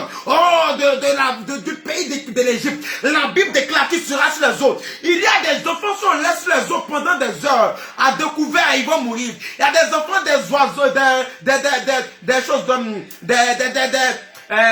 du pays de l'Égypte. La Bible déclare qu'il sera sur les eaux. Il y a des enfants, si on laisse sur les eaux pendant des heures, à découvert, ils vont mourir. Il y a des enfants, des oiseaux, des choses comme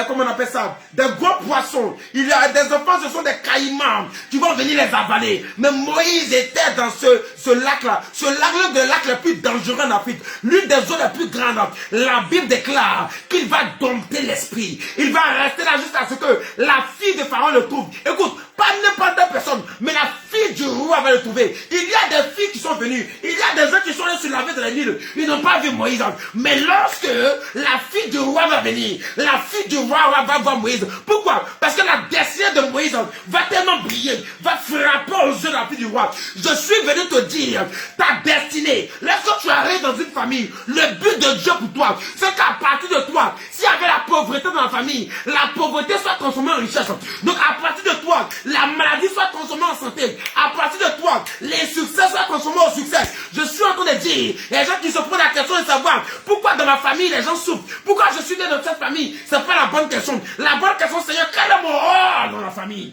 comment on appelle ça? Des gros poissons. Il y a des enfants, ce sont des caïmans qui vont venir les avaler. Mais Moïse était dans ce lac-là. Ce lac-là, le lac le plus dangereux en Afrique. L'une des eaux les plus grandes. La Bible déclare qu'il va dompter l'esprit. Il va rester là jusqu'à ce que la fille de Pharaon le trouve. Écoute, pas n'importe quelle personne, mais la fille du roi va le trouver. Il y a des filles qui sont venues. Il y a des gens qui sont allés se laver dans la Nil. Ils n'ont pas vu Moïse. Mais lorsque la fille du roi va venir, la fille du roi va voir Moïse. Pourquoi? Parce que la destinée de Moïse va tellement briller, va frapper aux yeux de la fille du roi. Je suis venu te dire, ta destinée, lorsque tu arrives dans une famille, le but de Dieu pour toi, c'est qu'à partir de toi, s'il y avait la pauvreté dans la famille, la pauvreté soit transformée en richesse. Donc à partir de toi, la maladie soit transformée en santé. À partir de toi, les succès soient transformés en succès. Je suis en train de dire, il y a des gens qui se posent la question de savoir pourquoi dans ma famille les gens souffrent. Pourquoi je suis né dans cette famille? C'est pas la bonne question. La bonne question, Seigneur, quel est mon rôle dans la famille?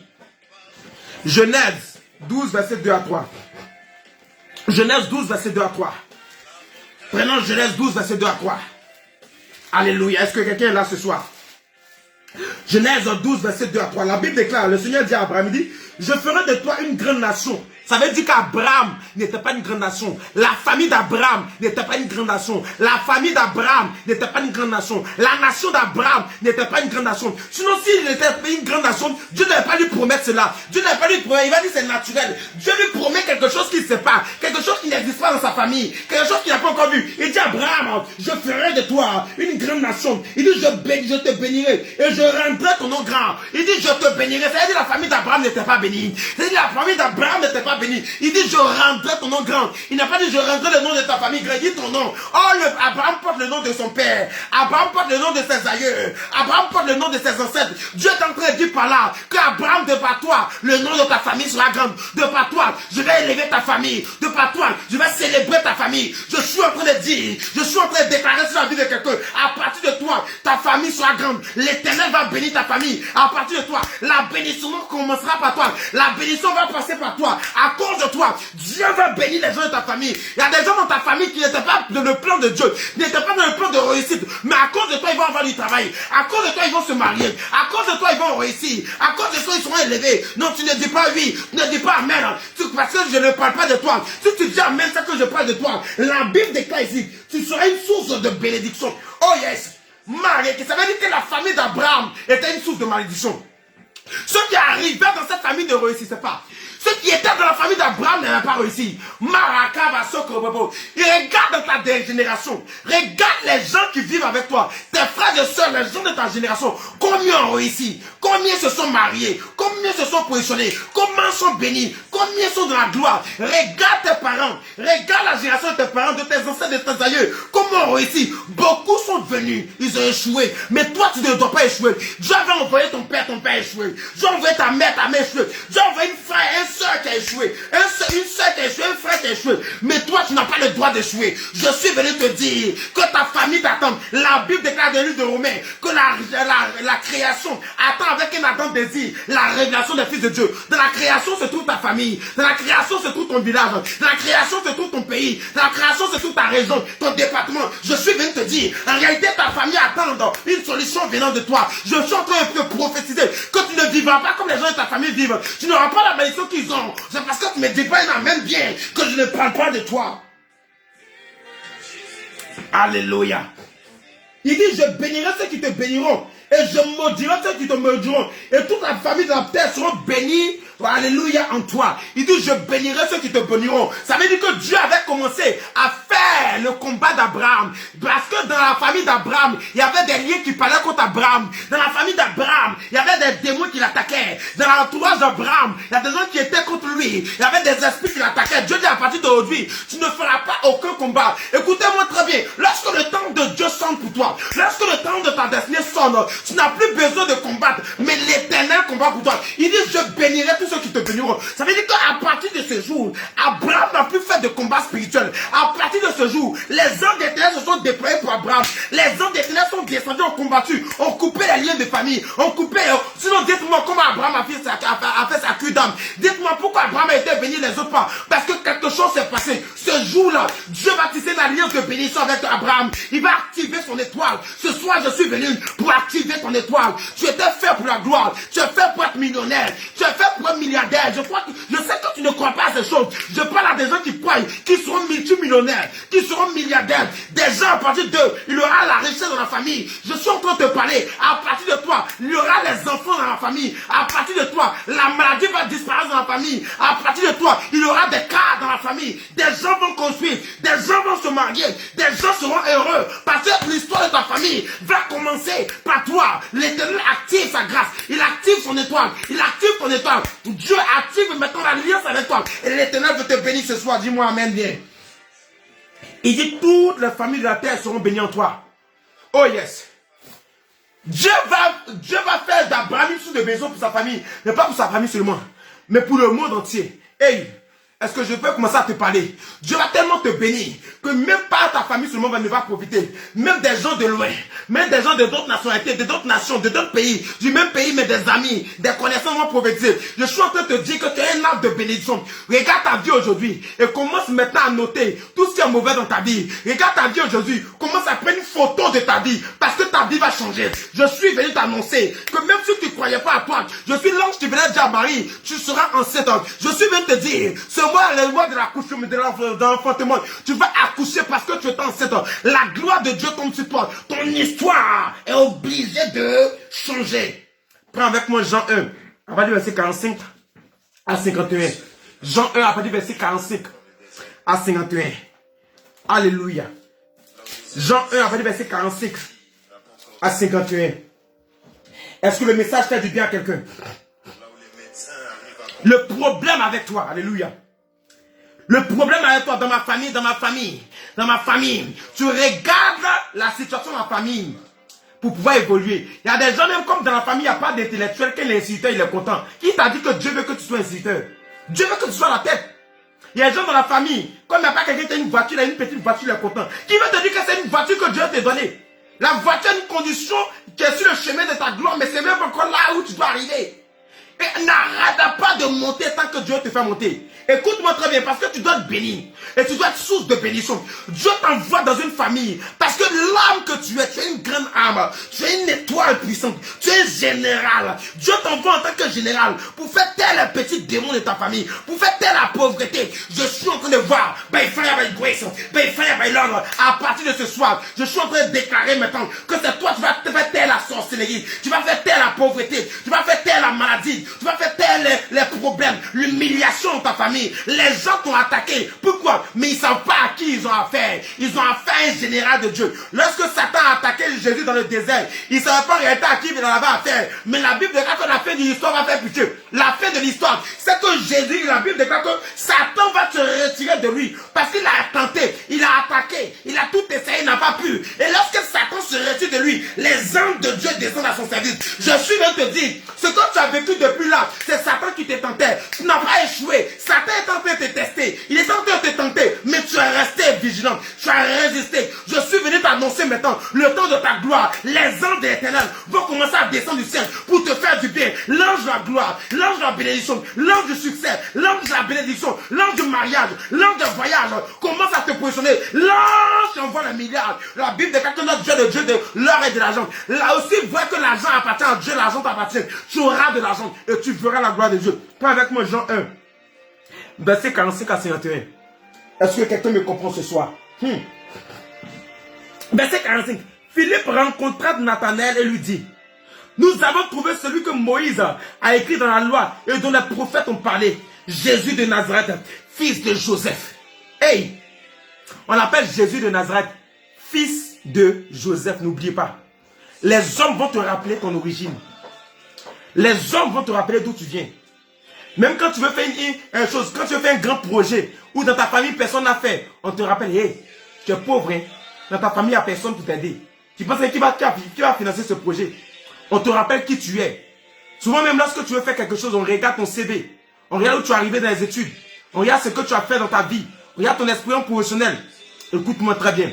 Genèse 12, verset 2 à 3. Genèse 12, verset 2 à 3. Prenons Genèse 12, verset 2 à 3. Alléluia. Est-ce que quelqu'un est là ce soir? Genèse 12, verset 2 à 3. La Bible déclare, le Seigneur dit à Abraham, il dit, je ferai de toi une grande nation. Ça veut dire qu'Abraham n'était pas une grande nation. La famille d'Abraham n'était pas une grande nation. La famille d'Abraham n'était pas une grande nation. La nation d'Abraham n'était pas une grande nation. Sinon, s'il était une grande nation, Dieu n'avait pas lui promettre cela. Dieu n'avait pas lui promettre. Il va dire c'est naturel. Dieu lui promet quelque chose qu'il ne sait pas. Quelque chose qui n'existe pas dans sa famille. Quelque chose qu'il n'a pas encore vu. Il dit Abraham, je ferai de toi une grande nation. Il dit je te bénirai et je rendrai ton nom grand. Il dit je te bénirai. C'est-à-dire la famille d'Abraham n'était pas bénie. C'est-à-dire la famille d'Abraham n'était pas béni. Il dit je rendrai ton nom grand. Il n'a pas dit je rendrai le nom de ta famille grand. Il dit ton nom. Oh, Abraham porte le nom de son père. Abraham porte le nom de ses aïeux. Abraham porte le nom de ses ancêtres. Dieu est en train de dire par là qu'Abraham, de par toi, le nom de ta famille sera grand. De par toi, je vais élever ta famille. De par toi, je vais célébrer ta famille. Je suis en train de dire, je suis en train de déclarer sur la vie de quelqu'un. À partir de toi, ta famille sera grande. L'Éternel va bénir ta famille. À partir de toi, la bénédiction commencera par toi. La bénédiction va passer par toi. À cause de toi, Dieu va bénir les gens de ta famille. Il y a des gens dans ta famille qui n'étaient pas dans le plan de Dieu, n'étaient pas dans le plan de réussite, mais à cause de toi, ils vont avoir du travail. À cause de toi, ils vont se marier. À cause de toi, ils vont réussir. À cause de toi, ils seront élevés. Non, tu ne dis pas oui, ne dis pas amen. Parce que je ne parle pas de toi. Si tu dis amen, c'est que je parle de toi. La Bible déclare ici, tu seras une source de bénédiction. Oh yes, Marie, ça veut dire que la famille d'Abraham était une source de malédiction. Ceux qui arrivaient dans cette famille ne réussissaient pas. Ceux qui étaient dans la famille d'Abraham n'avaient pas réussi. Marakaba Sokobobo. Et regarde dans ta génération. Regarde les gens qui vivent avec toi. Tes frères et sœurs, les gens de ta génération. Combien ont réussi? Combien se sont mariés? Combien se sont positionnés? Combien sont bénis? Combien sont dans la gloire? Regarde tes parents. Regarde la génération de tes parents, de tes ancêtres, de tes aïeux. Comment ont réussi? Beaucoup sont venus. Ils ont échoué. Mais toi, tu ne dois pas échouer. Dieu avait envoyé ton père a échoué. Dieu a envoyé ta mère a échoué. Dieu a envoyé une frère, une soeur qui a échoué. Une soeur qui a échoué, un frère qui a échoué. Mais toi, tu n'as pas le droit d'échouer. Je suis venu te dire que ta famille t'attend. La Bible déclare dans le livre de Romains que la création attend avec un ardent désir la révélation des fils de Dieu. Dans la création se trouve ta famille. Dans la création se trouve ton village. Dans la création se trouve ton pays. Dans la création se trouve ta région, ton département. Je suis venu te dire, en réalité, ta famille attend une solution venant de toi. Je suis en train de te prophétiser que tu ne vivras pas comme les gens de ta famille vivent. Tu n'auras pas la malédiction qu'ils ont. C'est parce que tu me dis pas un amen bien que je ne parle pas de toi. Alléluia. Il dit, je bénirai ceux qui te béniront. Et je maudirai ceux qui te maudiront. Et toute la famille de la terre seront bénies. Alléluia en toi. Il dit, je bénirai ceux qui te béniront. Ça veut dire que Dieu avait commencé à faire le combat d'Abraham. Parce que dans la famille d'Abraham, il y avait des liens qui parlaient contre Abraham. Dans la famille d'Abraham, il y avait des démons qui l'attaquaient. Dans l'entourage d'Abraham, il y a des gens qui étaient contre lui. Il y avait des esprits qui l'attaquaient. Dieu dit à partir d'aujourd'hui, tu ne feras pas aucun combat. Écoutez-moi très bien. Lorsque le temps de Dieu sonne pour toi, lorsque le temps de ta destinée sonne, tu n'as plus besoin de combattre, mais l'Éternel combat pour toi. Il dit, je bénirai tous ceux qui te béniront. Ça veut dire qu'à partir de ce jour, Abraham n'a plus fait de combat spirituel. À partir de ce jour, les anges d'Éternel se sont déployés pour Abraham. Les anges d'Éternel sont descendus, ont combattu, ont coupé les liens de famille, ont coupé. Sinon, dites-moi comment Abraham a fait sa cure d'âme. Dites-moi pourquoi Abraham a été béni, les autres pas. Parce que quelque chose s'est passé. Ce jour-là, Dieu va tisser une alliance de bénédiction avec Abraham. Il va activer son étoile. Ce soir, je suis venu pour activer ton étoile. Tu étais fait pour la gloire. Tu es fait pour être millionnaire. Tu es fait pour être milliardaire. Je sais que tu ne crois pas à ces choses. Je parle à des gens qui croient, qui seront multimillionnaires, qui seront milliardaires. Des gens à partir d'eux, il y aura la richesse dans la famille. Je suis en train de te parler. À partir de toi, il y aura les enfants dans la famille. À partir de toi, la maladie va disparaître dans la famille. À partir de toi, il y aura des cas dans la famille. Des gens vont construire. Des gens vont se marier. Des gens seront heureux. Parce que l'histoire de ta famille va commencer par toi. L'Éternel active sa grâce. Il active son étoile. Il active ton étoile. Dieu active maintenant l'alliance avec toi. Et l'Éternel veut te bénir ce soir. Dis-moi amen bien. Il dit toutes les familles de la terre seront bénies en toi. Oh yes. Dieu va faire d'Abraham une source de maison pour sa famille. Mais pas pour sa famille seulement. Mais pour le monde entier. Hey. Est-ce que je peux commencer à te parler? Dieu va tellement te bénir que même pas ta famille seulement ne va profiter. Même des gens de loin, même des gens de d'autres nationalités, de d'autres nations, de d'autres pays, du même pays, mais des amis, des connaissances vont prophétiser. Je suis en train de te dire que tu es un arbre de bénédiction. Regarde ta vie aujourd'hui et commence maintenant à noter tout ce qui est mauvais dans ta vie. Regarde ta vie aujourd'hui, commence à prendre une photo de ta vie parce que ta vie va changer. Je suis venu t'annoncer que même si tu ne croyais pas à toi, je suis l'ange qui venait dire à Marie, tu seras enceinte. Je suis venu te dire, le mois de l'accouchement, de l'enfantement, tu vas accoucher parce que tu es enceinte. La gloire de Dieu tombe sur toi. Ton histoire est obligée de changer. Prends avec moi Jean 1, à partir du verset 45 à 51. Jean 1, à partir du verset 45 à 51. Alléluia. Jean 1, à partir du verset 45 à 51. Est-ce que le message fait du bien à quelqu'un? Le problème avec toi, alléluia. Le problème avec toi, dans ma famille, tu regardes la situation de la famille pour pouvoir évoluer. Il y a des gens, même comme dans la famille, il n'y a pas d'intellectuel, que l'instituteur, il est content. Qui t'a dit que Dieu veut que tu sois instituteur? Dieu veut que tu sois la tête. Il y a des gens dans la famille, comme il n'y a pas quelqu'un qui a une voiture, il a une petite voiture, il est content. Qui veut te dire que c'est une voiture que Dieu t'a donnée? La voiture est une condition qui est sur le chemin de ta gloire, mais c'est même encore là où tu dois arriver. Et n'arrête pas de monter tant que Dieu te fait monter. Écoute-moi très bien, parce que tu dois être béni. Et tu dois être source de bénédiction. Dieu t'envoie dans une famille. Parce que l'âme que tu es une grande âme. Tu es une étoile puissante. Tu es un général. Dieu t'envoie en tant que général pour faire tel petit démon de ta famille. Pour faire telle la pauvreté. Je suis en train de voir. By fire, by grace. By fire, by Lord. À partir de ce soir, je suis en train de déclarer maintenant que c'est toi qui vas te faire telle la sorcellerie. force l'église. Tu vas faire taire la pauvreté. Tu vas faire taire la maladie. Tu vas faire taire les problèmes, l'humiliation de ta famille. Les gens t'ont attaqué. Pourquoi? Mais ils ne savent pas à qui ils ont affaire. Ils ont affaire à un général de Dieu. Lorsque Satan a attaqué Jésus dans le désert, il ne savait pas réellement à qui il en avait affaire. Mais la Bible déclare que la fin de l'histoire va faire pitié. La fin de l'histoire, c'est que Jésus, la Bible déclare que Satan va se retirer de lui. Parce qu'il a tenté, il a attaqué, il a tout essayé, il n'a pas pu. Et lorsque Satan se retire de lui, les anges de Dieu descendent à son service. Je suis venu te dire, ce que tu as vécu depuis là, c'est Satan qui te tentait. Tu n'as pas échoué. Satan est en train de te tester. Il est en train de te tenter. Mais tu es resté vigilant. Tu as résisté. Je suis venu t'annoncer maintenant le temps de ta gloire. Les anges de l'Éternel vont commencer à descendre du ciel pour te faire du bien. L'ange de la gloire, l'ange de la bénédiction, l'ange du succès, l'ange de la bénédiction, l'ange du mariage, l'ange de voyage commence à te positionner. L'ange envoie les milliards. La Bible déclare que notre Dieu est le Dieu de l'or et de l'argent. Là aussi, vois que l'argent appartient à Dieu, l'argent t'appartient. Tu auras de l'argent et tu verras la gloire de Dieu. Prends avec moi Jean 1, verset 45 à 51. Est-ce que quelqu'un me comprend ce soir? Verset 45. Philippe rencontra Nathanaël et lui dit, nous avons trouvé celui que Moïse a écrit dans la loi et dont les prophètes ont parlé. Jésus de Nazareth, fils de Joseph. Hey! On l'appelle Jésus de Nazareth, fils de Joseph. N'oubliez pas. Les hommes vont te rappeler ton origine. Les hommes vont te rappeler d'où tu viens. Même quand tu veux faire une chose, quand tu veux faire un grand projet, ou dans ta famille, personne n'a fait, on te rappelle, hey, tu es pauvre, hein? Dans ta famille, il n'y a personne pour t'aider. Tu penses qui va financer ce projet? On te rappelle qui tu es. Souvent même lorsque tu veux faire quelque chose, on regarde ton CV. On regarde où tu es arrivé dans les études. On regarde ce que tu as fait dans ta vie. On regarde ton expérience professionnelle. Écoute-moi très bien.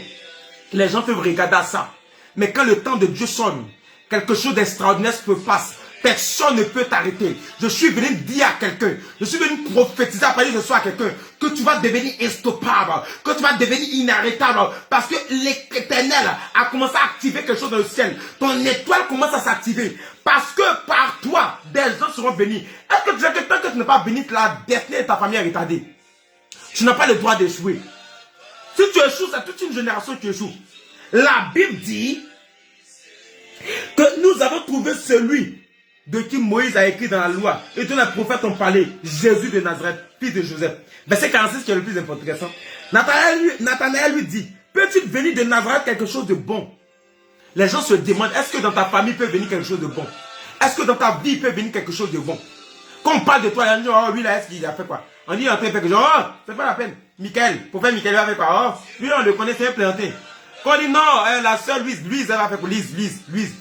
Les gens peuvent regarder à ça. Mais quand le temps de Dieu sonne, quelque chose d'extraordinaire se passe. Personne ne peut t'arrêter. Je suis venu dire à quelqu'un, je suis venu prophétiser à partir de ce soir à quelqu'un, que tu vas devenir instoppable, que tu vas devenir inarrêtable, parce que l'Éternel a commencé à activer quelque chose dans le ciel. Ton étoile commence à s'activer, parce que par toi, des gens seront bénis. Est-ce que tu sais que tant que tu n'es pas béni, la destinée de ta famille est retardée? Tu n'as pas le droit d'échouer. Si tu échoues, c'est toute une génération qui échoue. La Bible dit que nous avons trouvé celui de qui Moïse a écrit dans la loi et dont les prophètes ont parlé, Jésus de Nazareth, fils de Joseph. Verset 46 qui est le plus intéressant. Nathanaël lui dit, peux-tu venir de Nazareth quelque chose de bon? Les gens se demandent, est-ce que dans ta famille peut venir quelque chose de bon? Est-ce que dans ta vie peut venir quelque chose de bon? Quand on parle de toi, on dit, oh, lui là, est-ce qu'il a fait quoi? On dit, il est en train de faire quelque chose. Oh, c'est pas la peine. Michael, prophète Michael, il a fait quoi? Oh, lui on le connaît, c'est un planté. Quand on dit, non, la soeur Louise, elle a fait quoi? Louise.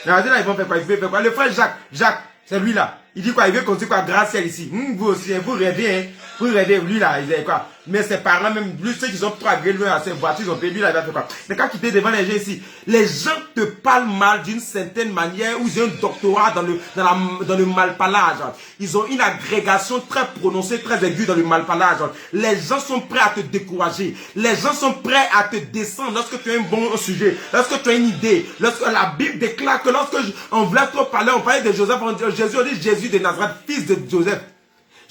Là, ils vont faire quoi? Ils vont faire quoi? Le frère Jacques, c'est lui là. Il dit quoi? Il veut construire quoi? Gratte-ciel ici. Vous aussi, vous rêvez, hein? Vous rêvez, lui là, il dit quoi? Mais ses parents, même lui, ceux qui ont trop agréé à ses voitures, ils ont payé, lui là, il va faire quoi? Mais quand il était devant les gens ici, les gens te parlent mal d'une certaine manière, où ils ont un doctorat dans le malparlage. Ils ont une agrégation très prononcée, très aiguë dans le malparlage. Les gens sont prêts à te décourager. Les gens sont prêts à te descendre lorsque tu as un bon sujet, lorsque tu as une idée, lorsque la Bible déclare que lorsque on voulait trop parler, on parlait de Joseph, on dit Jésus de Nazareth, fils de Joseph.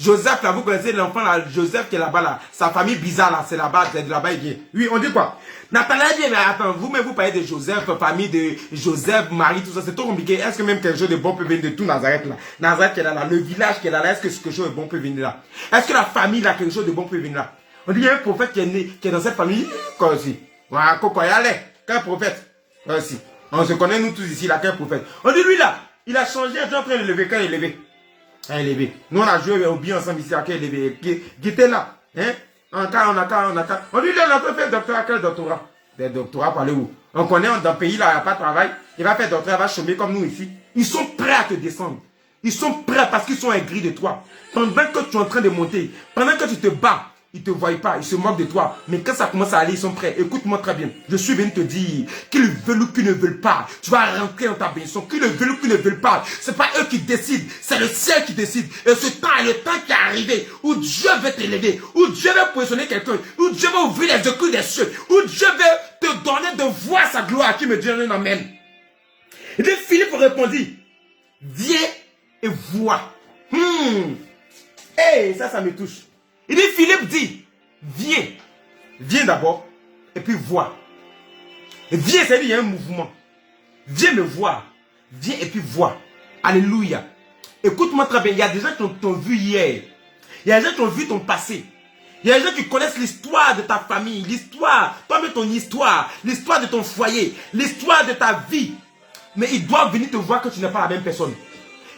Joseph, là, vous connaissez l'enfant, là, Joseph qui est là-bas, là. Sa famille bizarre, là, c'est là-bas, c'est de là-bas, il vient. Oui, on dit quoi? Nathanaël dit, mais attends, vous-même, vous parlez de Joseph, famille de Joseph, Marie, tout ça, c'est trop compliqué. Est-ce que même quelque chose de bon peut venir de tout Nazareth, là? Nazareth qui est là, le village qui est là, est-ce que quelque chose de bon peut venir là? Est-ce que la famille, là, quelque chose de bon peut venir là? On dit, il y a un prophète qui est né, qui est dans cette famille, quoi aussi? Voilà, quoi, allez, quel prophète? Aussi. On se connaît, nous tous ici, là, quel prophète? On dit, lui, là, il a changé, il est en train de lever, quand il est levé. Élevé. Nous on a joué au bien ensemble ici à quel élevé. Qui était là. Hein? On a. On dit là, on a fait doctorat, quel doctorat? Des doctorats par où? On connaît dans le pays là, il n'y a pas de travail. Il va faire doctorat, il va chômer comme nous ici. Ils sont prêts à te descendre. Ils sont prêts parce qu'ils sont aigris de toi. Pendant que tu es en train de monter, pendant que tu te bats, ils ne te voient pas, ils se moquent de toi. Mais quand ça commence à aller, ils sont prêts. Écoute-moi très bien. Je suis venu te dire qu'ils veulent ou qu'ils ne veulent pas. Tu vas rentrer dans ta bénédiction. Qu'ils veulent ou qu'ils ne veulent pas. Ce n'est pas eux qui décident. C'est le ciel qui décide. Et ce temps est le temps qui est arrivé où Dieu veut t'élever. Où Dieu veut positionner quelqu'un. Où Dieu veut ouvrir les écluses des cieux. Où Dieu veut te donner de voir sa gloire. Qui me dit un amen. Et puis Philippe répondit. Viens et vois. Hey, ça me touche. Il dit, Philippe dit, viens. Viens d'abord, et puis vois. Viens, c'est-à-dire, il y a un mouvement. Viens me voir. Viens et puis vois. Alléluia. Écoute-moi très bien. Il y a des gens qui t'ont vu hier. Il y a des gens qui ont vu ton passé. Il y a des gens qui connaissent l'histoire de ta famille, l'histoire, toi-même ton histoire, l'histoire de ton foyer, l'histoire de ta vie. Mais ils doivent venir te voir que tu n'es pas la même personne.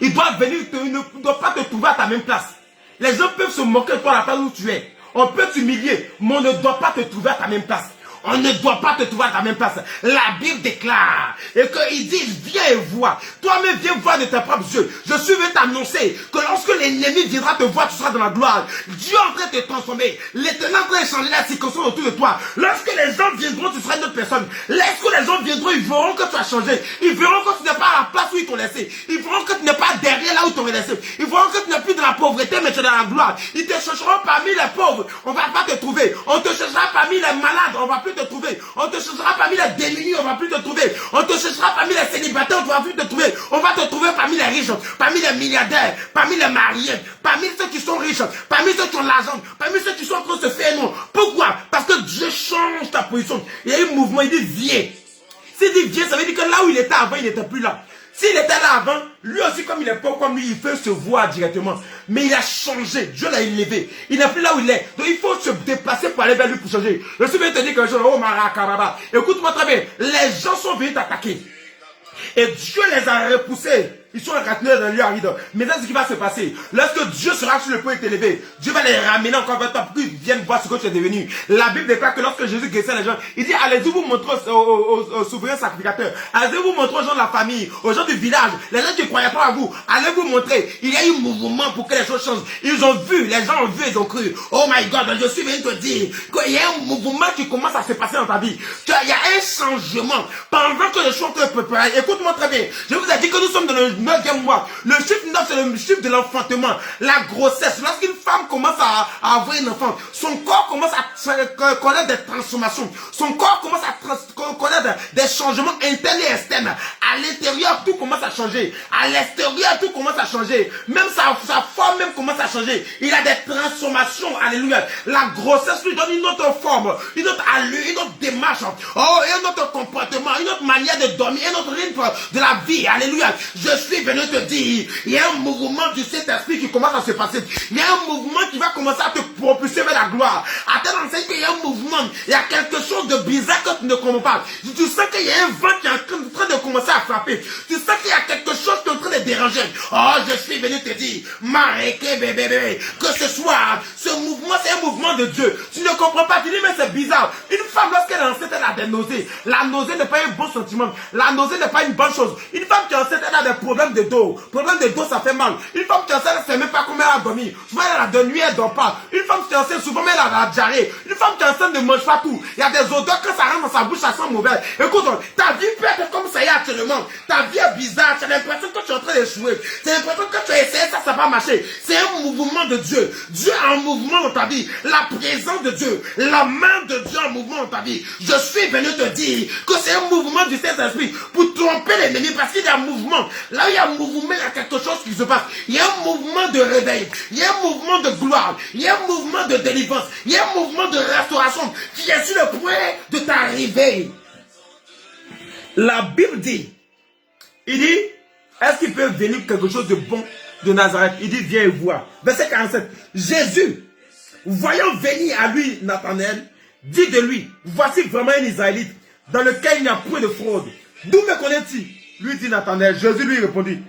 Ils doivent venir, ils ne doivent pas te trouver à ta même place. Les gens peuvent se moquer de toi à la place où tu es. On peut t'humilier, mais on ne doit pas te trouver à ta même place. On ne doit pas te trouver à ta même place. La Bible déclare et qu'il dit viens et vois. Toi-même viens voir de tes propres yeux. Je suis venu t'annoncer que lorsque l'ennemi viendra te voir, tu seras dans la gloire. Dieu est en train de te transformer. L'Éternel est en train de changer la circonstance autour de toi. Lorsque les gens viendront, tu seras une autre personne. Lorsque les gens viendront, ils verront que tu as changé. Ils verront que tu n'es pas à la place où ils t'ont laissé. Ils verront que tu n'es pas derrière là où ils t'ont laissé. Ils verront que tu n'es plus dans la pauvreté, mais tu es dans la gloire. Ils te chercheront parmi les pauvres. On ne va pas te trouver. On te cherchera parmi les malades. On ne va plus te trouver. On te cherchera parmi les démunis, on ne va plus te trouver. On te cherchera parmi les célibataires, on ne va plus te trouver. On va te trouver parmi les riches, parmi les milliardaires, parmi les mariés, parmi ceux qui sont riches, parmi ceux qui ont l'argent, parmi ceux qui sont en train de se faire non. Pourquoi? Parce que Dieu change ta position. Il y a un mouvement, il dit viens. S'il dit viens, ça veut dire que là où il était avant, il n'était plus là. S'il était là avant, lui aussi comme il est pauvre comme lui, il peut se voir directement. Mais il a changé, Dieu l'a élevé. Il n'est plus là où il est. Donc il faut se déplacer pour aller vers lui pour changer. Je suis venu te dire quelque chose, oh Marakaraba. Écoute-moi très bien, les gens sont venus t'attaquer. Et Dieu les a repoussés. Ils sont retenus dans le lieu aride. Mais c'est ce qui va se passer. Lorsque Dieu sera sur le point de t'élever, Dieu va les ramener encore vers toi pour qu'ils viennent voir ce que tu es devenu. La Bible déclare que lorsque Jésus guérissait les gens, il dit allez-y vous montrer au souverain sacrificateur. Allez-y vous montrer aux gens de la famille, aux gens du village, les gens qui ne croyaient pas à vous. Allez vous montrer. Il y a eu un mouvement pour que les choses changent. Ils ont vu, les gens ont vu, ils ont cru. Oh my God, je suis venu te dire qu'il y a un mouvement qui commence à se passer dans ta vie. Il y a un changement. Pendant que les choses te préparent, écoute-moi très bien. Je vous ai dit que nous sommes dans le 9e mois. Le chiffre 9, c'est le chiffre de l'enfantement. La grossesse. Lorsqu'une femme commence à avoir un enfant, son corps commence à connaître des transformations. Son corps commence à connaître des changements internes et externes. À l'intérieur, tout commence à changer. À l'extérieur, tout commence à changer. Même sa forme même commence à changer. Il a des transformations. Alléluia. La grossesse lui donne une autre forme, une autre allure, une autre démarche. Oh, un autre comportement, une autre manière de dormir, un autre rythme de la vie. Alléluia. Je suis venu te dire, il y a un mouvement du Saint-Esprit qui commence à se passer. Il y a un mouvement qui va commencer à te propulser vers la gloire. À tel enseigne qu'il y a un mouvement, il y a quelque chose de bizarre que tu ne comprends pas. Tu sens qu'il y a un vent qui est en train de commencer à frapper. Tu sens qu'il y a quelque chose qui est en train de déranger. Oh, je suis venu te dire, Mareke bébé, que ce soir, ce mouvement, c'est un mouvement de Dieu. Tu ne comprends pas, tu dis, mais c'est bizarre. Une femme, lorsqu'elle est enceinte, elle a des nausées. La nausée n'est pas un bon sentiment. La nausée n'est pas une bonne chose. Une femme qui est enceinte, elle a des problèmes de dos. Problème de dos, ça fait mal. Une femme qui est enceinte, elle ne sait même pas comment elle a dormi. Souvent, elle a de nuit, elle ne dort pas. Une femme qui est enceinte, souvent, elle a la diarrhée. Une femme qui est enceinte ne mange pas tout. Il y a des odeurs, quand ça rentre dans sa bouche, ça sent mauvais. Écoute, ta vie peut être comme ça y est actuellement. Ta vie est bizarre. Tu as l'impression que tu es en train d'échouer. Tu as l'impression que tu as essayé, ça va pas marcher. C'est un mouvement de Dieu. Dieu a un mouvement dans ta vie. La présence de Dieu. La main de Dieu en mouvement dans ta vie. Je suis venu te dire que c'est un mouvement du Saint-Esprit pour tromper l'ennemi parce qu'il y a un mouvement. Là où il y a un mouvement, il y a quelque chose qui se passe. Il y a un mouvement de réveil. Il y a un mouvement de gloire. Il y a un mouvement de délivrance. Il y a un mouvement de restauration qui est sur le point de t'arriver. La Bible dit, il dit, est-ce qu'il peut venir quelque chose de bon de Nazareth? Il dit, viens et vois. Verset 47. Jésus, voyant venir à lui Nathanaël, dit de lui, voici vraiment un Israélite dans lequel il n'y a point de fraude. D'où me connais-tu? Lui dit Nathanaël. Jésus lui répondit,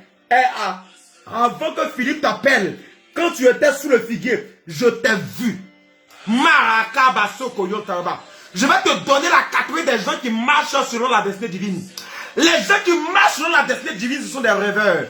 avant que Philippe t'appelle, quand tu étais sous le figuier, je t'ai vu. Je vais te donner la catégorie des gens qui marchent selon la destinée divine. Les gens qui marchent selon la destinée divine, ce sont des rêveurs.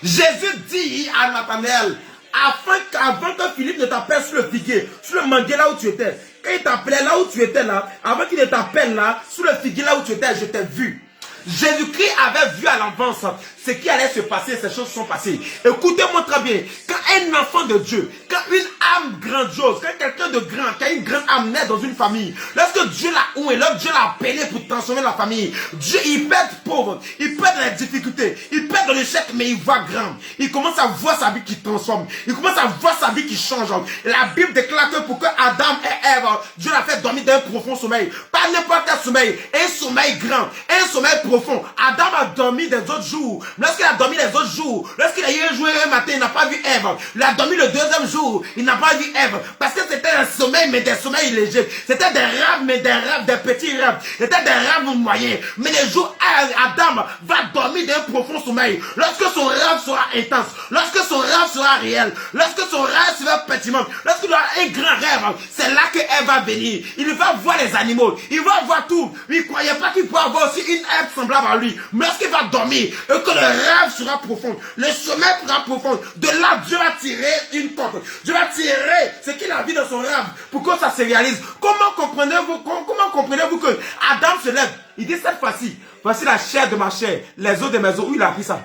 Jésus dit à Nathanaël, avant que Philippe ne t'appelle sur le figuier, sur le manguier là où tu étais, quand il t'appelait là où tu étais là, avant qu'il ne t'appelle là, sur le figuier là où tu étais, je t'ai vu. Jésus-Christ avait vu à l'avance ce qui allait se passer, ces choses sont passées. Écoutez-moi très bien, quand un enfant de Dieu, quand quand une âme grandiose, quand quelqu'un de grand, qui a une grande âme naît dans une famille, lorsque Dieu l'a oué, lorsque Dieu l'a appelé pour transformer la famille, Dieu, il peut être pauvre, il peut être dans les difficultés, il peut être dans l'échec, mais il voit grand. Il commence à voir sa vie qui transforme. Il commence à voir sa vie qui change. La Bible déclare que pour que Adam et Ève, Dieu l'a fait dormir d'un profond sommeil. Pas n'importe quel sommeil, un sommeil grand, un sommeil profond. Adam a dormi des autres jours. Lorsqu'il a dormi les autres jours, lorsqu'il a eu un jour et un matin, il n'a pas vu Ève. Il a dormi le deuxième jour, il n'a pas vu Ève. Parce que c'était un sommeil, mais des sommeils légers. C'était des rêves, mais des rêves, des petits rêves. C'était des rêves moyens. Mais les jours Adam va dormir d'un profond sommeil. Lorsque son rêve sera intense, lorsque son rêve sera réel, lorsque son rêve sera pertinent, lorsqu'il aura un grand rêve, c'est là que Ève va venir. Il va voir les animaux, il va voir tout. Il ne croyait pas qu'il pourrait avoir aussi une Ève semblable à lui. Mais lorsqu'il va dormir, et que le rêve sera profond, le sommeil sera profond, de là Dieu va tirer une porte. Dieu va tirer ce qu'il a vu dans son rêve pour que ça se réalise. Comment comprenez-vous que Adam se lève? Il dit cette fois-ci, voici la chair de ma chair, les os de mes os. Où il a pris ça?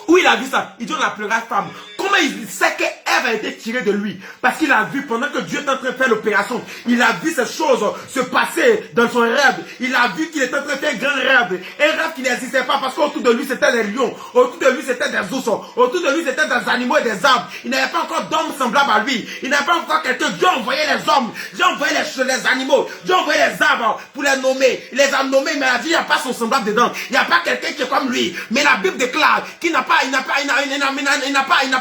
Où il a vu ça? Il dit on a pleuré à femme. Comment il sait que Ève a été tirée de lui? Parce qu'il a vu pendant que Dieu était en train de faire l'opération. Il a vu ces choses se passer dans son rêve. Il a vu qu'il était en train de faire un grand rêve. Un rêve qui n'existait pas parce qu'autour de lui c'était des lions. Autour de lui c'était des ours. Autour de lui c'était des animaux et des arbres. Il n'avait pas encore d'hommes semblables à lui. Il n'avait pas encore quelqu'un. Dieu envoyait les hommes. Dieu envoyait les animaux. Dieu envoyait les arbres pour les nommer. Il les a nommés, mais il a dit il n'y a pas son semblable dedans. Il n'y a pas quelqu'un qui est comme lui. Mais la Bible déclare qu'il n'a pas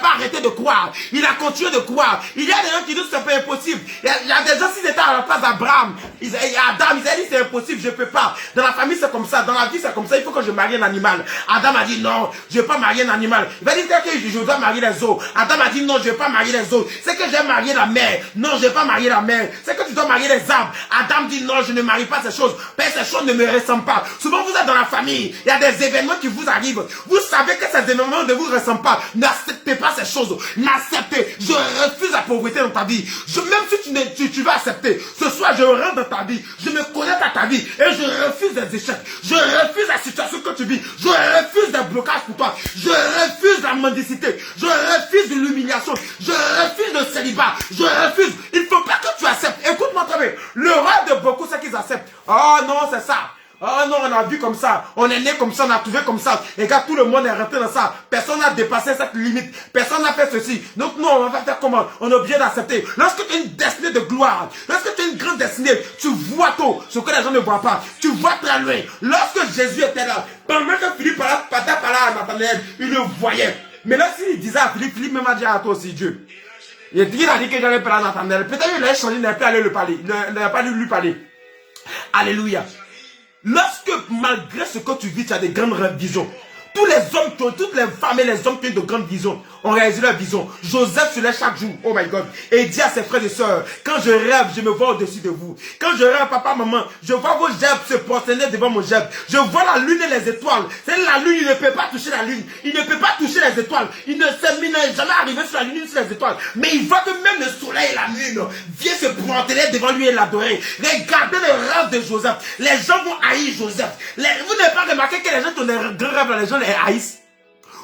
arrêté de croire. Il a continué de croire. Il y a des gens qui disent que c'est pas impossible. Il y a des gens, s'ils étaient à la place d'Abraham, Adam, ils ont dit c'est impossible, je peux pas. Dans la famille c'est comme ça, dans la vie c'est comme ça, il faut que je marie un animal. Adam a dit non, je vais pas marier un animal. Il va dire que je dois marier les eaux. Adam a dit non, je vais pas marier les eaux. C'est que j'ai marié la mer. Non, je vais pas marier la mer. C'est que tu dois marier les arbres. Adam dit non, je ne marie pas ces choses. Parce que ces choses ne me ressemblent pas. Souvent vous êtes dans la famille, il y a des événements qui vous arrivent. Vous savez que ces événements ne vous ressemblent pas. N'acceptez pas ces choses. N'acceptez. Je refuse la pauvreté dans ta vie. Même si tu vas accepter, ce soir je rentre dans ta vie. Je me connecte à ta vie et je refuse les échecs. Je refuse la situation que tu vis. Je refuse des blocages pour toi. Je refuse la mendicité. Je refuse l'humiliation. Je refuse le célibat. Je refuse. Il ne faut pas que tu acceptes. Écoute-moi très bien. Le rêve de beaucoup, c'est qu'ils acceptent. Oh non, c'est ça. Oh non, on a vu comme ça, on est né comme ça, on a trouvé comme ça. Et regarde, tout le monde est rentré dans ça. Personne n'a dépassé cette limite. Personne n'a fait ceci. Donc non, on va faire comment? On est obligé d'accepter. Lorsque tu as une destinée de gloire, lorsque tu as une grande destinée, tu vois tout ce que les gens ne voient pas. Tu vois très loin. Lorsque Jésus était là, pendant que Philippe parlait à Nathanaël, il le voyait. Mais là, s'il disait à Philippe, Philippe même a dit à toi aussi Dieu. Il a dit que j'allais parler à Nathanaël. Peut-être qu'il a changé, il n'a pas allé le parler. Il n'a pas lui parler. Alléluia. Lorsque, malgré ce que tu vis, tu as des grandes visions. Tous les hommes, toutes les femmes et les hommes qui ont de grandes visions ont réalisé leur vision. Joseph se lève chaque jour, oh my God, et il dit à ses frères et sœurs, quand je rêve, je me vois au-dessus de vous. Quand je rêve, papa, maman, je vois vos gerbes se prosterner devant mon gerbe. Je vois la lune et les étoiles. C'est la lune, il ne peut pas toucher la lune. Il ne peut pas toucher les étoiles. Il n'est jamais arrivé sur la lune, sur les étoiles. Mais il voit que même le soleil et la lune viennent se prosterner devant lui et l'adorer. Regardez le rêve de Joseph. Les gens vont haïr Joseph. Vous n'avez pas remarqué que les gens qui ont des grands rêves, les gens les haïssent?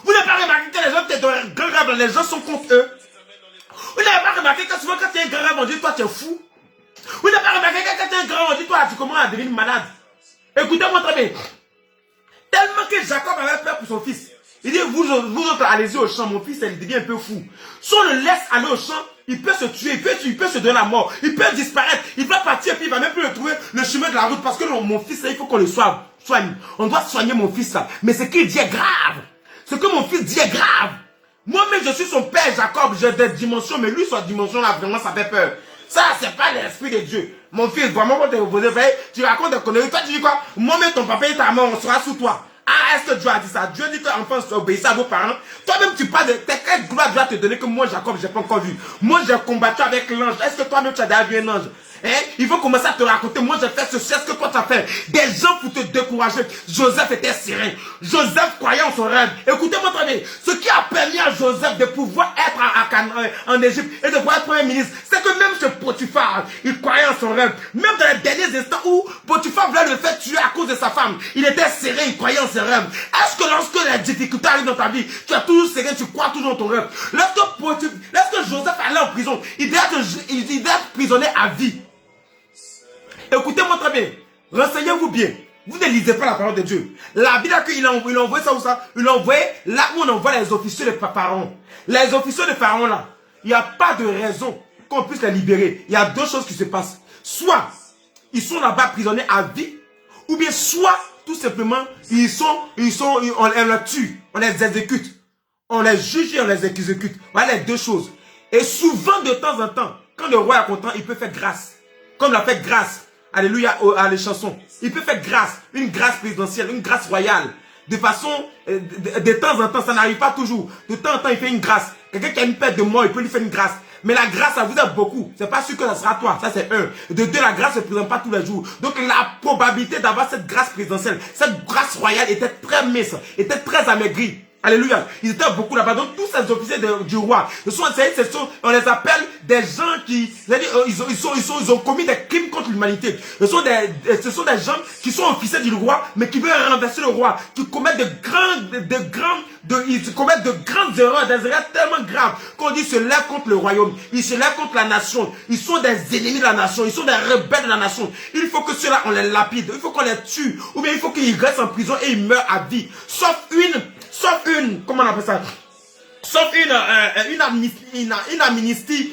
Vous n'avez pas remarqué que les gens qui ont des grands rêves, les gens sont contre eux? Vous n'avez pas remarqué que souvent quand tu as un grand rêve, on dit toi tu es fou? Vous n'avez pas remarqué que quand tu as un grand rêve, on dit toi tu commences à devenir malade? Écoutez-moi très bien. Tellement que Jacob avait peur pour son fils. Il dit vous autres allez-y au champ, mon fils il devient un peu fou. Si on le laisse aller au champ, il peut se tuer, il peut se donner la mort, il peut disparaître, il va partir et puis il va même plus le trouver le chemin de la route parce que mon fils, il faut qu'on le soigne. On doit soigner mon fils là. Mais ce qu'il dit est grave. Ce que mon fils dit est grave. Moi-même, je suis son père, Jacob, j'ai des dimensions, mais lui, sa dimension là, vraiment, ça fait peur. Ça, c'est pas l'esprit de Dieu. Mon fils, vraiment, quand tu racontes des conneries, toi, tu dis quoi? Moi-même, ton papa et ta mère, on sera sous toi. Ah, est-ce que Dieu a dit ça? Dieu dit que l'enfant obéissez à vos parents. Toi-même, tu parles de quelle gloire Dieu va te donner que moi, Jacob, j'ai pas encore vu. Moi, j'ai combattu avec l'ange. Est-ce que toi-même, tu as déjà vu un ange? Hein? Ils vont commencer à te raconter, moi j'ai fait ceci, est-ce que toi tu as fait? Des gens pour te décourager. Joseph était serein. Joseph croyait en son rêve. Écoutez-moi très bien. Ce qui a permis à Joseph de pouvoir être en Égypte et de pouvoir être premier ministre, c'est que même ce Potiphar, il croyait en son rêve. Même dans les derniers instants où Potiphar voulait le faire tuer à cause de sa femme, il était serein, il croyait en ses rêves. Est-ce que lorsque les difficultés arrivent dans ta vie, tu es toujours serein, tu crois toujours en ton rêve? Lorsque Joseph allait en prison, il devait être prisonnier à vie. Écoutez-moi très bien. Renseignez-vous bien. Vous ne lisez pas la parole de Dieu. La Bible a qu'il a envoyé ça ou ça. Il a envoyé là où on envoie les officiers de Pharaon. Les officiers de Pharaon là, il n'y a pas de raison qu'on puisse les libérer. Il y a deux choses qui se passent. Soit ils sont là-bas prisonniers à vie, ou bien soit tout simplement on les tue, on les exécute. On les juge et on les exécute. Voilà les deux choses. Et souvent de temps en temps, quand le roi est content, il peut faire grâce. Comme l'a fait grâce. Alléluia à les chansons. Il peut faire grâce, une grâce présidentielle, une grâce royale. De façon, de temps en temps, ça n'arrive pas toujours. De temps en temps, il fait une grâce. Quelqu'un qui a une perte de mort, il peut lui faire une grâce. Mais la grâce, ça vous aide beaucoup. C'est pas sûr que ça sera toi. Ça, c'est un. De deux, la grâce ne se présente pas tous les jours. Donc, la probabilité d'avoir cette grâce présidentielle, cette grâce royale était très mince, était très amaigrie. Alléluia. Ils étaient beaucoup là-bas. Donc, tous ces officiers du roi, on les appelle des gens qui, ils ont commis des crimes contre l'humanité. Ce sont des gens qui sont officiers du roi, mais qui veulent renverser le roi, qui commettent ils commettent de grandes erreurs, des erreurs tellement graves qu'on dit se lèvent contre le royaume, ils se lèvent contre la nation, ils sont des ennemis de la nation, ils sont des rebelles de la nation. Il faut que ceux-là, on les lapide, il faut qu'on les tue, ou bien il faut qu'ils restent en prison et ils meurent à vie. Sauf comment on appelle ça? Sauf une amnistie,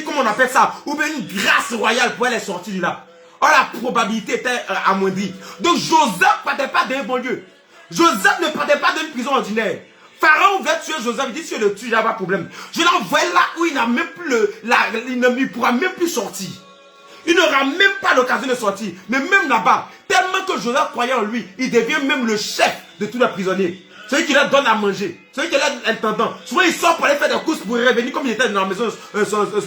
comment on appelle ça? Ou bien une grâce royale pour les sortir de là. Or, la probabilité était amoindrie. Donc, Joseph ne partait pas d'un bon Dieu. Joseph ne partait pas d'une prison ordinaire. Pharaon voulait tuer Joseph, il dit si je le tue, il n'y a pas de problème. Je l'envoie là où il n'a même plus il ne pourra même plus sortir. Il n'aura même pas l'occasion de sortir. Mais même là-bas, tellement que Joseph croyait en lui, il devient même le chef de tous les prisonniers. Celui qui leur donne à manger, celui qui est l'intendant. Souvent il sort pour aller faire des courses pour revenir comme il était dans la maison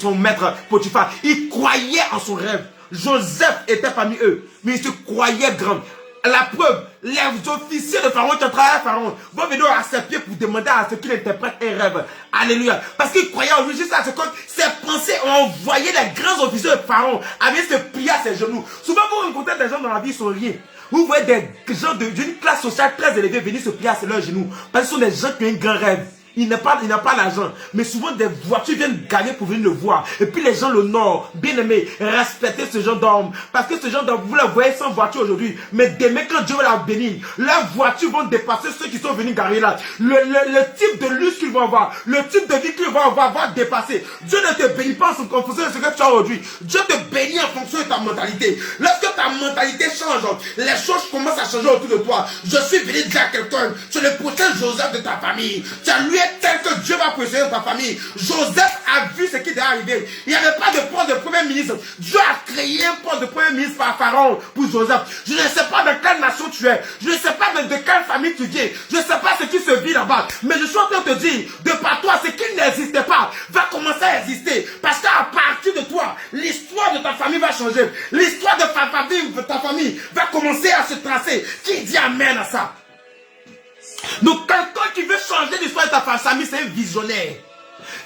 son maître Potiphar. Il croyait en son rêve. Joseph était parmi eux, mais il se croyait grand. La preuve, les officiers de Pharaon qui ont travaillé à Pharaon vont venir à ses pieds pour demander à ce qu'il interprète un rêve. Alléluia. Parce qu'ils croyaient en lui jusqu'à ce que ses pensées ont envoyé les grands officiers de Pharaon à venir se plier à ses genoux. Souvent vous rencontrez des gens dans la vie, ils sont rien. Vous voyez des gens d'une classe sociale très élevée venir se plier à leurs genoux. Parce que ce sont des gens qui ont un grand rêve. Il n'a pas l'argent. Mais souvent des voitures viennent gagner pour venir le voir. Et puis les gens l'honorent. Bien aimé, respectez ce genre d'homme. Parce que ce genre d'homme, vous le voyez sans voiture aujourd'hui. Mais demain, quand Dieu va la bénir, leurs voitures vont dépasser ceux qui sont venus garer là. Le type de luxe qu'ils vont avoir, le type de vie qu'ils vont avoir va dépasser. Dieu ne te bénit pas en fonction de ce que tu as aujourd'hui. Dieu te bénit en fonction de ta mentalité. Lorsque ta mentalité change, les choses commencent à changer autour de toi. Je suis venu dire à quelqu'un, tu es le prochain Joseph de ta famille. Tu as lui tel que Dieu va posséder ta famille. Joseph a vu ce qui devait arriver. Il n'y avait pas de poste de premier ministre. Dieu a créé un poste de premier ministre par Pharaon pour Joseph. Je ne sais pas dans quelle nation tu es. Je ne sais pas de quelle famille tu viens. Je ne sais pas ce qui se vit là-bas. Mais je suis en train de te dire, de par toi, ce qui n'existait pas va commencer à exister. Parce qu'à partir de toi, l'histoire de ta famille va changer. L'histoire de ta famille va commencer à se tracer. Qui dit amen à ça? Donc quelqu'un qui veut changer l'histoire de ta famille, c'est un visionnaire.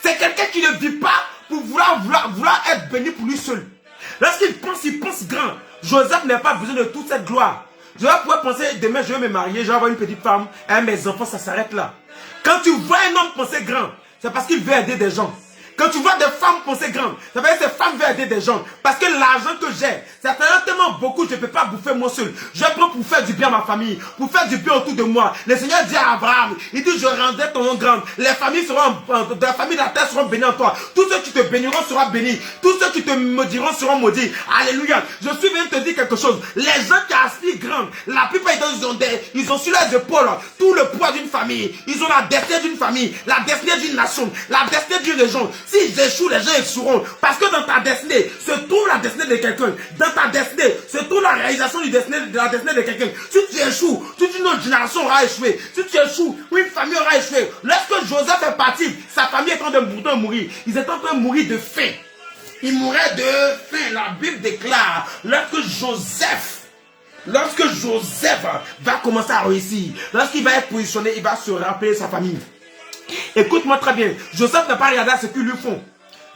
C'est quelqu'un qui ne vit pas pour vouloir être béni pour lui seul. Lorsqu'il pense grand. Joseph n'a pas besoin de toute cette gloire. Joseph pourrait penser, demain je vais me marier, je vais avoir une petite femme, et mes enfants, ça s'arrête là. Quand tu vois un homme penser grand, c'est parce qu'il veut aider des gens. Quand tu vois des femmes penser grand, ça veut dire que ces femmes veulent aider des gens. Parce que l'argent que j'ai, ça fait tellement beaucoup, je ne peux pas bouffer moi seul. Je prends pour faire du bien à ma famille, pour faire du bien autour de moi. Le Seigneur dit à Abraham, il dit, je rendrai ton nom grand. Les familles de la famille de la terre seront bénies en toi. Tous ceux qui te béniront seront bénis. Tous ceux qui te maudiront seront maudits. Alléluia. Je suis venu te dire quelque chose. Les gens qui aspirent grand, la plupart ils ont sur les épaules tout le poids d'une famille. Ils ont la destinée d'une famille, la destinée d'une nation, la destinée d'une région. S'ils échouent, les gens échoueront. Parce que dans ta destinée se trouve la destinée de quelqu'un. Dans ta destinée se trouve la réalisation de la destinée de quelqu'un. Si tu échoues, toute une autre génération aura échoué. Si tu échoues, une famille aura échoué. Lorsque Joseph est parti, sa famille est en train de mourir. Ils étaient en train de mourir de faim. Il mourrait de faim. La Bible déclare, lorsque Joseph va commencer à réussir, lorsqu'il va être positionné, il va se rappeler sa famille. Écoute-moi très bien, Joseph n'a pas regardé à ce qu'ils lui font.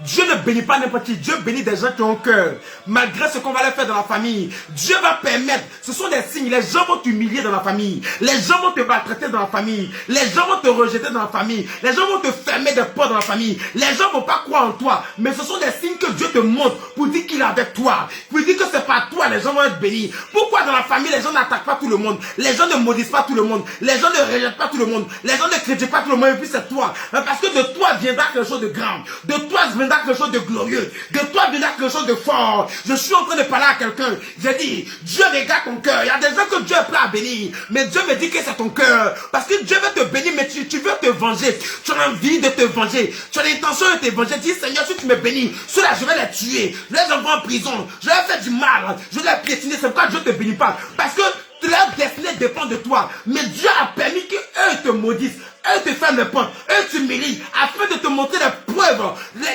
Dieu ne bénit pas n'importe qui. Dieu bénit des gens qui ont cœur. Malgré ce qu'on va leur faire dans la famille, Dieu va permettre. Ce sont des signes. Les gens vont t'humilier dans la famille. Les gens vont te maltraiter dans la famille. Les gens vont te rejeter dans la famille. Les gens vont te fermer des portes dans la famille. Les gens vont pas croire en toi. Mais ce sont des signes que Dieu te montre pour dire qu'il est avec toi. Pour dire que c'est pas toi. Les gens vont être bénis. Pourquoi dans la famille, les gens n'attaquent pas tout le monde? Les gens ne maudissent pas tout le monde. Les gens ne rejettent pas tout le monde. Les gens ne critiquent pas tout le monde. Et puis c'est toi. Parce que de toi viendra quelque chose de grand. De toi viendra quelque chose de glorieux. De toi viendra quelque chose de fort. Je suis en train de parler à quelqu'un. J'ai dit, Dieu regarde ton cœur. Il y a des gens que Dieu est prêt à bénir. Mais Dieu me dit que c'est ton cœur. Parce que Dieu veut te bénir, mais tu veux te venger. Tu as envie de te venger. Tu as l'intention de te venger. Dis, Seigneur, si tu me bénis, ceux-là, je vais les tuer. Je vais les envoyer en prison. Je vais leur faire du mal. Je vais les piétiner. C'est pourquoi Dieu ne te bénit pas. Parce que leur destinée dépend de toi. Mais Dieu a permis qu'eux te maudissent. Eux te ferment les portes, eux t'humilient, afin de te montrer les preuves,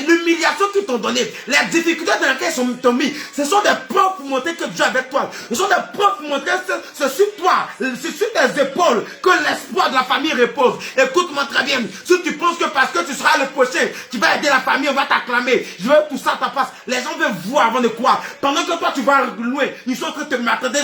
l'humiliation qu'ils t'ont donnée, les difficultés dans lesquelles ils t'ont mis. Ce sont des preuves pour montrer que Dieu est avec toi. Ce sont des preuves pour montrer que c'est sur toi, c'est sur tes épaules que l'espoir de la famille repose. Écoute-moi très bien. Si tu penses que parce que tu seras le prochain, tu vas aider la famille, on va t'acclamer. Je veux tout ça à ta place. Les gens veulent voir avant de croire. Pendant que toi tu vas loin, ils sont en train de te m'attendre.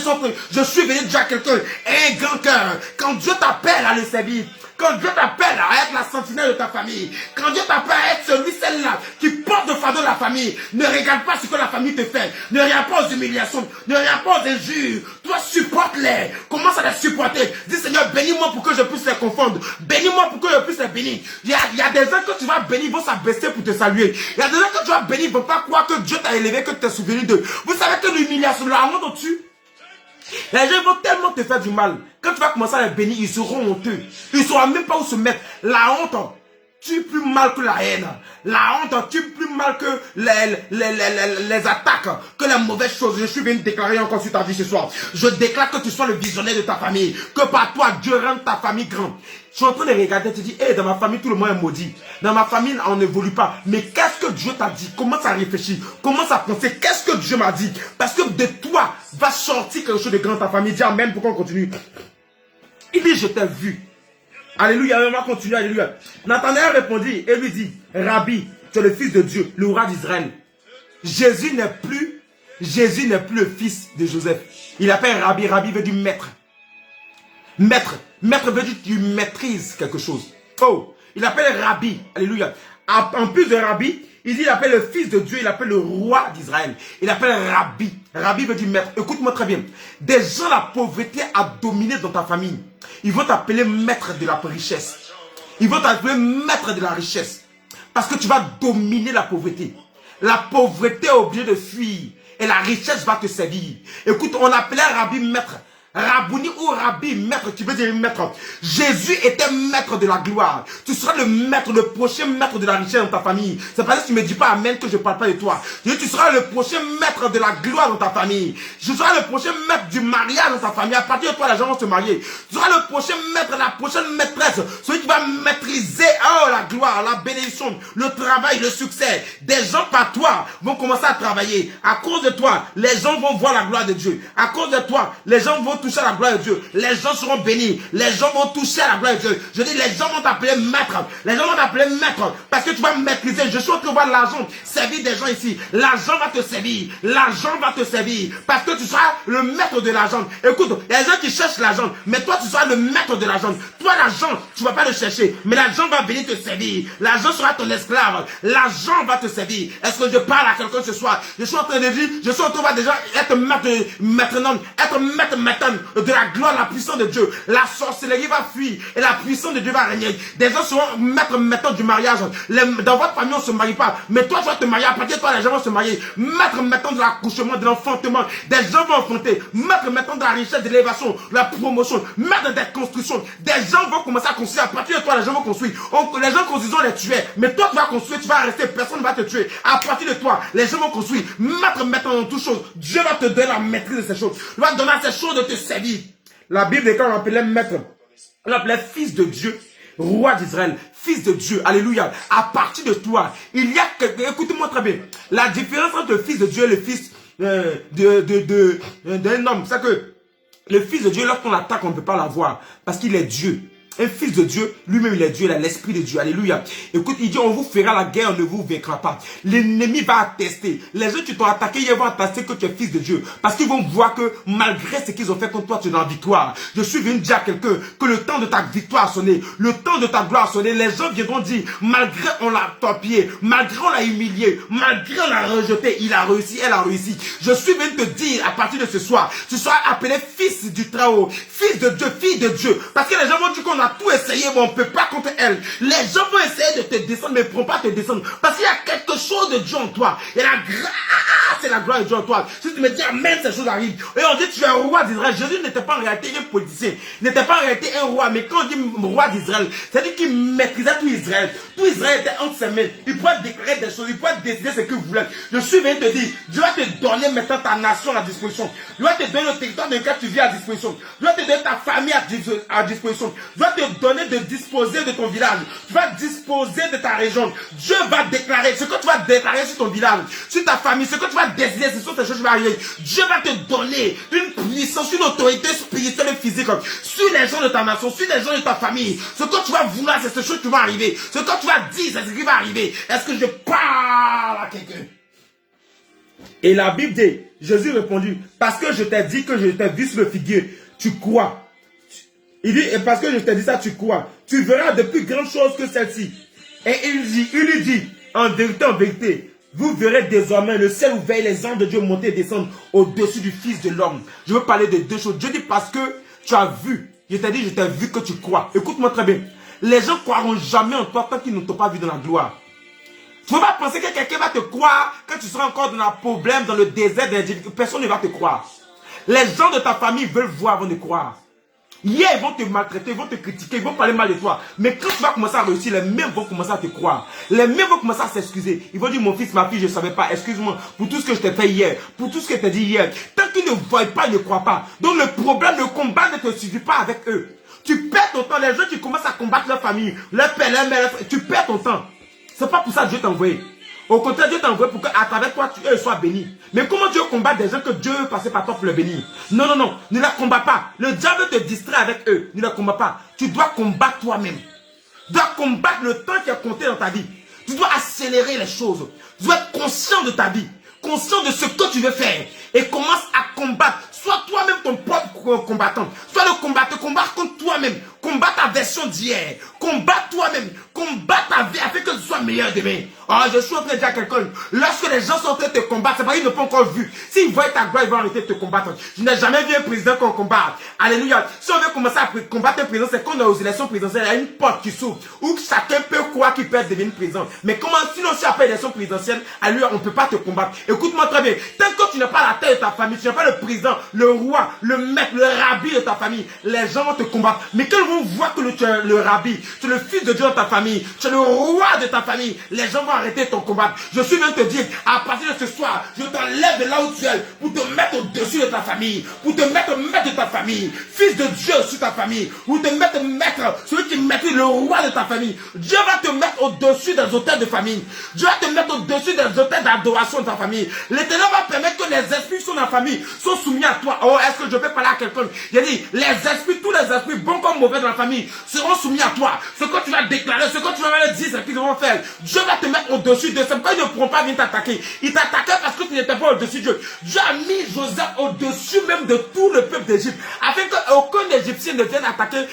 Je suis venu déjà quelqu'un, un grand cœur. Quand Dieu t'appelle à le servir, quand Dieu t'appelle à être la sentinelle de ta famille, quand Dieu t'appelle à être celle-là qui porte le fardeau de la famille, ne regarde pas ce que la famille te fait, ne regarde pas aux humiliations, ne regarde pas aux injures, toi supporte-les, commence à les supporter, dis Seigneur bénis-moi pour que je puisse les confondre, bénis-moi pour que je puisse les bénir. Il y a des gens que tu vas bénir, ils vont s'abaisser pour te saluer, il y a des gens que tu vas bénir, ils ne vont pas croire que Dieu t'a élevé, que tu t'es souvenu d'eux. Vous savez que l'humiliation, la honte au-dessus, les gens vont tellement te faire du mal. Quand tu vas commencer à les bénir, ils seront honteux. Ils ne sauront même pas où se mettre. La honte tue plus mal que la haine. La honte tue plus mal que les attaques, que les mauvaises choses. Je suis venu déclarer encore sur ta vie ce soir. Je déclare que tu sois le visionnaire de ta famille. Que par toi, Dieu rende ta famille grande. Je suis en train de regarder, tu dis, hey, dans ma famille, tout le monde est maudit. Dans ma famille, on n'évolue pas. Mais qu'est-ce que Dieu t'a dit? Commence à réfléchir. Commence à penser. Qu'est-ce que Dieu m'a dit? Parce que de toi va sortir quelque chose de grand dans ta famille. Dis amen pour qu'on continue. Il dit, je t'ai vu. Alléluia, on va continuer, alléluia. Nathanaël répondit et lui dit, Rabbi, tu es le fils de Dieu, le roi d'Israël. Jésus n'est plus le fils de Joseph. Il appelle Rabbi. Rabbi veut dire maître. Maître veut dire que tu maîtrises quelque chose. Oh, il appelle Rabbi. Alléluia. En plus de Rabbi, il appelle le fils de Dieu, il appelle le roi d'Israël. Il appelle Rabbi. Rabbi veut dire maître. Écoute-moi très bien. Des gens, la pauvreté a dominé dans ta famille. Ils vont t'appeler maître de la richesse. Ils vont t'appeler maître de la richesse. Parce que tu vas dominer la pauvreté. La pauvreté est obligée de fuir. Et la richesse va te servir. Écoute, on appelait Rabbi maître. Rabouni ou Rabbi, maître, tu veux dire maître. Jésus était maître de la gloire. Tu seras le maître, le prochain maître de la richesse dans ta famille. C'est parce que tu ne me dis pas amen que je ne parle pas de toi. Je dis, tu seras le prochain maître de la gloire dans ta famille. Je serai le prochain maître du mariage dans ta famille. À partir de toi, les gens vont se marier. Tu seras le prochain maître, la prochaine maîtresse. Celui qui va maîtriser, oh, la gloire, la bénédiction, le travail, le succès. Des gens par toi vont commencer à travailler. À cause de toi, les gens vont voir la gloire de Dieu. À cause de toi, les gens vont toucher à la gloire de Dieu. Les gens seront bénis. Les gens vont toucher à la gloire de Dieu. Je dis, les gens vont t'appeler maître. Les gens vont t'appeler maître. Parce que tu vas maîtriser. Je suis en train de voir l'argent servir des gens ici. L'argent va te servir. L'argent va te servir. Parce que tu seras le maître de l'argent. Écoute, il y a des gens qui cherchent l'argent. Mais toi, tu seras le maître de l'argent. Toi, l'argent, tu ne vas pas le chercher. Mais l'argent va venir te servir. L'argent sera ton esclave. L'argent va te servir. Est-ce que je parle à quelqu'un ce soir? Je suis en train de dire, je suis en train de voir déjà être maître maintenant. Être maître maintenant de la gloire, la puissance de Dieu. La sorcellerie va fuir et la puissance de Dieu va régner. Des gens seront maîtres maintenant du mariage. Dans votre famille, on ne se marie pas. Mais toi, tu vas te marier. À partir de toi, les gens vont se marier. Maître maintenant de l'accouchement, de l'enfantement. Des gens vont enfanter. Maître maintenant de la richesse, de l'élévation, de la promotion. Maître des constructions. Des gens vont commencer à construire. À partir de toi, les gens vont construire. Les gens construisent, les tuer. Mais toi, tu vas construire, tu vas rester. Personne ne va te tuer. À partir de toi, les gens vont construire. Maître maintenant dans toutes choses. Dieu va te donner la maîtrise de ces choses. Il va te donner à ces choses de te servir. La Bible, quand on appelait maître, on appelait fils de Dieu. roi d'Israël, fils de Dieu, alléluia, à partir de toi, il y a quelque... Écoutez-moi très bien. La différence entre le fils de Dieu et le fils d'un homme, c'est que le fils de Dieu, lorsqu'on l'attaque, on ne peut pas l'avoir parce qu'il est Dieu. Un fils de Dieu, lui-même il est Dieu, il a l'esprit de Dieu, alléluia. Écoute, il dit, on vous fera la guerre, on ne vous vaincra pas. L'ennemi va attester. Les gens qui t'ont attaqué, ils vont attester que tu es fils de Dieu. Parce qu'ils vont voir que malgré ce qu'ils ont fait contre toi, tu es dans la victoire. Je suis venu dire à quelqu'un que le temps de ta victoire a sonné, le temps de ta gloire a sonné. Les gens viendront dire, malgré on l'a torpillé, malgré on l'a humilié, malgré on l'a rejeté, il a réussi, elle a réussi. Je suis venu te dire, à partir de ce soir, tu seras appelé fils du Très-Haut, fils de Dieu, fille de Dieu. Parce que les gens vont dire qu'on a tout essayé, mais on ne peut pas contre elle. Les gens vont essayer de te descendre, mais ils ne pourront pas te descendre. Parce qu'il y a quelque chose de Dieu en toi. Et la grâce et la gloire de Dieu en toi. Si tu me dis amen, ces choses arrivent. Et on dit tu es un roi d'Israël. Jésus n'était pas en réalité un politicien. Il n'était pas en réalité un roi. Mais quand on dit roi d'Israël, c'est-à-dire qu'il maîtrisait tout Israël. Tout Israël était entre ses mains. Il pouvait déclarer des choses. Il pouvait décider ce qu'il voulait. Je suis venu te dire, Dieu va te donner maintenant ta nation à disposition. Dieu va te donner le territoire dans lequel tu vis à disposition. Dieu va te donner ta famille à disposition. Dieu va te donner de disposer de ton village. Tu vas disposer de ta région. Dieu va déclarer ce que tu vas déclarer sur ton village, sur ta famille, ce que tu vas décider, ce sont ces choses qui vont arriver. Dieu va te donner une puissance, une autorité spirituelle et physique sur les gens de ta nation, sur les gens de ta famille. Ce que tu vas vouloir, c'est ces choses qui vont arriver. Ce que tu vas dire, c'est ce qui va arriver. Est-ce que je parle à quelqu'un? Et la Bible dit, Jésus répondit, parce que je t'ai dit que je t'ai vu sur le figuier, tu crois. Il dit, et parce que je t'ai dit ça, tu crois. Tu verras de plus grandes choses que celle-ci. Et il lui dit, en vérité, vous verrez désormais le ciel ouvert et les anges de Dieu monter et descendre au-dessus du Fils de l'homme. Je veux parler de deux choses. Dieu dit parce que tu as vu. Je t'ai dit, je t'ai vu que tu crois. Écoute-moi très bien. Les gens ne croiront jamais en toi tant qu'ils ne t'ont pas vu dans la gloire. Tu ne peux pas penser que quelqu'un va te croire quand tu seras encore dans un problème, dans le désert, personne ne va te croire. Les gens de ta famille veulent voir avant de croire. Hier, ils vont te maltraiter, ils vont te critiquer, ils vont parler mal de toi. Mais quand tu vas commencer à réussir, les mêmes vont commencer à te croire. Les mêmes vont commencer à s'excuser. Ils vont dire, mon fils, ma fille, je ne savais pas. Excuse-moi pour tout ce que je t'ai fait hier, pour tout ce que je t'ai dit hier. Tant qu'ils ne voient pas, ils ne croient pas. Donc le problème, le combat ne te suffit pas avec eux. Tu perds ton temps. Les gens qui commencent à combattre leur famille, leur père, leur mère, tu perds ton temps. C'est pas pour ça que Dieu t'a envoyé. Au contraire, Dieu t'a envoyé pour qu'à travers toi, eux soient bénis. Mais comment Dieu combat des gens que Dieu veut passer par toi pour les bénir? Non, non, non. Ne la combat pas. Le diable te distrait avec eux. Ne la combat pas. Tu dois combattre toi-même. Tu dois combattre le temps qui a compté dans ta vie. Tu dois accélérer les choses. Tu dois être conscient de ta vie. Conscient de ce que tu veux faire. Et commence à combattre. Sois toi-même ton propre combattant. Sois le combattant. Combat contre toi-même. Combat ta version d'hier. Combat toi-même. Combat ta vie afin que tu sois meilleur demain. Oh, je suis en train de dire à quelqu'un, lorsque les gens sont en train de te combattre, c'est parce qu'ils n'ont pas encore vu. S'ils voient ta gloire, ils vont arrêter de te combattre. Je n'ai jamais vu un président qu'on combat. Alléluia. Si on veut commencer à combattre un président, c'est qu'on est aux élections présidentielles, il y a une porte qui s'ouvre, où chacun peut croire qu'il peut devenir président. Mais comment, sinon, si après l'élection présidentielle, alléluia, on ne peut pas te combattre. Écoute-moi très bien. Tant que tu n'as pas la tête de ta famille, tu n'as pas le président, le roi, le maître, le rabbi de ta famille, les gens vont te combattre. Mais quand ils vont voir que tu es le rabbi, tu es le fils de Dieu dans ta famille, tu es le roi de ta famille, les gens vont arrêter ton combat. Je suis venu te dire, à partir de ce soir, je t'enlève de là où tu es pour te mettre au-dessus de ta famille, pour te mettre maître de ta famille, fils de Dieu sur ta famille, pour te mettre maître, celui qui maîtrise le roi de ta famille. Dieu va te mettre au-dessus des hôtels de famille. Dieu va te mettre au-dessus des hôtels d'adoration de ta famille. L'Éternel va permettre que les esprits qui sont dans la famille soient soumis à toi. Oh, est-ce que je peux parler à quelqu'un? Il a dit, les esprits, tous les esprits, bons comme mauvais dans la famille, seront soumis à toi. Ce que tu vas déclarer, ce que tu vas leur dire, c'est ce qu'ils vont faire. Dieu va te mettre au-dessus de ça. Pourquoi ils ne pourront pas venir t'attaquer? Ils t'attaquaient parce que tu n'étais pas au-dessus de Dieu. Dieu a mis Joseph au-dessus même de tout le peuple d'Égypte, afin qu'aucun Égyptien ne vienne attaquer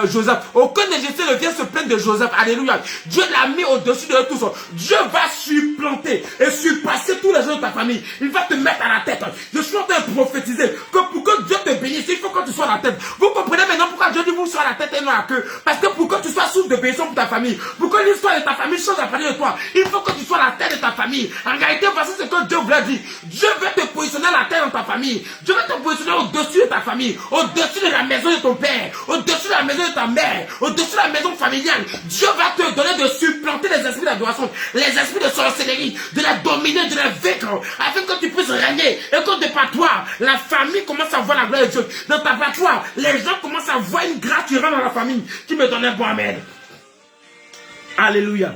Joseph. Aucun Égyptien ne vienne se plaindre de Joseph. Alléluia. Dieu l'a mis au-dessus de tous. Dieu va supplanter et surpasser tous les gens de ta famille. Il va te mettre à la tête. Je suis en train de prophétiser que pour que Dieu te bénisse, il faut que tu sois à la tête. Vous comprenez maintenant pourquoi Dieu dit vous soyez à la tête et non à la queue? Parce que pour que tu sois source de bénédiction pour ta famille, pour que l'histoire de ta famille change à partir de toi, il faut que tu sois à la tête de ta famille. En réalité, voici ce que Dieu voulait dire. Dieu veut te positionner à la tête dans ta famille. Dieu veut te positionner au-dessus de ta famille, au-dessus de la maison de ton père, au-dessus de la maison de ta mère, au-dessus de la maison familiale, Dieu va te donner de supplanter les esprits d'adoration, les esprits de sorcellerie, de la dominer, de la vaincre, afin que tu puisses régner. Et que de par toi, la famille commence à voir la gloire de Dieu. Dans ta part, toi, les gens commencent à voir une grâce qui rentre dans la famille, qui me donne un bon amen. Alléluia.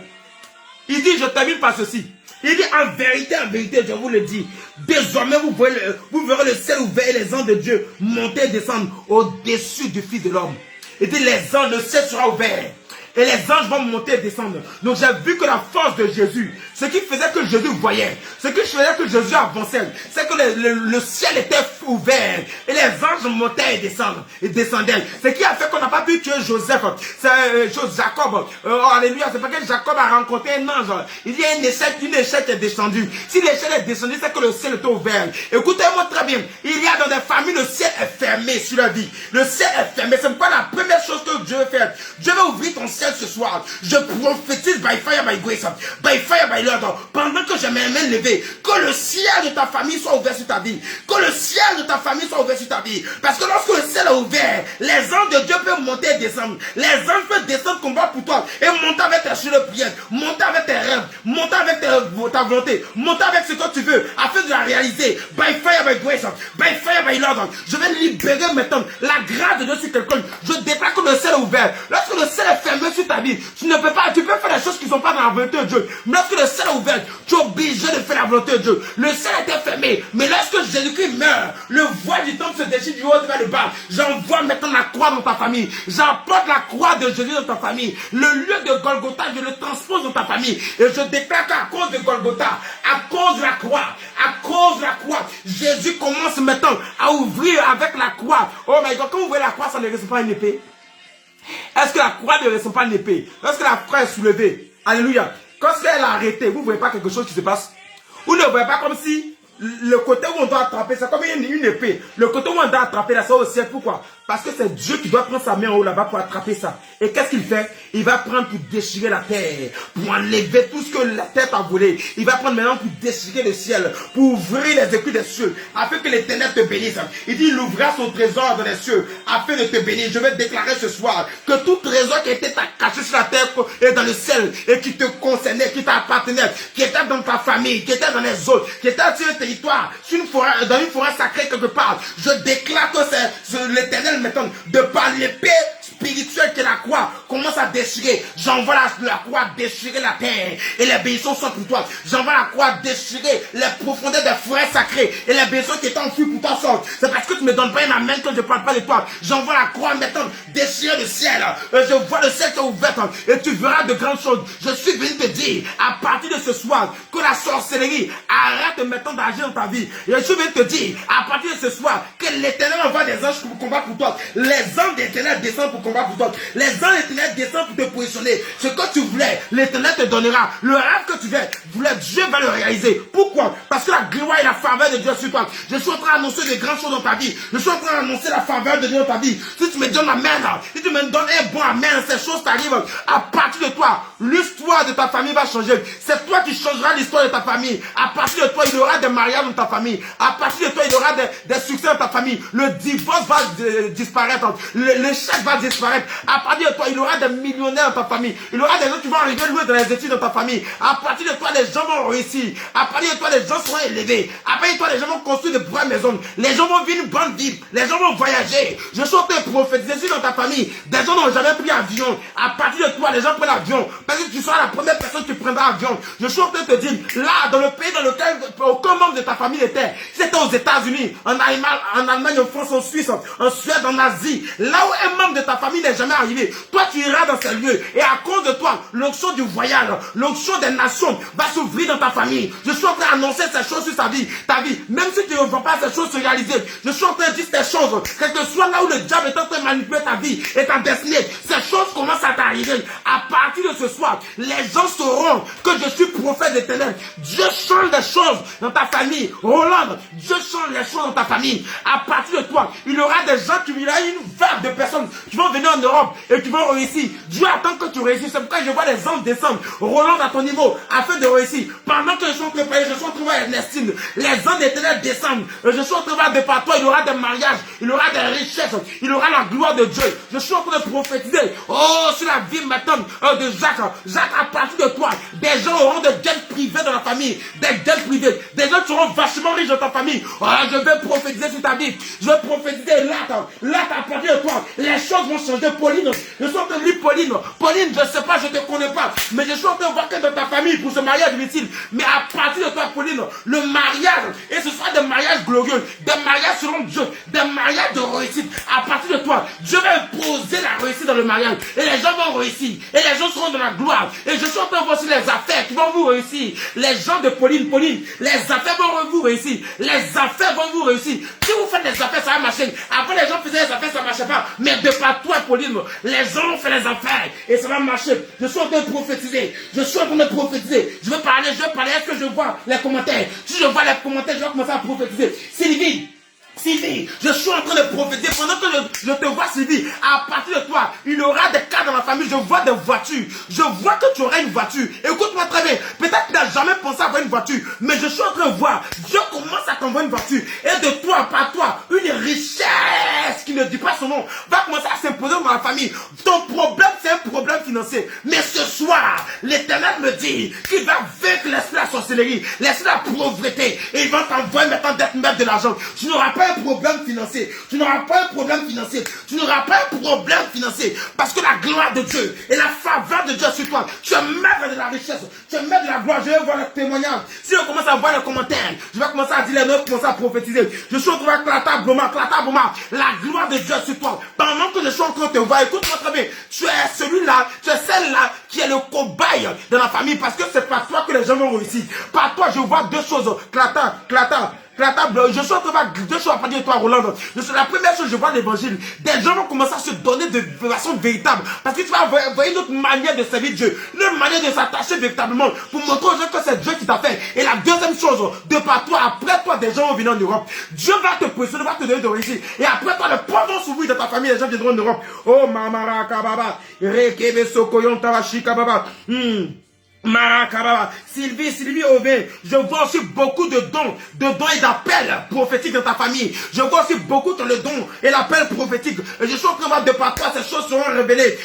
Il dit, je termine par ceci. Il dit, en vérité, je vous le dis, désormais vous verrez le ciel ouvert et les anges de Dieu monter et descendre au-dessus du Fils de l'homme. Il dit, les anges, le ciel sera ouvert. Et les anges vont monter et descendre. Donc j'ai vu que la force de Jésus, ce qui faisait que Jésus voyait, ce qui faisait que Jésus avançait, c'est que le ciel était ouvert. Et les anges montaient et descendaient. Ce qui a fait qu'on n'a pas pu tuer Joseph. C'est Jacob. Alléluia. C'est parce que Jacob a rencontré un ange. Il y a une échelle qui est descendue. Si l'échelle est descendue, c'est que le ciel était ouvert. Écoutez-moi très bien. Il y a dans des familles, le ciel est fermé sur la vie. Le ciel est fermé. C'est pas la première chose que Dieu veut faire. Dieu veut ouvrir ton ciel ce soir. Je prophétise by fire, by grace, by fire, by Lord. Pendant que je m'amène lever, que le ciel de ta famille soit ouvert sur ta vie. Que le ciel de ta famille soit ouvert sur ta vie. Parce que lorsque le ciel est ouvert, les anges de Dieu peuvent monter et descendre. Les anges peuvent descendre combattre pour toi et monter avec tes sur le prière, monter avec tes rêves, monter avec ta volonté, monter avec ce que tu veux afin de la réaliser. By fire, by grace, by fire, by Lord. Je vais libérer maintenant la grâce de Dieu sur quelqu'un. Je déclare que le ciel est ouvert. Lorsque le ciel est fermé sur ta vie, tu peux faire des choses qui ne sont pas dans la volonté de Dieu. Mais lorsque le ciel est ouvert, tu es obligé de faire la volonté de Dieu. Le ciel était fermé, mais lorsque Jésus-Christ meurt, le voile du temple se déchire du haut vers le bas. J'envoie maintenant la croix dans ta famille. J'apporte la croix de Jésus dans ta famille. Le lieu de Golgotha, je le transpose dans ta famille. Et je déclare qu'à cause de Golgotha, à cause de la croix, Jésus commence maintenant à ouvrir avec la croix. Oh my God, quand vous voyez la croix, ça ne reste pas une épée. Est-ce que la croix ne reste pas une épée? Lorsque la croix est soulevée, alléluia, quand elle est arrêtée, vous ne voyez pas quelque chose qui se passe? Vous ne voyez pas comme si le côté où on doit attraper, c'est comme une épée. Le côté où on doit attraper, là, c'est au ciel. Pourquoi? Parce que c'est Dieu qui doit prendre sa main en haut là-bas pour attraper ça. Et qu'est-ce qu'il fait? Il va prendre pour déchirer la terre, pour enlever tout ce que la terre a volé. Il va prendre maintenant pour déchirer le ciel, pour ouvrir les écus des cieux, afin que l'Éternel te bénisse. Il dit, il ouvrira son trésor dans les cieux, afin de te bénir. Je vais déclarer ce soir que tout trésor qui était caché sur la terre et dans le ciel, et qui te concernait, qui t'appartenait, qui était dans ta famille, qui était dans les autres, qui était sur un territoire, sur une forêt, dans une forêt sacrée quelque part, je déclare que c'est l'Éternel maintenant, de par l'épée spirituelle que la croix commence à déchirer. J'envoie la croix déchirer la terre et les bénédictions sont pour toi. J'envoie la croix déchirer les profondeurs des forêts sacrées et les bénédictions qui étaient enfuies pour toi sortent. C'est parce que tu me donnes pas une amène que je ne parle pas de toi. J'envoie la croix maintenant déchirer le ciel. Je vois le ciel qui est ouvert et tu verras de grandes choses. Je suis venu te dire à partir de ce soir que la sorcellerie arrête maintenant d'agir dans ta vie. Et je suis venu te dire à partir de ce soir que l'Éternel envoie des anges pour combattre pour toi. Les anges d'Éternel descendent pour combattre pour toi. Les anges d'Éternel descendent pour te positionner. Ce que tu voulais, l'Éternel te donnera. Le rêve que tu voulais, Dieu va le réaliser. Pourquoi? Parce que la gloire et la faveur de Dieu sur toi. Je suis en train d'annoncer de grandes choses dans ta vie. Je suis en train d'annoncer la faveur de Dieu dans ta vie. Si tu me donnes amen, si tu me donnes un bon amen, ces choses t'arrivent. À partir de toi, l'histoire de ta famille va changer. C'est toi qui changeras l'histoire de ta famille. À partir de toi, il y aura des mariages dans ta famille. À partir de toi, il y aura des succès dans ta famille. Le divorce va disparaître. L'échec va disparaître. À partir de toi, il y aura des millionnaires dans ta famille. Il y aura des gens qui vont arriver loin dans les études dans ta famille. À partir de toi, les gens vont réussir. À partir de toi, les gens seront élevés. À partir de toi, les gens vont construire de bonnes maisons. Les gens vont vivre une bonne vie. Les gens vont voyager. Je suis en train de prophétiser sur dans ta famille. Des gens n'ont jamais pris avion. À partir de toi, les gens prennent l'avion. Parce que tu seras la première personne qui prendra l'avion. Je suis en train de te dire, là, dans le pays dans lequel aucun membre de ta famille n'était, c'était aux États-Unis, en Allemagne, en France, en Suisse, en Suède, en Asie, là où un membre de ta famille n'est jamais arrivé, toi tu iras dans ces lieux. Et à cause de toi, l'onction du voyage, l'onction des nations va s'ouvrir dans ta famille. Je suis en train d'annoncer ces choses sur ta vie. Même si tu ne vois pas ces choses se réaliser, je suis en train de dire ces choses. Quel que soit là où le diable est en train de manipuler ta vie et ta destinée, ces choses commencent à t'arriver. À partir de ce soir, les gens sauront que je suis prophète d'Éternel. Dieu change des choses dans ta famille. Roland, Dieu change les choses dans ta famille. À partir de toi, il y aura des gens, il y aura une vague de personnes qui vont venir en Europe et qui vont réussir. Dieu attend que tu réussisses. C'est pourquoi je vois les anges descendre, roulant à ton niveau, afin de réussir. Pendant que je suis en train de parler, je suis en train de voir Ernestine. Les anges d'éternel descendent. Je suis en train de voir de par toi, il y aura des mariages, il y aura des richesses, il y aura la gloire de Dieu. Je suis en train de prophétiser, oh, sur la vie maintenant de Jacques. Jacques, à partir de toi, des gens auront des jets privés dans la famille, des jets privés. Des gens seront vachement riches dans ta famille. Oh, je vais prophétiser sur ta vie. Je vais prophétiser là, à partir de toi. Les choses vont changer. Pauline, je suis en train de lire Pauline. Pauline, je ne sais pas, je ne te connais pas. Mais je suis en train de voir que dans ta famille, pour ce mariage difficile. Mais à partir de toi, Pauline, le mariage, et ce sera des mariages glorieux, des mariages selon Dieu, des mariages de réussite. À partir de toi, Dieu va imposer la réussite dans le mariage. Et les gens vont réussir. Et les gens seront dans la gloire. Et je suis en train de voir aussi les affaires qui vont vous réussir. Les gens de Pauline, les affaires vont vous réussir. Les affaires vont vous réussir. Si vous faites des affaires, ça va marcher. Après, les gens faisaient les affaires, ça ne marchait pas. Mais de par toi, Pauline, les gens ont fait les affaires. Et ça va marcher. Je suis en train de prophétiser. Je suis en train de prophétiser. Je vais parler. Est-ce que je vois les commentaires? Si je vois les commentaires, je vais commencer à prophétiser. Sylvie, je suis en train de prophétiser. Pendant que je te vois, Sylvie, à partir de toi, il y aura des cas dans la famille. Je vois des voitures. Je vois que tu auras une voiture. Écoute-moi très bien. Peut-être que tu n'as jamais pensé à avoir une voiture. Mais je suis en train de voir. Dieu commence à t'envoyer une voiture. Et de toi, par toi, une richesse qui ne dit pas son nom va commencer à s'imposer dans la famille. Ton problème, c'est un problème financier. Mais ce soir, l'Éternel me dit qu'il va vaincre l'esprit de la sorcellerie, l'esprit de la pauvreté. Et il va t'envoyer maintenant d'être maître de l'argent. Tu n'auras pas un problème financier. Tu n'auras pas un problème financier. Tu n'auras pas un problème financier. Parce que la gloire de Dieu et la faveur de Dieu sur toi, tu es maître de la richesse. Tu es maître de la gloire. Je vais voir le témoignage. Si on commence à voir les commentaires, je vais commencer à dire les noms, commencer à prophétiser. Je suis en train de voir Clata Bloma, la gloire de Dieu sur toi. Pendant que je suis en train de te voir, écoute-moi très bien. Tu es celui-là, tu es celle-là qui est le cobaye de la famille. Parce que c'est par toi que les gens vont réussir. Par toi, je vois deux choses. Clata, je suis en train de voir deux choses à partir de toi, Roland. La première chose, je vois l'évangile. Des gens vont commencer à se donner de façon véritable. Parce que tu vas voir une autre manière de servir Dieu. Une autre manière de s'attacher véritablement. Pour montrer aux gens que c'est Dieu qui t'a fait. Et la deuxième chose, de par toi, après toi, des gens vont venir en Europe. Dieu va te positionner, va te donner de réussir. Et après toi, le poids vont s'ouvrir de ta famille, les gens viendront en Europe. Oh, Mamara Kababa. Rekebe Sokoyon Tawashi Kababa. Marakababa, Sylvie Auvin, je vois aussi beaucoup de dons et d'appels prophétiques dans ta famille. Je vois aussi beaucoup dans le don et l'appel prophétique. Et je suis en train de voir de par toi, ces choses seront révélées.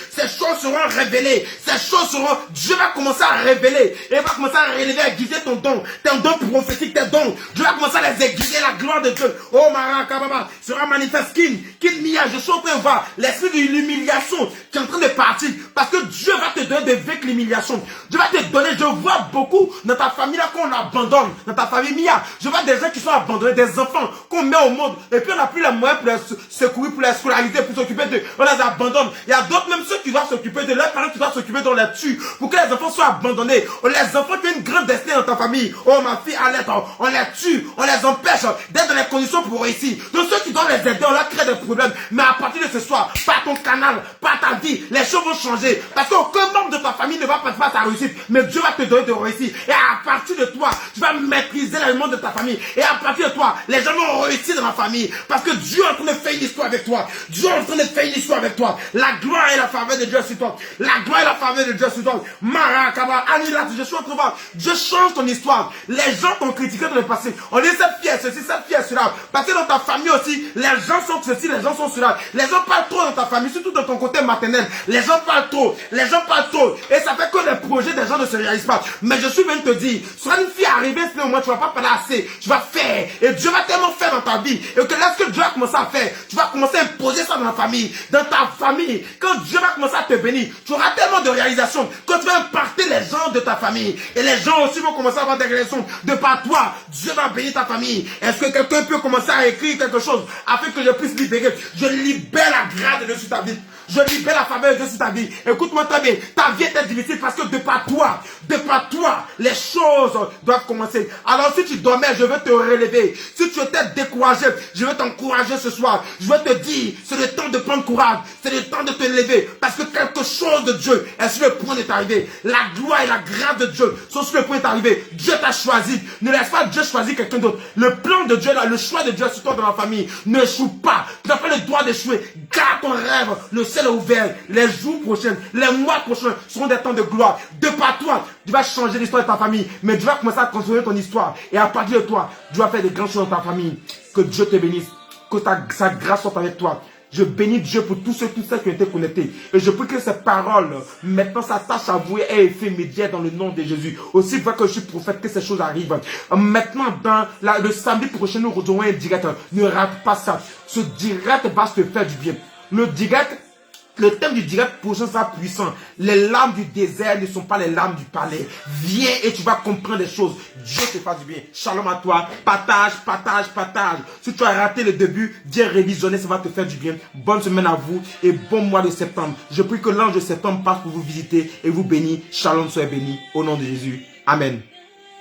Dieu va commencer à révéler. Et va commencer à révéler, à aiguiser ton don. Tes dons prophétiques, tes dons. Dieu va commencer à les aiguiser, la gloire de Dieu. Oh Marakababa, sera manifeste. Kin Mia, je suis en train de voir l'esprit de l'humiliation qui est en train de partir. Parce que Dieu va te donner de vaincre l'humiliation. Dieu va te donner, je vois beaucoup dans ta famille là qu'on abandonne, dans ta famille Mia, je vois des gens qui sont abandonnés, des enfants qu'on met au monde, et puis on n'a plus les moyens pour les secourir, pour les scolariser, pour s'occuper d'eux, on les abandonne. Il y a d'autres, même ceux qui doivent s'occuper de leurs parents, qui doivent s'occuper dans les tue, pour que les enfants soient abandonnés. Les enfants qui ont une grande destinée dans ta famille, oh ma fille Alette, on les tue, on les empêche d'être dans les conditions pour réussir. Donc ceux qui doivent les aider, on leur crée des problèmes. Mais à partir de ce soir, par ton canal, par ta vie, les choses vont changer. Parce qu'aucun membre de ta famille ne va participer à ta réussite. Mais Dieu va te donner de réussir. Et à partir de toi, tu vas maîtriser l'élément de ta famille. Et à partir de toi, les gens vont réussir dans la famille. Parce que Dieu est en train de faire une histoire avec toi. Dieu est en train de faire une histoire avec toi. La gloire et la faveur de Dieu sur toi. La gloire et la faveur de Dieu sur toi. Marakaba, Anilat, je suis en train de voir. Dieu change ton histoire. Les gens t'ont critiqué dans le passé. On dit cette fille, ceci, cette fille, cela. Parce que dans ta famille aussi, les gens sont ceci, les gens sont cela. Les gens parlent trop dans ta famille, surtout dans ton côté maternel. Les gens parlent trop. Les gens parlent trop. Et ça fait que les projets des gens ne se réalisent pas. Mais je suis venu te dire, soit une fille arrivée, sinon au moins tu vas pas parler assez. Tu vas faire. Et Dieu va tellement faire dans ta vie. Et que lorsque Dieu va commencer à faire, tu vas commencer à imposer ça dans la famille. Dans ta famille. Quand Dieu va commencer à te bénir, tu auras tellement de réalisations. Quand tu vas impacter les gens de ta famille. Et les gens aussi vont commencer à avoir des réalisations. De par toi, Dieu va bénir ta famille. Est-ce que quelqu'un peut commencer à écrire quelque chose afin que je puisse libérer? Je libère la grâce de Dieu sur ta vie. Je libère la faveur de Dieu sur ta vie. Écoute-moi très bien. Ta vie était difficile parce que de par toi, gloire. De par toi, les choses doivent commencer. Alors si tu dormais, je veux te relever. Si tu étais découragé, je veux t'encourager ce soir. Je veux te dire, c'est le temps de prendre courage. C'est le temps de te lever. Parce que quelque chose de Dieu est sur le point de t'arriver. La gloire et la grâce de Dieu sont sur le point de t'arriver. Dieu t'a choisi. Ne laisse pas Dieu choisir quelqu'un d'autre. Le plan de Dieu, là, le choix de Dieu sur toi dans la famille. Ne échoue pas. Tu n'as pas le droit d'échouer. Garde ton rêve. Le ciel est ouvert. Les jours prochains, les mois prochains seront des temps de gloire. De par toi, tu vas changer l'histoire de ta famille. Mais Dieu va commencer à construire ton histoire. Et à partir de toi, Dieu va faire des grandes choses dans ta famille. Que Dieu te bénisse. Que sa grâce soit avec toi. Je bénis Dieu pour tous ceux qui ont été connectés. Et je prie que ces paroles, maintenant, s'attachent à vous et aient effet immédiat dans le nom de Jésus. Aussi, fois que je suis prophète, que ces choses arrivent. Maintenant, dans le samedi prochain, nous retrouvons un direct. Ne rate pas ça. Ce direct va te faire du bien. Le thème du direct prochain sera puissant. Les larmes du désert ne sont pas les larmes du palais. Viens et tu vas comprendre des choses. Dieu te fasse du bien. Shalom à toi. Partage, partage, partage. Si tu as raté le début, viens révisionner, ça va te faire du bien. Bonne semaine à vous et bon mois de septembre. Je prie que l'ange de septembre passe pour vous visiter et vous bénir. Shalom, soyez bénis. Au nom de Jésus. Amen.